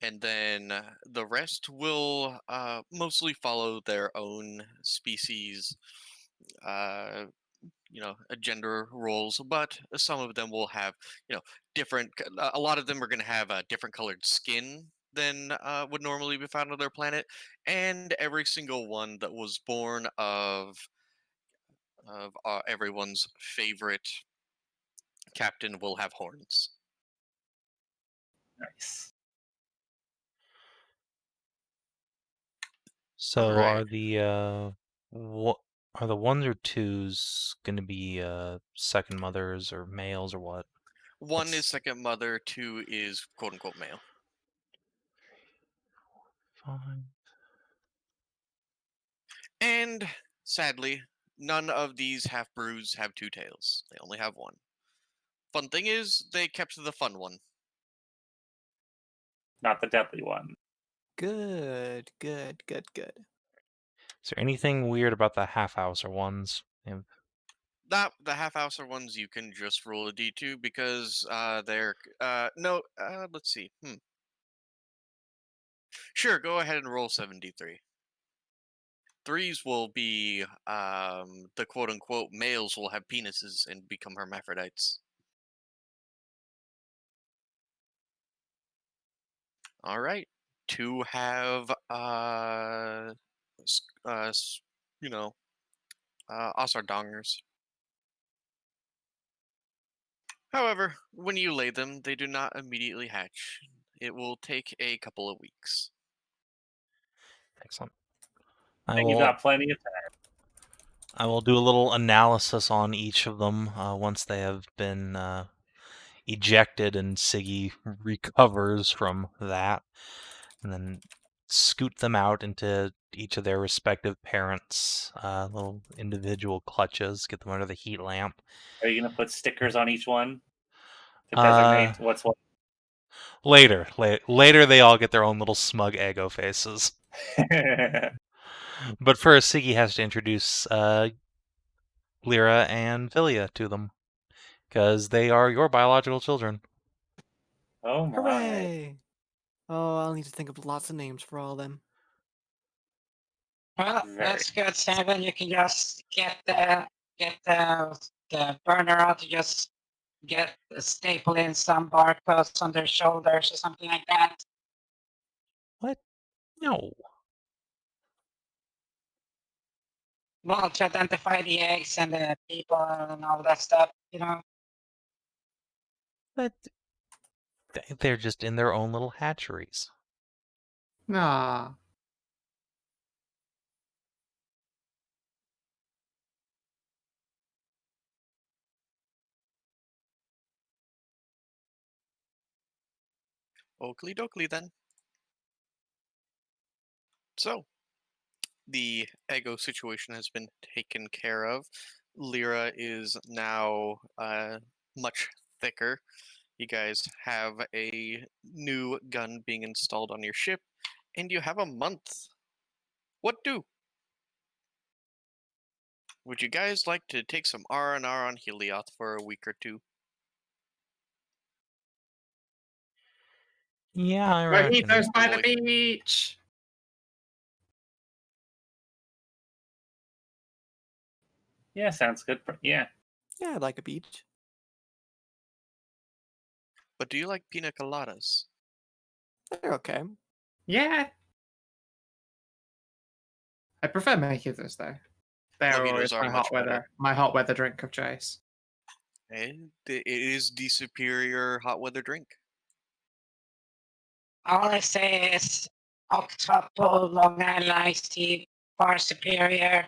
and then the rest will mostly follow their own species, gender roles, but some of them will have, different. A lot of them are going to have a different colored skin than would normally be found on their planet, and every single one that was born of everyone's favorite captain will have horns. Nice. So Right. are the are the 1s or 2s going to be second mothers or males or what? 1 is That's- second mother, 2 is quote unquote male. 5. And sadly, none of these half-brews have two tails. They only have one. Fun thing is, they kept the fun one. Not the deadly one. Good, good, good, good. Is there anything weird about the Half-ausar ones? Not the half-ausar ones. You can just roll a d2 because they're no. Let's see. Sure, go ahead and roll 73. Threes will be the quote-unquote males will have penises and become hermaphrodites. All right. Two have Osar dongers. However, when you lay them, they do not immediately hatch. It will take a couple of weeks. Excellent. And you've got plenty of time. I will do a little analysis on each of them once they have been ejected and Siggy recovers from that, and then scoot them out into each of their respective parents' little individual clutches, get them under the heat lamp. Are you going to put stickers on each one to designate what's what? Later, they all get their own little smug ego faces. But first, Siggy has to introduce Lyra and Philia to them, because they are your biological children. Oh my. Hooray! Oh, I'll need to think of lots of names for all of them. Well, Very. that's good, Savin. You can just get the burner out to just get staple in some barcodes on their shoulders or something like that. What? No. Well, to identify the eggs and the people and all that stuff, you know. But they're just in their own little hatcheries. Ah. Oakley dokley then. So, the ego situation has been taken care of. Lyra is now much thicker. You guys have a new gun being installed on your ship, and you have a month. What do? Would you guys like to take some R&R on Helioth for a week or two? Yeah, I reckon. Mojitos by the Like- beach. Yeah, sounds good. Yeah. Yeah, I'd like a beach. But do you like pina coladas? They're okay. Yeah. I prefer mojitos though. They're Mojitos always are my much hot better. weather, my hot weather drink of choice. And it is the superior hot weather drink. All I say is Octopo, Long Island iced tea, far superior.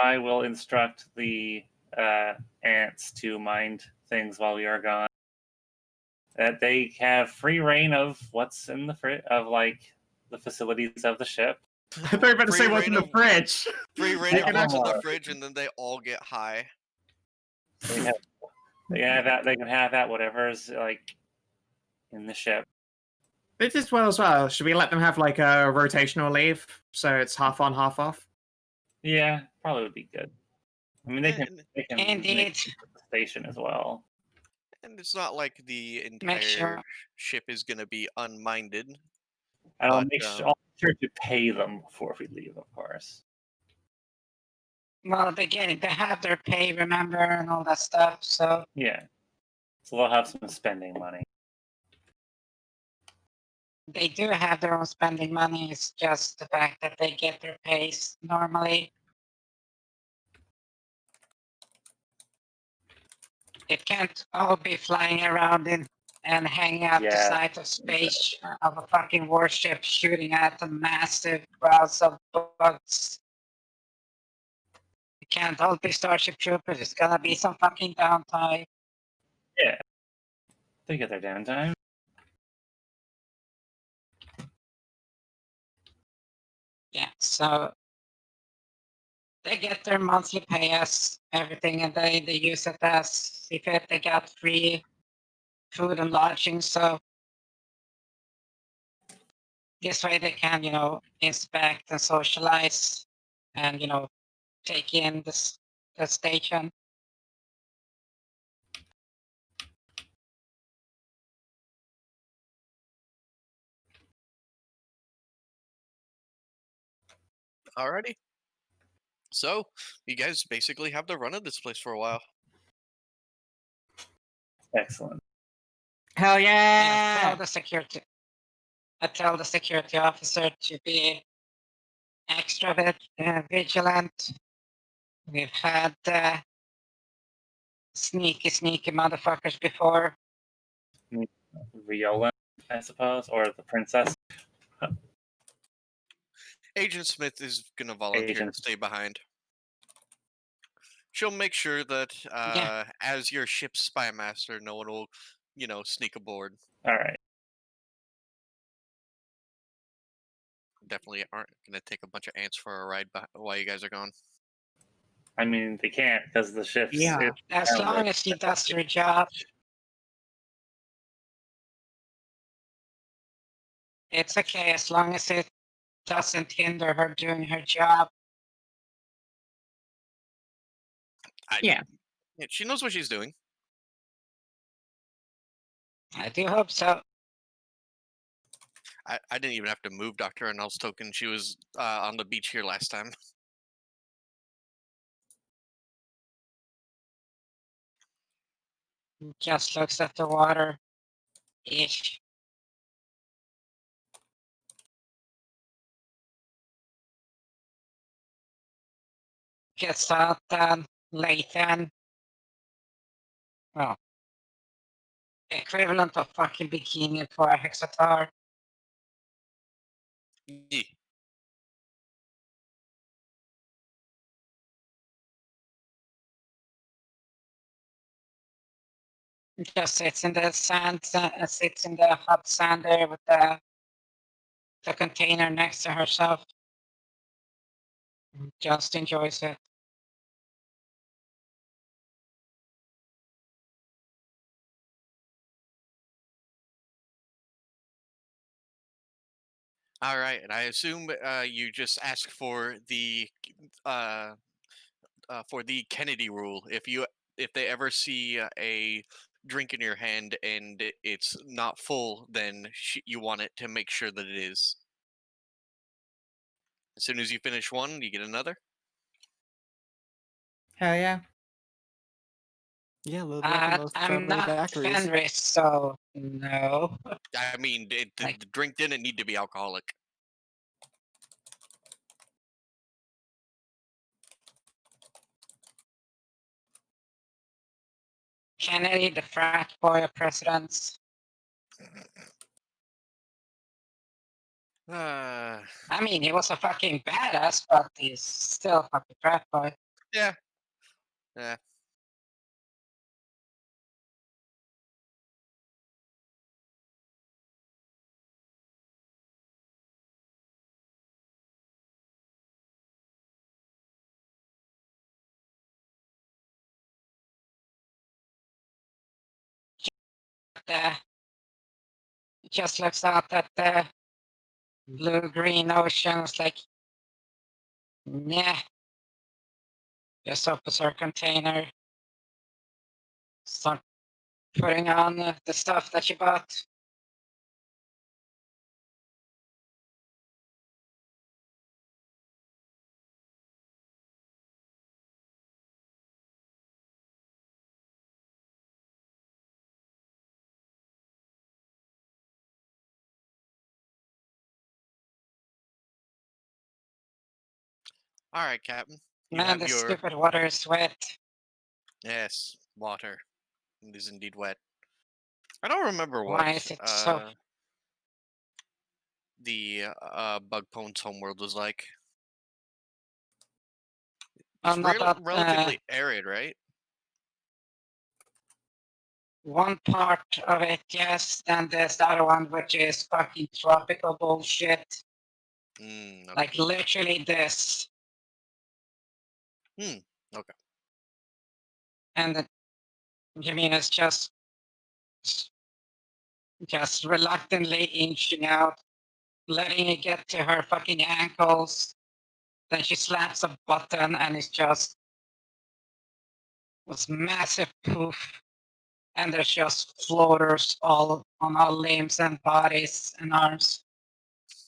I will instruct the ants to mind things while we are gone. That they have free reign of what's in the the facilities of the ship. I thought you were about to Free say what's in the reign of- fridge. Free reign They of can what's in the actually- fridge, and then they all get high. They have that. They can have that. Whatever's like in the ship. This is well as well. Should we let them have like a rotational leave so it's half on, half off? Yeah, probably would be good. I mean, they can Indeed. make the station as well. And it's not like the entire sure. ship is going to be unminded. And I'll But, make I'll make sure to pay them before we leave, of course. Well, they have their pay, remember, and all that stuff. So Yeah. So they'll have some spending money. they do have their own spending money. It's just the fact that they get their pays normally. It can't all be flying around and hanging out the Yeah. side of space of a fucking warship shooting at the massive crowds of bugs. It can't all be Starship Troopers. It's gonna be some fucking downtime. Yeah. They get their downtime. Yeah, so they get their monthly pay as everything, and they use it as if they got free food and lodging. So this way they can, inspect and socialize, and take in the station. Alrighty. So, you guys basically have the run of this place for a while. Excellent. Hell Yeah, yeah! I tell the security officer to be extra vigilant. We've had sneaky motherfuckers before. Viola, I suppose, or the princess. Agent Smith is going to volunteer Agent. to stay behind. She'll make sure that as your ship's spy master, no one will, sneak aboard. All right. Definitely aren't going to take a bunch of ants for a ride while you guys are gone. I mean, they can't because the ship's. Yeah. As long as she does her job, it's okay. As long as it doesn't hinder her doing her job. Yeah. She knows what she's doing. I do hope so. I didn't even have to move Dr. Arnold's token. She was on the beach here last time. Just looks at the water. Ish. Gets out Leithan. Well, equivalent of fucking bikini for a Hexatar. Yeah. Just sits in the sand, sits in the hot sand there with the container next to herself. Just enjoys it. All right, and I assume you just ask for the Kennedy rule. If they ever see a drink in your hand and it's not full, then you want it to make sure that it is. As soon as you finish one, you get another. Hell yeah. Yeah, load it up in those I'm strawberry not daiquiris. Fenris, so no. I mean, the drink didn't need to be alcoholic. Kennedy, the frat boy of presidents. I mean, he was a fucking badass, but he's still a fucking frat boy. Yeah. Yeah. Just looks out at the blue-green oceans like, nah. Just opens her container. Start putting on the stuff that she bought. All right, Captain. You Man, have this your stupid water is wet. yes, water. It is indeed wet. I don't remember what Why is it so? the Bug Pwn's homeworld was like. Oh, It's not that, relatively arid, right? one part of it, yes. Then there's the other one, which is fucking tropical bullshit. Okay. Like literally this. Okay. And the Jamina's just reluctantly inching out, letting it get to her fucking ankles. Then she slaps a button and it's just this massive poof. And there's just floaters all on all limbs and bodies and arms.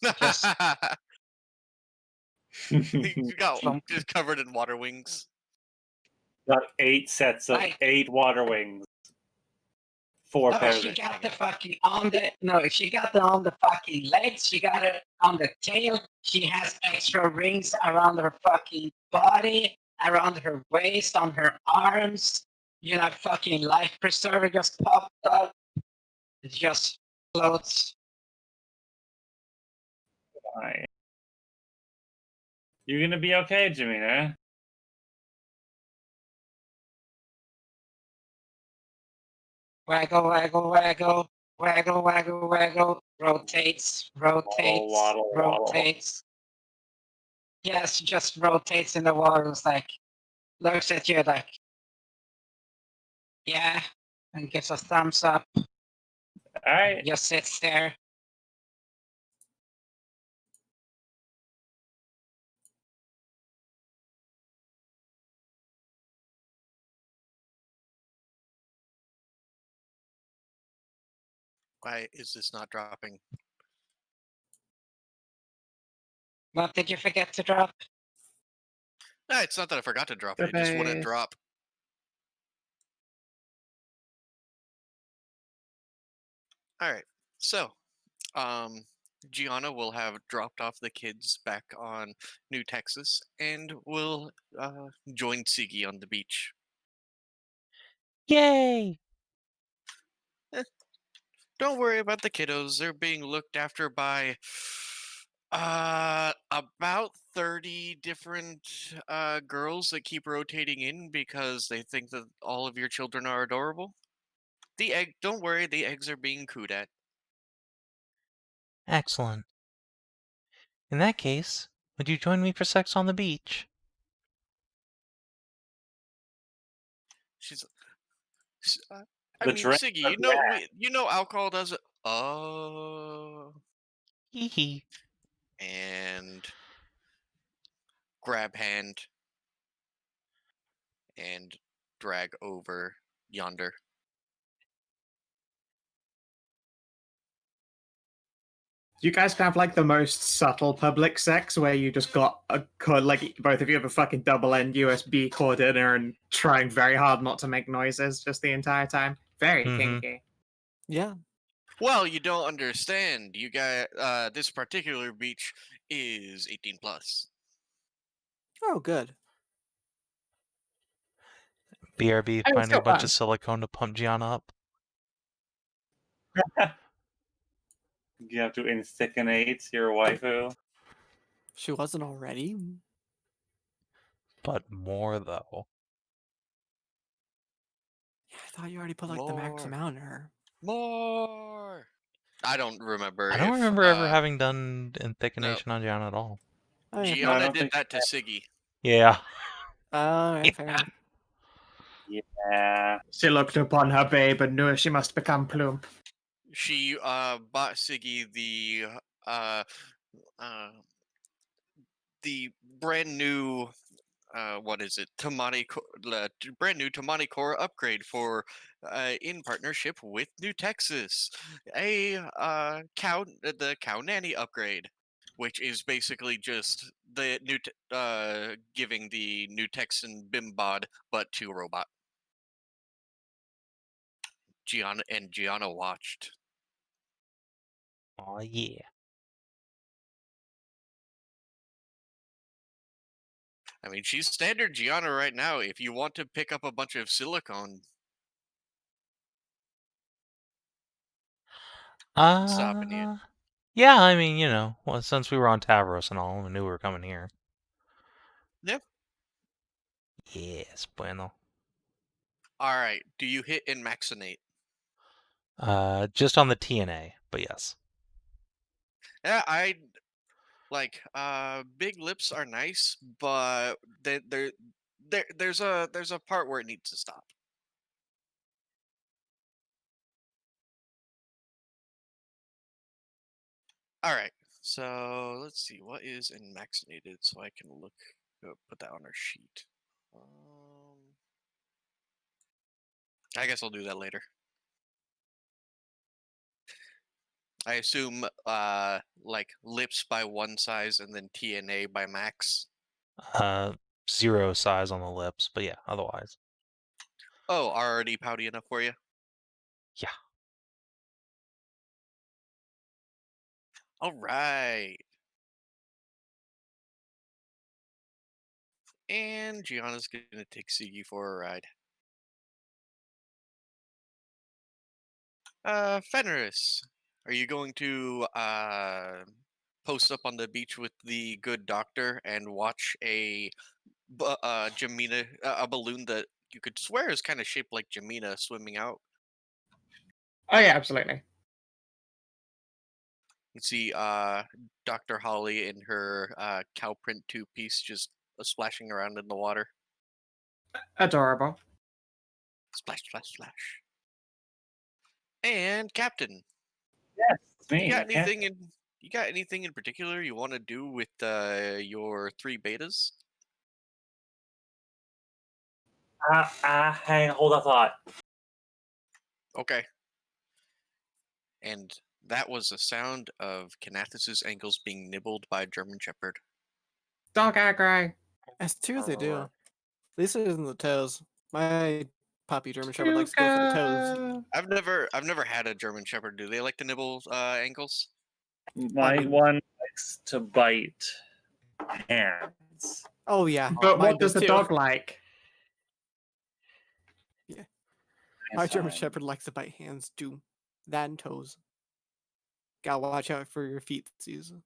Just You got Flump. just covered in water wings. Got 8 sets of Like- 8 water wings. 4 No, pairs she of got the fucking on the no, she got it on the fucking legs, she got it on the tail, she has extra rings around her fucking body, around her waist, on her arms. You know, fucking life preserver just popped up. It just floats. Right. You're gonna be okay, Jamina. Waggle, waggle, waggle, waggle, waggle, waggle, rotates, rotates, Waddle, waddle. rotates. Yes, just rotates in the water. It's like, looks at you like, yeah, and gives a thumbs up. Alright. Just sits there. Why is this not dropping? What did you forget to drop? No, it's not that I forgot to drop it. It just wouldn't Space. drop. All right. So, Gianna will have dropped off the kids back on New Texas and will join Siggy on the beach. Yay! Don't worry about the kiddos. They're being looked after by about 30 different girls that keep rotating in because they think that all of your children are adorable. Don't worry, the eggs are being cooed at. Excellent. In that case, would you join me for sex on the beach? She's I The mean, drink Siggy, of you know alcohol does it. Oh, Hee hee. and grab hand and drag over yonder. You guys have like the most subtle public sex where you just got a cord, like both of you have a fucking double end USB cord in her and trying very hard not to make noises just the entire time. Very Mhm. kinky. Yeah. Well, you don't understand. You got this particular beach is 18 plus. Oh, good. BRB Oh, finding a still bunch fun. of silicone to pump Gianna up. You have to instickinate your waifu. She wasn't already. But more, though. Yeah, I thought you already put like the max More. amount in her. More. I don't remember. I don't if, remember ever having done thickenation no. on Gianna at all. Oh, yeah. Gianna don't did think that to Siggy. Yeah. Alright, fair Yeah. enough. Yeah. She looked upon her babe and knew she must become plump. She bought Siggy the brand new what is it? Brand new Tamani Core upgrade for in partnership with New Texas, the Cow Nanny upgrade, which is basically just the giving the New Texan Bimbod but to a robot. Gianna watched. Oh, yeah. I mean, she's standard Gianna right now. If you want to pick up a bunch of silicone, stopping you. Yeah, I mean, you know, well, since we were on Tavros and all, we knew we were coming here. Yep. Yes, bueno. All right. Do you hit and maxinate? Just on the TNA, but yes. Yeah, I like big lips are nice, but there's a part where it needs to stop. All right, so let's see what is in vaccinated, so I can put that on our sheet. I guess I'll do that later. I assume like lips by one size and then TNA by max. 0 size on the lips, but yeah, otherwise. Oh, already pouty enough for you? Yeah. All right. And Gianna's gonna take Sigi for a ride. Fenris, are you going to post up on the beach with the good doctor and watch Jamina, a balloon that you could swear is kind of shaped like Jamina swimming out? Oh yeah, absolutely. You see Dr. Holly in her cow print two-piece just splashing around in the water. Adorable. Splash, splash, splash. And Captain, Yes, it's me. you got okay. anything in particular you want to do with your 3 betas? Hang, hold that thought. Okay. And that was the sound of Kinathis's ankles being nibbled by a German Shepherd. Dog aggro. As true as they do. At least it isn't the toes. My puppy German Shepherd likes to go for the toes. Tuka. I've never had a German Shepherd. Do they like to nibble ankles? My mean- one likes to bite hands. Oh yeah. But mine what does the too. dog like? My It's German fine. Shepherd likes to bite hands too. That and toes. Gotta watch out for your feet, Susan.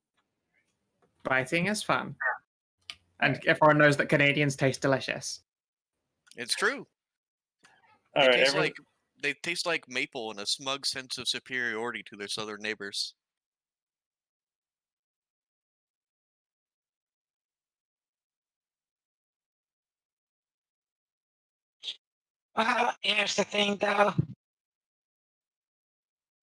Biting is fun. And everyone knows that Canadians taste delicious. It's true. All They right, taste like they taste like maple and a smug sense of superiority to their southern neighbors. Well, here's the thing, though.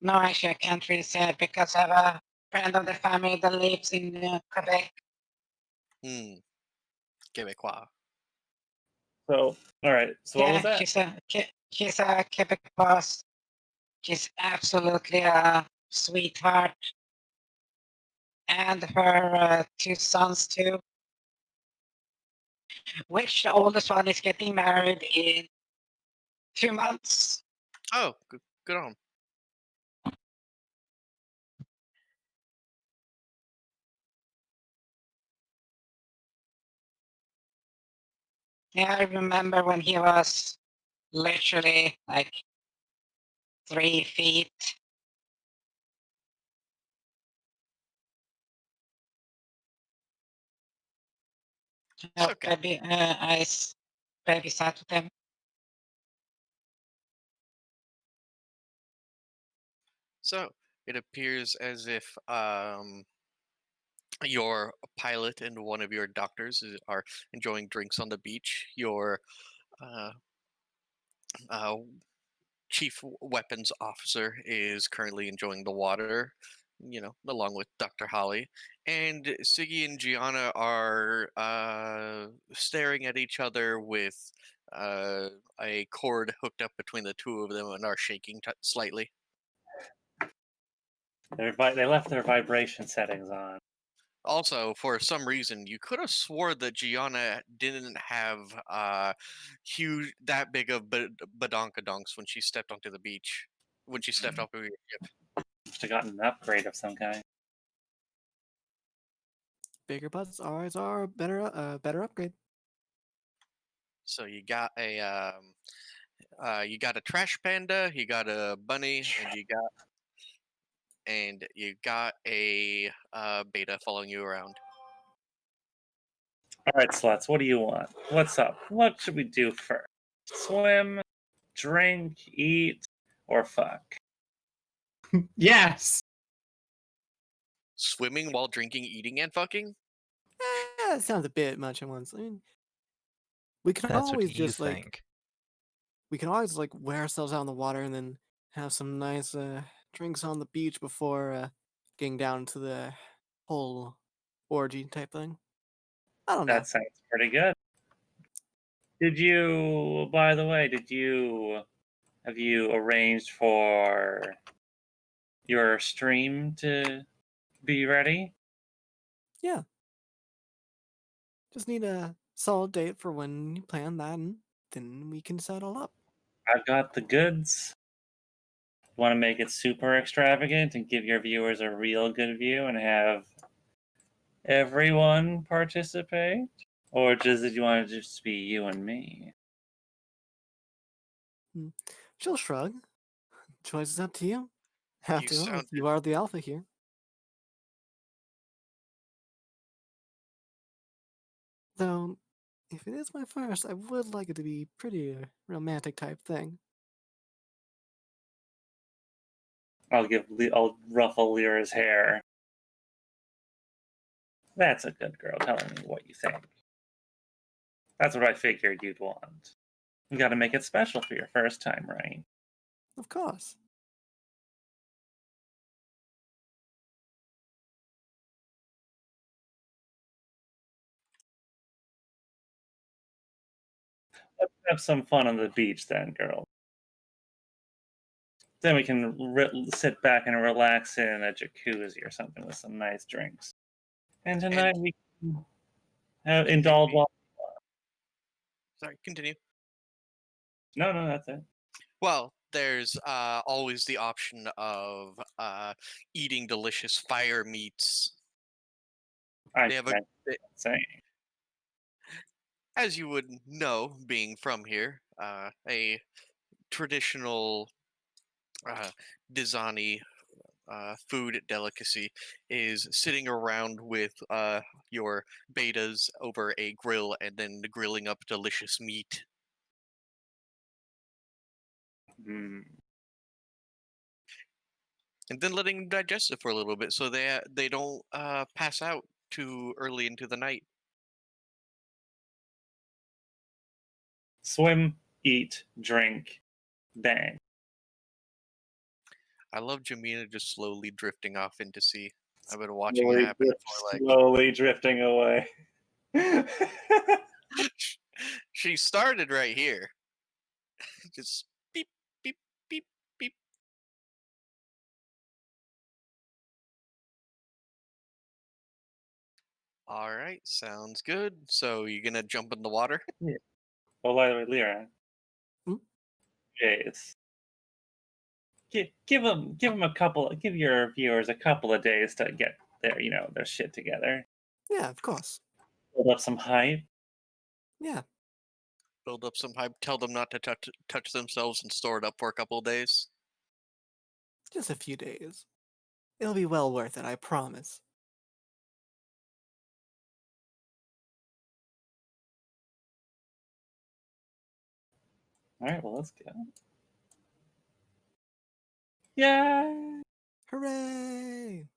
No, actually, I can't really say it because I have a friend of the family that lives in Quebec. Québécois. So, all right. So what was that? She's a Quebec boss. She's absolutely a sweetheart. And her 2 sons, too. Which the oldest one is getting married in 2 months. Oh, good on 'em. Yeah, I remember when he was literally like 3 feet. Okay. I babysat with him. So it appears as if your pilot and one of your doctors are enjoying drinks on the beach. Your uh, uh, chief weapons officer is currently enjoying the water, along with Dr. Holly. And Siggy and Gianna are staring at each other with a cord hooked up between the two of them and are shaking slightly. They left their vibration settings on. Also, for some reason, you could have swore that Gianna didn't have that big of badonkadonks when she stepped onto the beach, when she stepped off of your ship. Must have gotten an upgrade of some kind. Bigger butts always are better upgrade. So you got a trash panda, you got a bunny, and you got a beta following you around. All right, sluts. What do you want? What's up? What should we do first? Swim, drink, eat, or fuck? Yes. Swimming while drinking, eating, and fucking? It sounds a bit much at once. I mean, we can That's what always you just like think. wear ourselves out in the water and then have some nice drinks on the beach before getting down to the whole orgy type thing. I don't know. That sounds pretty good. By the way, have you arranged for your stream to be ready? Yeah. Just need a solid date for when you plan that, and then we can settle up. I've got the goods. Want to make it super extravagant and give your viewers a real good view and have everyone participate? Or does it you want to just be you and me? She'll shrug. Choice is up to you. After all, sounded- you are the alpha here. Though, if it is my first, I would like it to be pretty romantic type thing. I'll ruffle Lyra's hair. That's a good girl telling me what you think. That's what I figured you'd want. You got to make it special for your first time, right? Of course. Let's have some fun on the beach then, girl. Then we can sit back and relax in a jacuzzi or something with some nice drinks. And tonight we can indulge all. Sorry, continue. No, that's it. Well, there's always the option of eating delicious fire meats. I They have can't say. as you would know, being from here, a traditional Dzaan food delicacy is sitting around with your betas over a grill and then grilling up delicious meat. Mm. And then letting them digest it for a little bit so they don't pass out too early into the night. Swim, eat, drink, bang. I love Jamina just slowly drifting off into sea. I've been watching it happen for like Slowly drifting away. she started right here. Just beep beep beep beep. All right, sounds good. So you gonna jump in the water? Well, by the way, Lyra. Hmm? Jace. Give your viewers a couple of days to get their shit together. Yeah, of course. Build up some hype. Yeah. Build up some hype. Tell them not to touch themselves and store it up for a couple of days. Just a few days. It'll be well worth it, I promise. All right, well, let's go. Yeah. Hooray!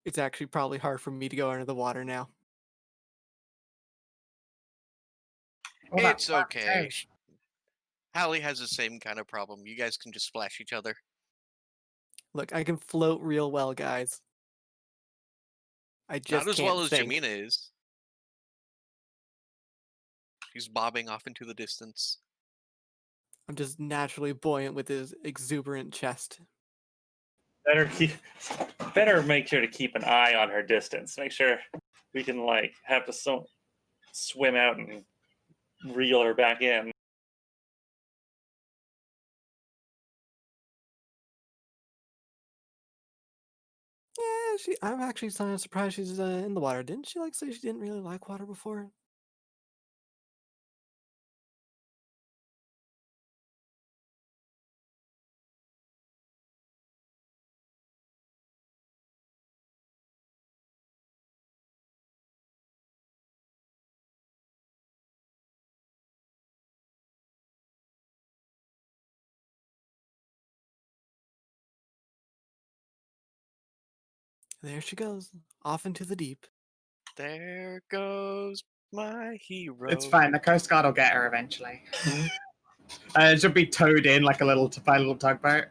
It's actually probably hard for me to go under the water now. Well, It's that's okay. Hallie has the same kind of problem. You guys can just splash each other. Look, I can float real well, guys. I just Not as can't well as sink. Jamina is. She's bobbing off into the distance. I'm just naturally buoyant with his exuberant chest. Better make sure to keep an eye on her distance. Make sure we can have to swim out and reel her back in. Yeah, I'm actually kind of surprised she's in the water. Didn't she say she didn't really like water before? There she goes, off into the deep. There goes my hero. It's fine. The Coast Guard will get her eventually. She'll be towed in like by a little tugboat.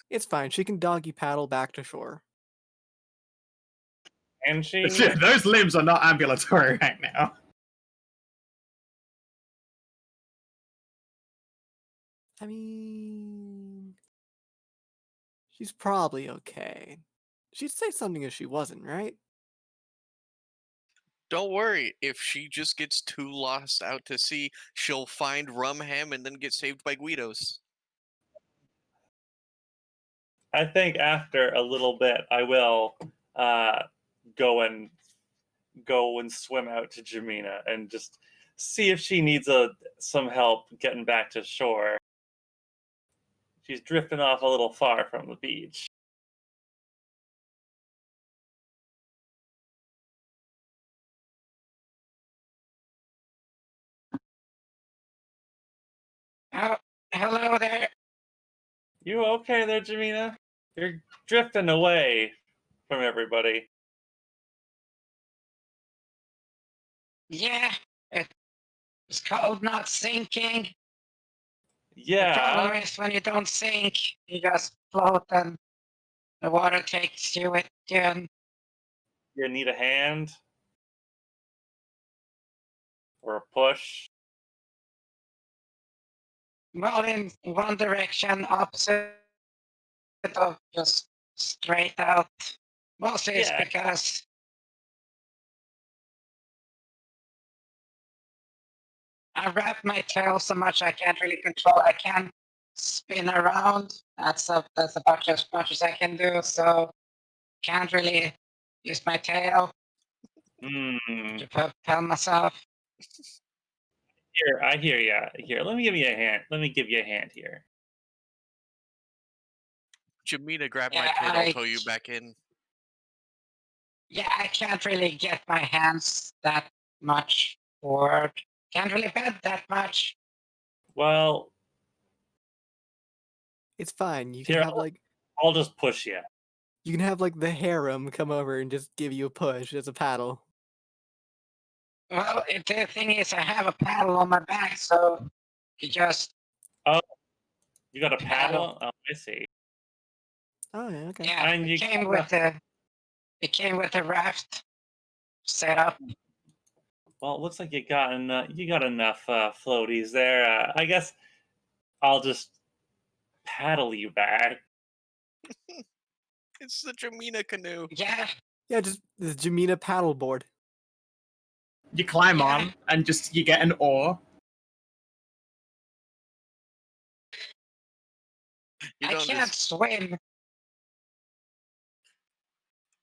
It's fine. She can doggy paddle back to shore. And she Those limbs are not ambulatory right now. I mean, she's probably okay. She'd say something if she wasn't, right? Don't worry, if she just gets too lost out to sea, she'll find Rumham and then get saved by Guidos. I think after a little bit, I will go and swim out to Jamina and just see if she needs some help getting back to shore. She's drifting off a little far from the beach. Oh, hello there. You okay there, Jamina? You're drifting away from everybody. Yeah, it's called not sinking. The Yeah. problem is when you don't sink, you just float and the water takes you with you. And You need a hand? Or a push? well, in one direction, opposite of just straight out. Mostly it's Yeah. because I wrap my tail so much I can't really control. I can't spin around. That's about as much as I can do. So can't really use my tail to propel myself. Here, I hear ya. Here, let me give you a hand. Let me give you a hand here. Jamina, grab my Yeah, tail, I'll tow you back in. Yeah, I can't really get my hands that much forward. Can't really bend that much. Well, It's fine. You Here, can have like I'll just push you. you can have like the harem come over and just give you a push as a paddle. Well, the thing is, I have a paddle on my back, so you just You got a paddle? Oh, I see. Oh yeah, okay. yeah. And you It came gotta- with the raft setup. Well, it looks like you got enough floaties there. I guess I'll just paddle you back. It's the Jamina canoe. Yeah, Yeah, just the Jamina paddleboard. You climb on and you get an oar. I can't swim.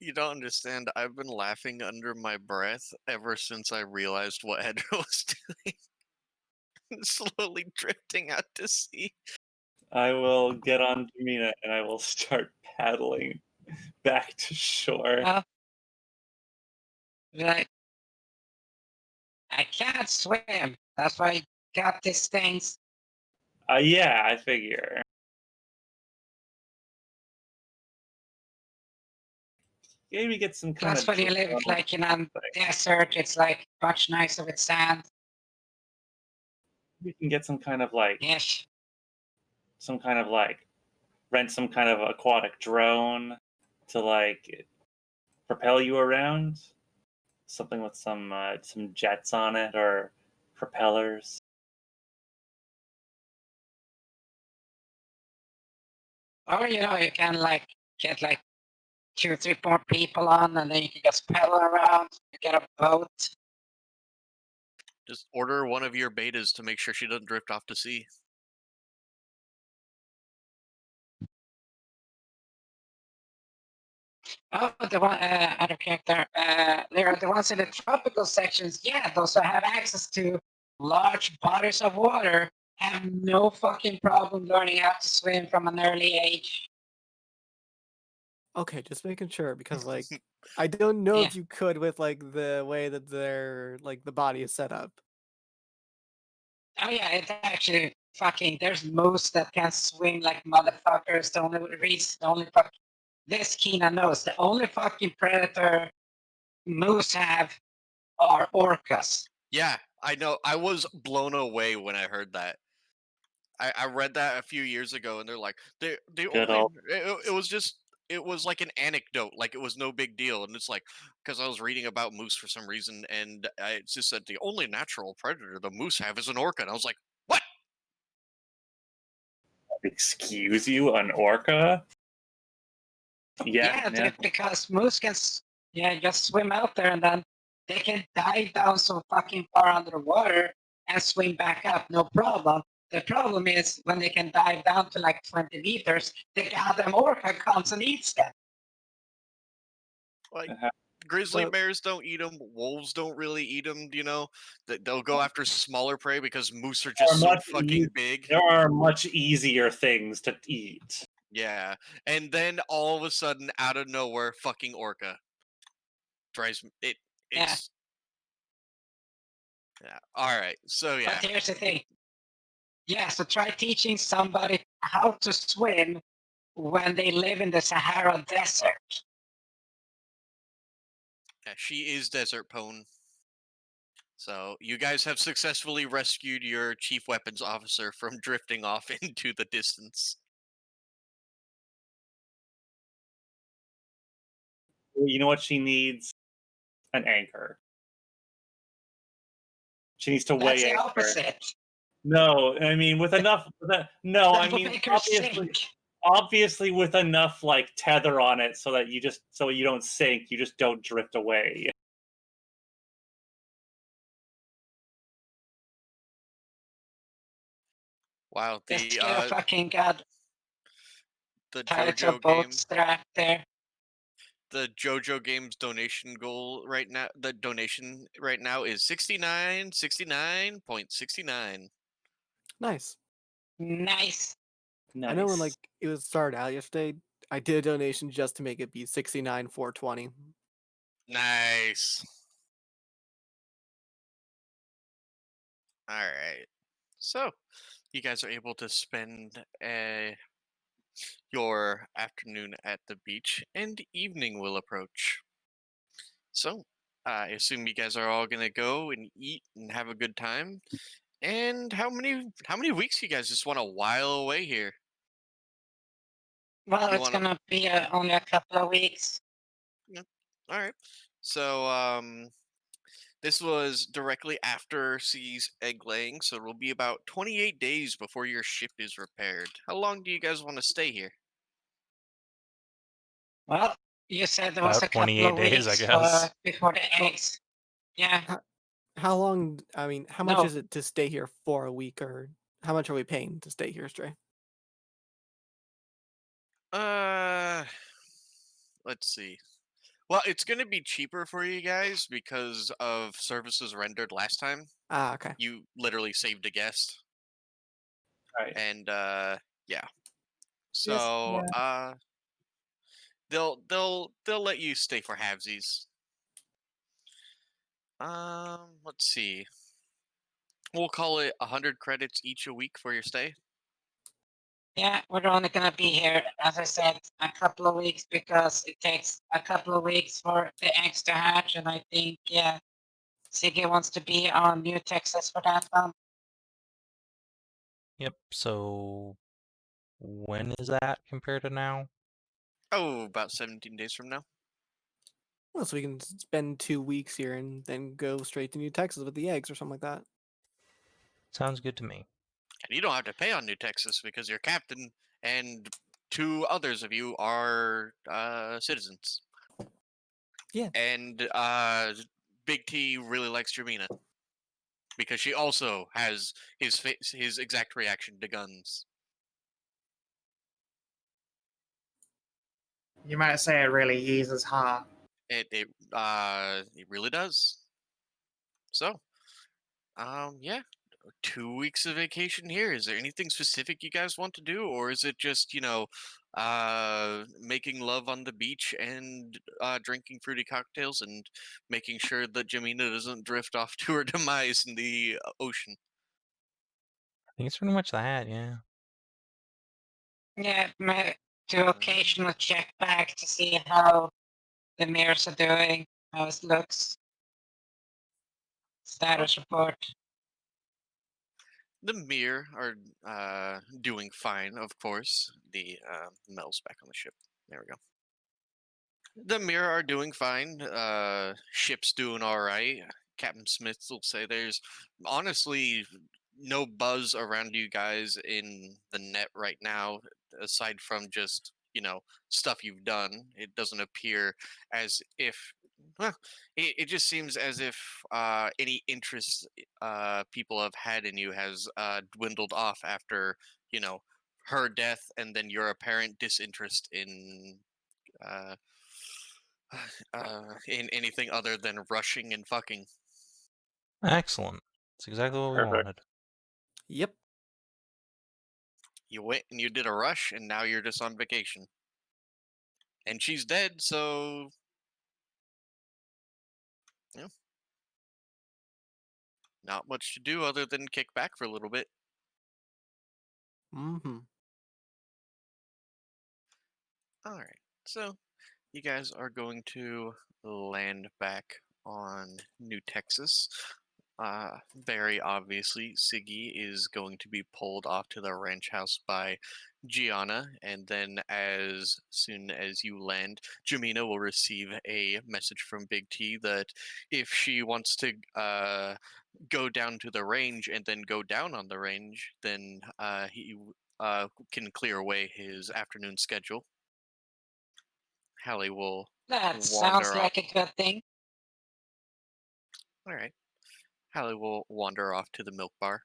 You don't understand. I've been laughing under my breath ever since I realized what Hedrah was doing. Slowly drifting out to sea. I will get on Jamina and I will start paddling back to shore. Like, I can't swim. That's why I got these things. Yeah, I figure. Maybe get some kind Plus, of. when you live like in a desert, it's like much nicer with sand. We can get some kind of like Yes. rent some kind of aquatic drone to like propel you around. Something with some jets on it or propellers. Or you can like get like 2 or 3 more people on, and then you can just paddle around. You get a boat. Just order one of your betas to make sure she doesn't drift off to sea. Oh, the one other character. There are the ones in the tropical sections. Yeah, those who have access to large bodies of water have no fucking problem learning how to swim from an early age. Okay, just making sure because like I don't know Yeah. if you could with like the way that their like the body is set up. Oh yeah, it's actually fucking. There's most that can swim like motherfuckers. The only fucking this Kina knows the only fucking predator moose have are orcas. Yeah, I know. I was blown away when I heard that. I read that a few years ago, and they're like, they Good only old- it was just it was like an anecdote, like it was no big deal, and it's like because I was reading about moose for some reason, and I just said the only natural predator the moose have is an orca, and I was like, what? Excuse you, an orca? Yeah. Because moose can just swim out there and then they can dive down so fucking far under the water and swim back up, no problem. The problem is when they can dive down to like 20 meters, the goddamn orca comes and eats them. Like Uh-huh. grizzly So- bears don't eat them, wolves don't really eat them. You know, they'll go after smaller prey because moose are just so much fucking big. There are much easier things to eat. Yeah, and then all of a sudden, out of nowhere, fucking orca drives me. It's yeah. All right, so yeah, But here's the thing. Yeah, so try teaching somebody how to swim when they live in the Sahara Desert. yeah, she is desert pone. So you guys have successfully rescued your chief weapons officer from drifting off into the distance. You know what she needs? An anchor. She needs to That's weigh the anchor. opposite. No, I mean with enough. No, I That'll mean make her sink. obviously with enough like tether on it so that you don't sink, you just don't drift away. Wow, Just get a fucking the tied to a JoJo boat game, strap there. the JoJo game's donation goal right now, the donation right now is 69.69. Nice. Nice. I know when like it was started out yesterday, I did a donation just to make it be 69,420. Nice. All right. So, you guys are able to spend your afternoon at the beach, and evening will approach. So, I assume you guys are all gonna go and eat and have a good time. And how many weeks you guys just want to while away here? Well, You it's wanna- gonna be only a couple of weeks. All right. So, this was directly after C's egg laying, so it'll be about 28 days before your ship is repaired. How long do you guys want to stay here? Well, you said there was About a couple 28 of days, I weeks guess. before the eggs. Yeah. How long? I mean, how much No. is it to stay here for a week, or how much are we paying to stay here, Stray? Let's see. Well, it's going to be cheaper for you guys because of services rendered last time. Ah, okay. You literally saved a guest. Right. And yeah. So they'll let you stay for halvesies. Let's see. We'll call it 100 credits each a week for your stay. Yeah, we're only gonna be here, as I said, a couple of weeks because it takes a couple of weeks for the eggs to hatch, and I think Siggy wants to be on New Texas for that one. Yep. So when is that compared to now? Oh, about 17 days from now. Well, so we can spend 2 weeks here and then go straight to New Texas with the eggs or something like that. Sounds good to me. And you don't have to pay on New Texas because your captain and 2 others of you are citizens. Yeah. And Big T really likes Jamina because she also has his exact reaction to guns. You might say it really eases heart. It really does. So, yeah, 2 weeks of vacation here. Is there anything specific you guys want to do, or is it just making love on the beach and drinking fruity cocktails and making sure that Jamina doesn't drift off to her demise in the ocean? I think it's pretty much that, yeah. Yeah, to occasionally check back to see how the mirrors are doing, how it looks. Status report. The Mir are doing fine, of course. The metal's back on the ship. There we go. The Mir are doing fine. Ship's doing all right. Captain Smith will say there's honestly no buzz around you guys in the net right now, aside from just, stuff you've done. It doesn't appear as if, well, it just seems as if any interest people have had in you has dwindled off after, her death and then your apparent disinterest uh, in anything other than rushing and fucking. Excellent. That's exactly what we Perfect. wanted. Yep. You went and you did a rush, and now you're just on vacation. And she's dead, so. Yeah. Not much to do other than kick back for a little bit. Mm-hmm. Alright, so you guys are going to land back on New Texas. Very obviously, Siggy is going to be pulled off to the ranch house by Gianna, and then as soon as you land, Jamina will receive a message from Big T that if she wants to go down to the range and then go down on the range, then he can clear away his afternoon schedule. Hallie will That wander sounds off. like a good thing. All right. Hallie will wander off to the milk bar.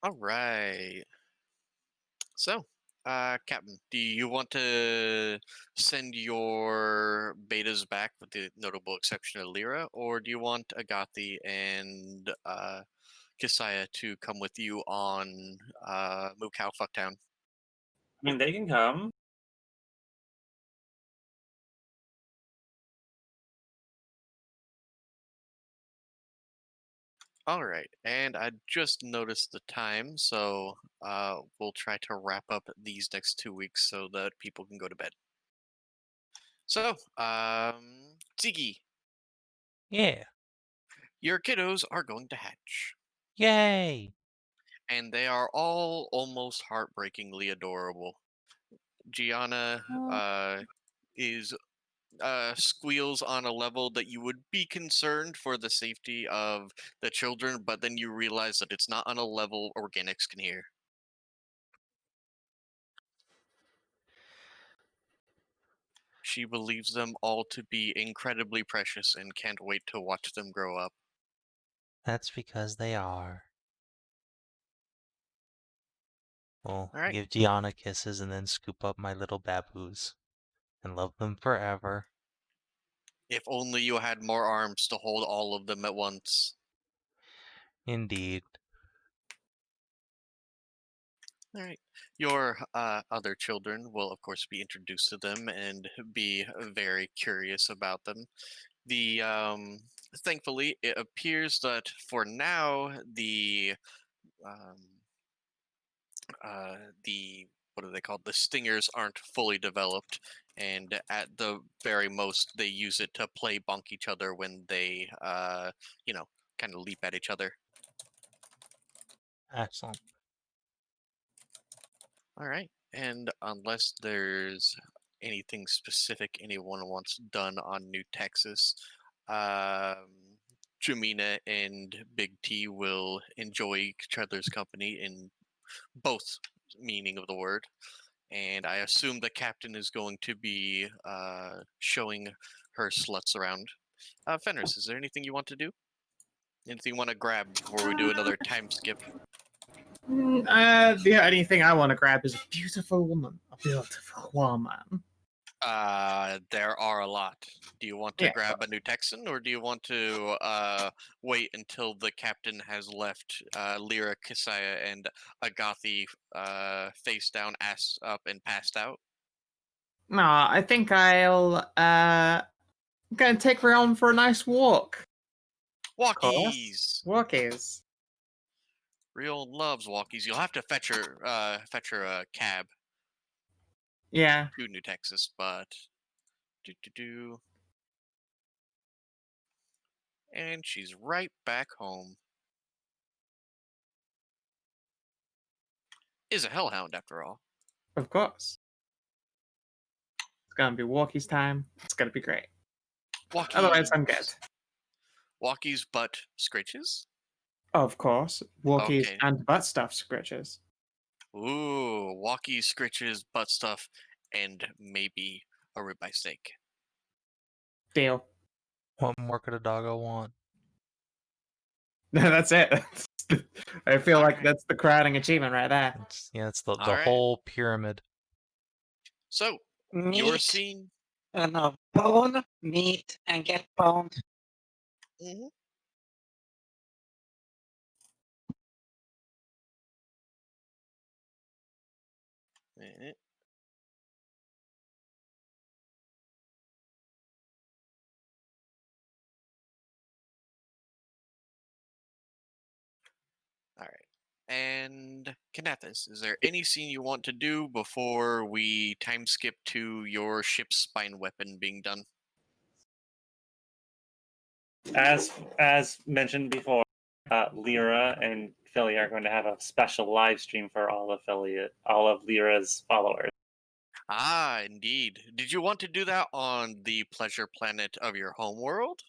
All right. So, Captain, do you want to send your betas back with the notable exception of Lyra, or do you want Adjatha and Kisaya to come with you on Mukau Fucktown? I mean, they can come. All right, and I just noticed the time, so we'll try to wrap up these next 2 weeks so that people can go to bed. So, Ziggy, Yeah. your kiddos are going to hatch, Yay. and they are all almost heartbreakingly adorable. Gianna is squeals on a level that you would be concerned for the safety of the children, but then you realize that it's not on a level organics can hear. She believes them all to be incredibly precious and can't wait to watch them grow up. That's because they are. We'll All right. give Gianna kisses and then scoop up my little baboos and love them forever. If only you had more arms to hold all of them at once. Indeed. All right. Your other children will, of course, be introduced to them and be very curious about them. Thankfully, it appears that for now the what are they called? The stingers aren't fully developed, and at the very most, they use it to play bonk each other when they kind of leap at each other. Excellent. All right. And unless there's anything specific anyone wants done on New Texas, Jamina and Big T will enjoy each other's company in both meaning of the word. And I assume the captain is going to be showing her sluts around. Fenris, is there anything you want to do? Anything you want to grab before we do another time skip? The only thing I want to grab is a beautiful woman. A beautiful woman. There are a lot. Do you want to Yeah. grab a new Texan, or do you want to wait until the captain has left Lyra, Kisaya, and Adjatha face down, ass up, and passed out? No, I think I'm gonna take her on for a nice walk. Walkies! Walkies. Real loves walkies. You'll have to fetch her a cab Yeah. to New Texas, but do. And she's right back home. Is a hellhound after all. Of course. It's gonna be walkies time. It's gonna be great. Walkies. Otherwise, I'm good. Walkies butt scritches? Of course. Walkies Okay. and butt stuff scritches. Ooh, walkies, scritches, butt stuff, and maybe a ribeye steak. Deal. What more could a doggo want? That's it. I feel like Alright. that's the crowning achievement right there. It's the Alright. whole pyramid. So, Meat, your scene. no, bone, meat, and get boned. Mhm. Eh. All right. And Kinathis, is there any scene you want to do before we time skip to your ship's spine weapon being done? As mentioned before, Lyra and Philia are going to have a special live stream for all of Lyra's followers. Ah, indeed. Did you want to do that on the pleasure planet of your homeworld?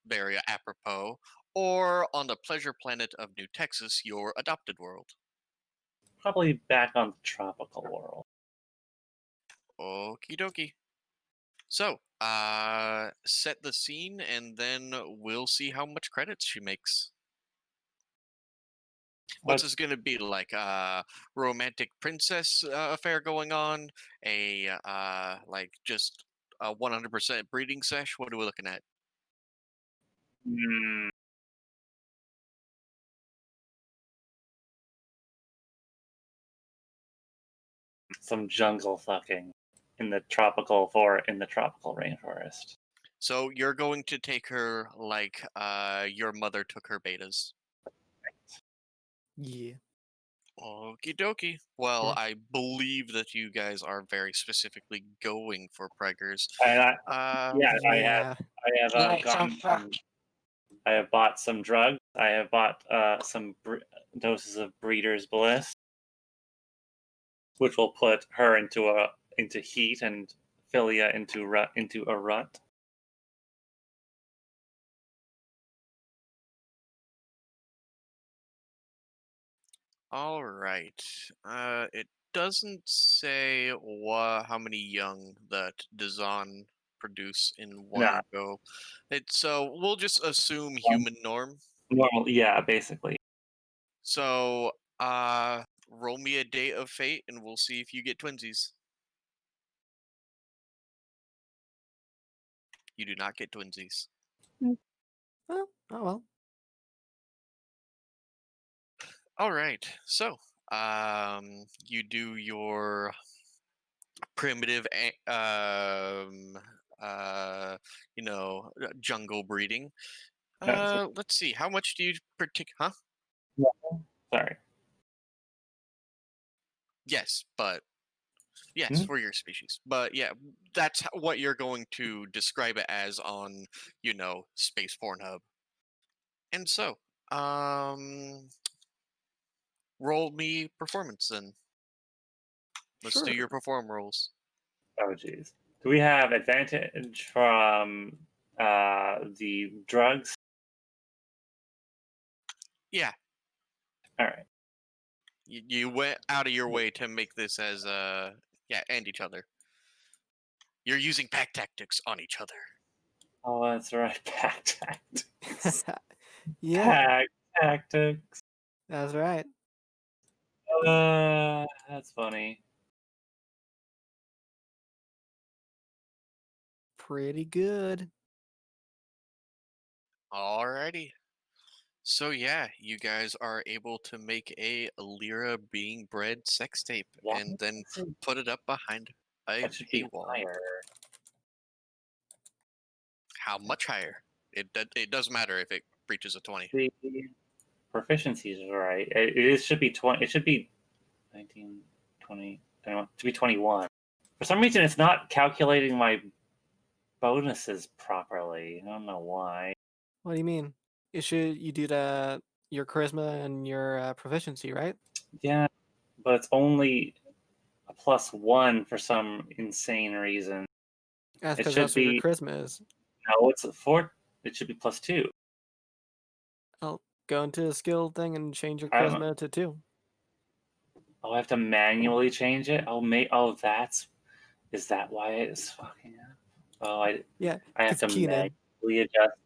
Very apropos. Or on the pleasure planet of New Texas, your adopted world? Probably back on the tropical world. Okie dokie. So, set the scene and then we'll see how much credits she makes. What's this going to be like? A romantic princess affair going on? Like just a 100% breeding sesh? What are we looking at? Hmm. Some jungle fucking in the tropical rainforest. So you're going to take her like your mother took her betas. Yeah. Okie dokie. Well, Yeah. I believe that you guys are very specifically going for preggers. And Yeah. Like some fuck. I have bought some drugs. I have bought some doses of Breeder's Bliss, which will put her into heat and Philia into a rut. All right. It doesn't say how many young that Dzaan produce in one Nah. go. So we'll just assume human norm. Normal, yeah, basically. So roll me a date of fate, and we'll see if you get twinsies. You do not get twinsies. Oh well. All right. So you do your primitive, jungle breeding. Let's see. How much do you Huh? Sorry. Yes, but yes, Hmm? for your species. But yeah, that's what you're going to describe it as on, Space Pornhub. And so, roll me performance then. Let's Sure. do your perform rolls. Oh, jeez. Do we have advantage from the drugs? Yeah, All right. you went out of your way to make this as and each other. You're using pack tactics on each other. Oh, that's right. Pack tactics. Yeah, Pack tactics. that's right. That's funny. Pretty good. Alrighty. So yeah, you guys are able to make a Lyra being bred sex tape Why and then is it- put it up behind a That should be paywall. higher. How much higher? It does matter if it breaches a 20. proficiencies are right. It should be 20. It should be 19, 20, 21. It should be 21. For some reason, it's not calculating my bonuses properly. I don't know why. What do you mean? You do your charisma and your proficiency, right? Yeah, but it's only a +1 for some insane reason. That's It because should that's what your be charisma is. no. It's a 4. It should be +2. I'll go into the skill thing and change your I'm- charisma to 2. Oh, I have to manually change it. Oh, that's. Is that why it's fucking up? Oh, Yeah, I have it's to Keenan. manually adjust.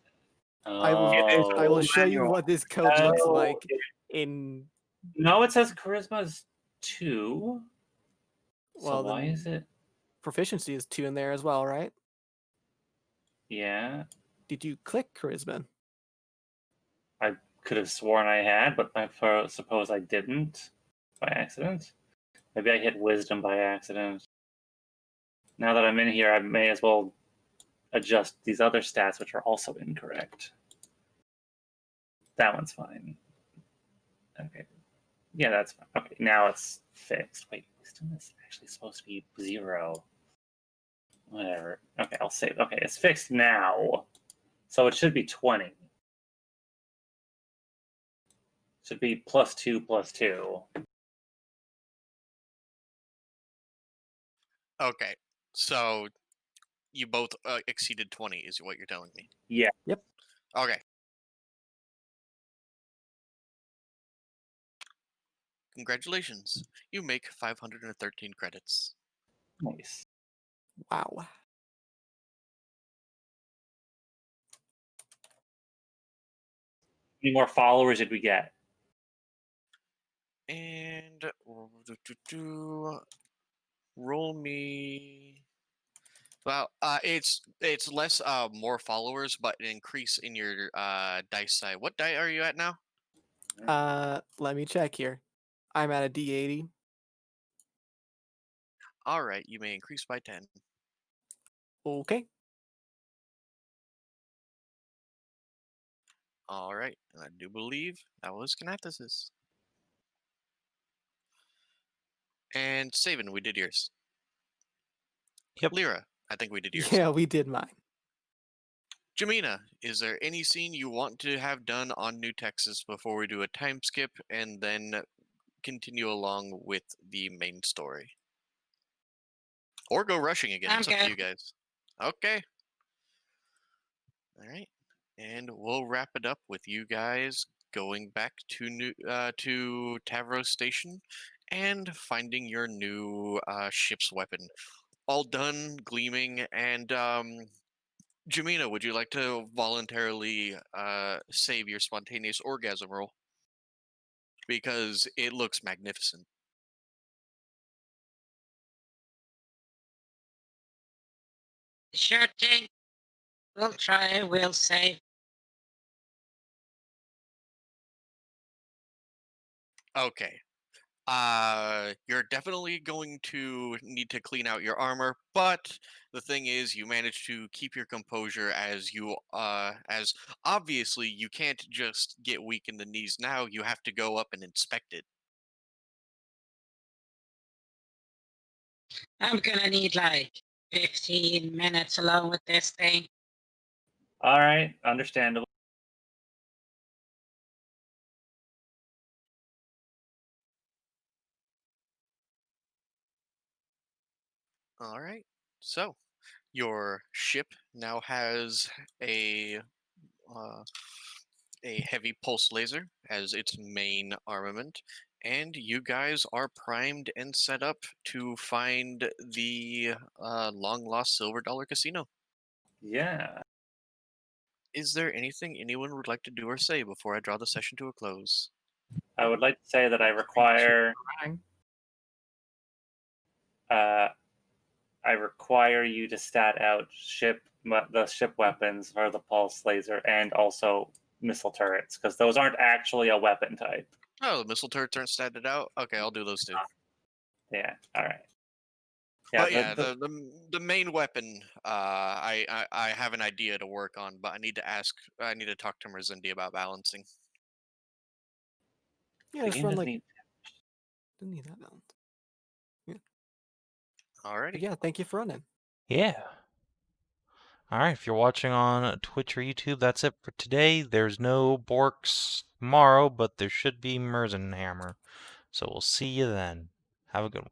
I will Oh, show you manual. what this code looks No, like in. no, it says charisma is 2. So Well, why then is it? proficiency is 2 in there as well, right? Yeah, Did you click charisma? I could have sworn I had, but I suppose I didn't by accident. Maybe I hit wisdom by accident. Now that I'm in here, I may as well adjust these other stats, which are also incorrect. That one's fine. Okay. Yeah, that's fine. Okay, now it's fixed. Wait, wisdom is actually supposed to be 0. Whatever. Okay, I'll save. Okay, it's fixed now. So it should be 20. Should be +2 +2. Okay, so you both exceeded 20, is what you're telling me. Yeah. Yep. Okay. Congratulations. You make 513 credits. Nice. Wow. How many more followers did we get? And roll me. Well, it's less more followers, but an increase in your dice side. What die are you at now? Let me check here. I'm at a D80. All right, you may increase by 10. Okay. All right, and I do believe that was Kinathis'. And Savin, we did yours. Yep. Lyra, I think we did yours. Yeah, we did mine. Jamina, is there any scene you want to have done on New Texas before we do a time skip and then continue along with the main story? Or go rushing again. I'm It's up to good. you guys. Okay. All right. And we'll wrap it up with you guys going back to Tavros Station and finding your new ship's weapon. All done, gleaming, and Jamina, would you like to voluntarily save your spontaneous orgasm roll? Because it looks magnificent. Sure thing. We'll try, we'll save. Okay. You're definitely going to need to clean out your armor, but the thing is, you manage to keep your composure as obviously you can't just get weak in the knees now. You have to go up and inspect it. I'm gonna need like 15 minutes alone with this thing. All right, understandable. All right. So, your ship now has uh, a heavy pulse laser as its main armament, and you guys are primed and set up to find the long lost Silver Dollar Casino. Yeah. Is there anything anyone would like to do or say before I draw the session to a close? I would like to say that I require you to stat out the ship weapons for the pulse laser and also missile turrets, because those aren't actually a weapon type. Oh, the missile turrets aren't statted out? Okay, I'll do those too. Yeah, all right. But yeah, the main weapon, I have an idea to work on, but I need to talk to Merzindi about balancing. Yeah, The just game run doesn't like need- didn't need that balance. But Alrighty. yeah, thank you for running. Yeah. All right, if you're watching on Twitch or YouTube, that's it for today. There's no Borks tomorrow, but there should be Merzenhammer. So we'll see you then. Have a good one.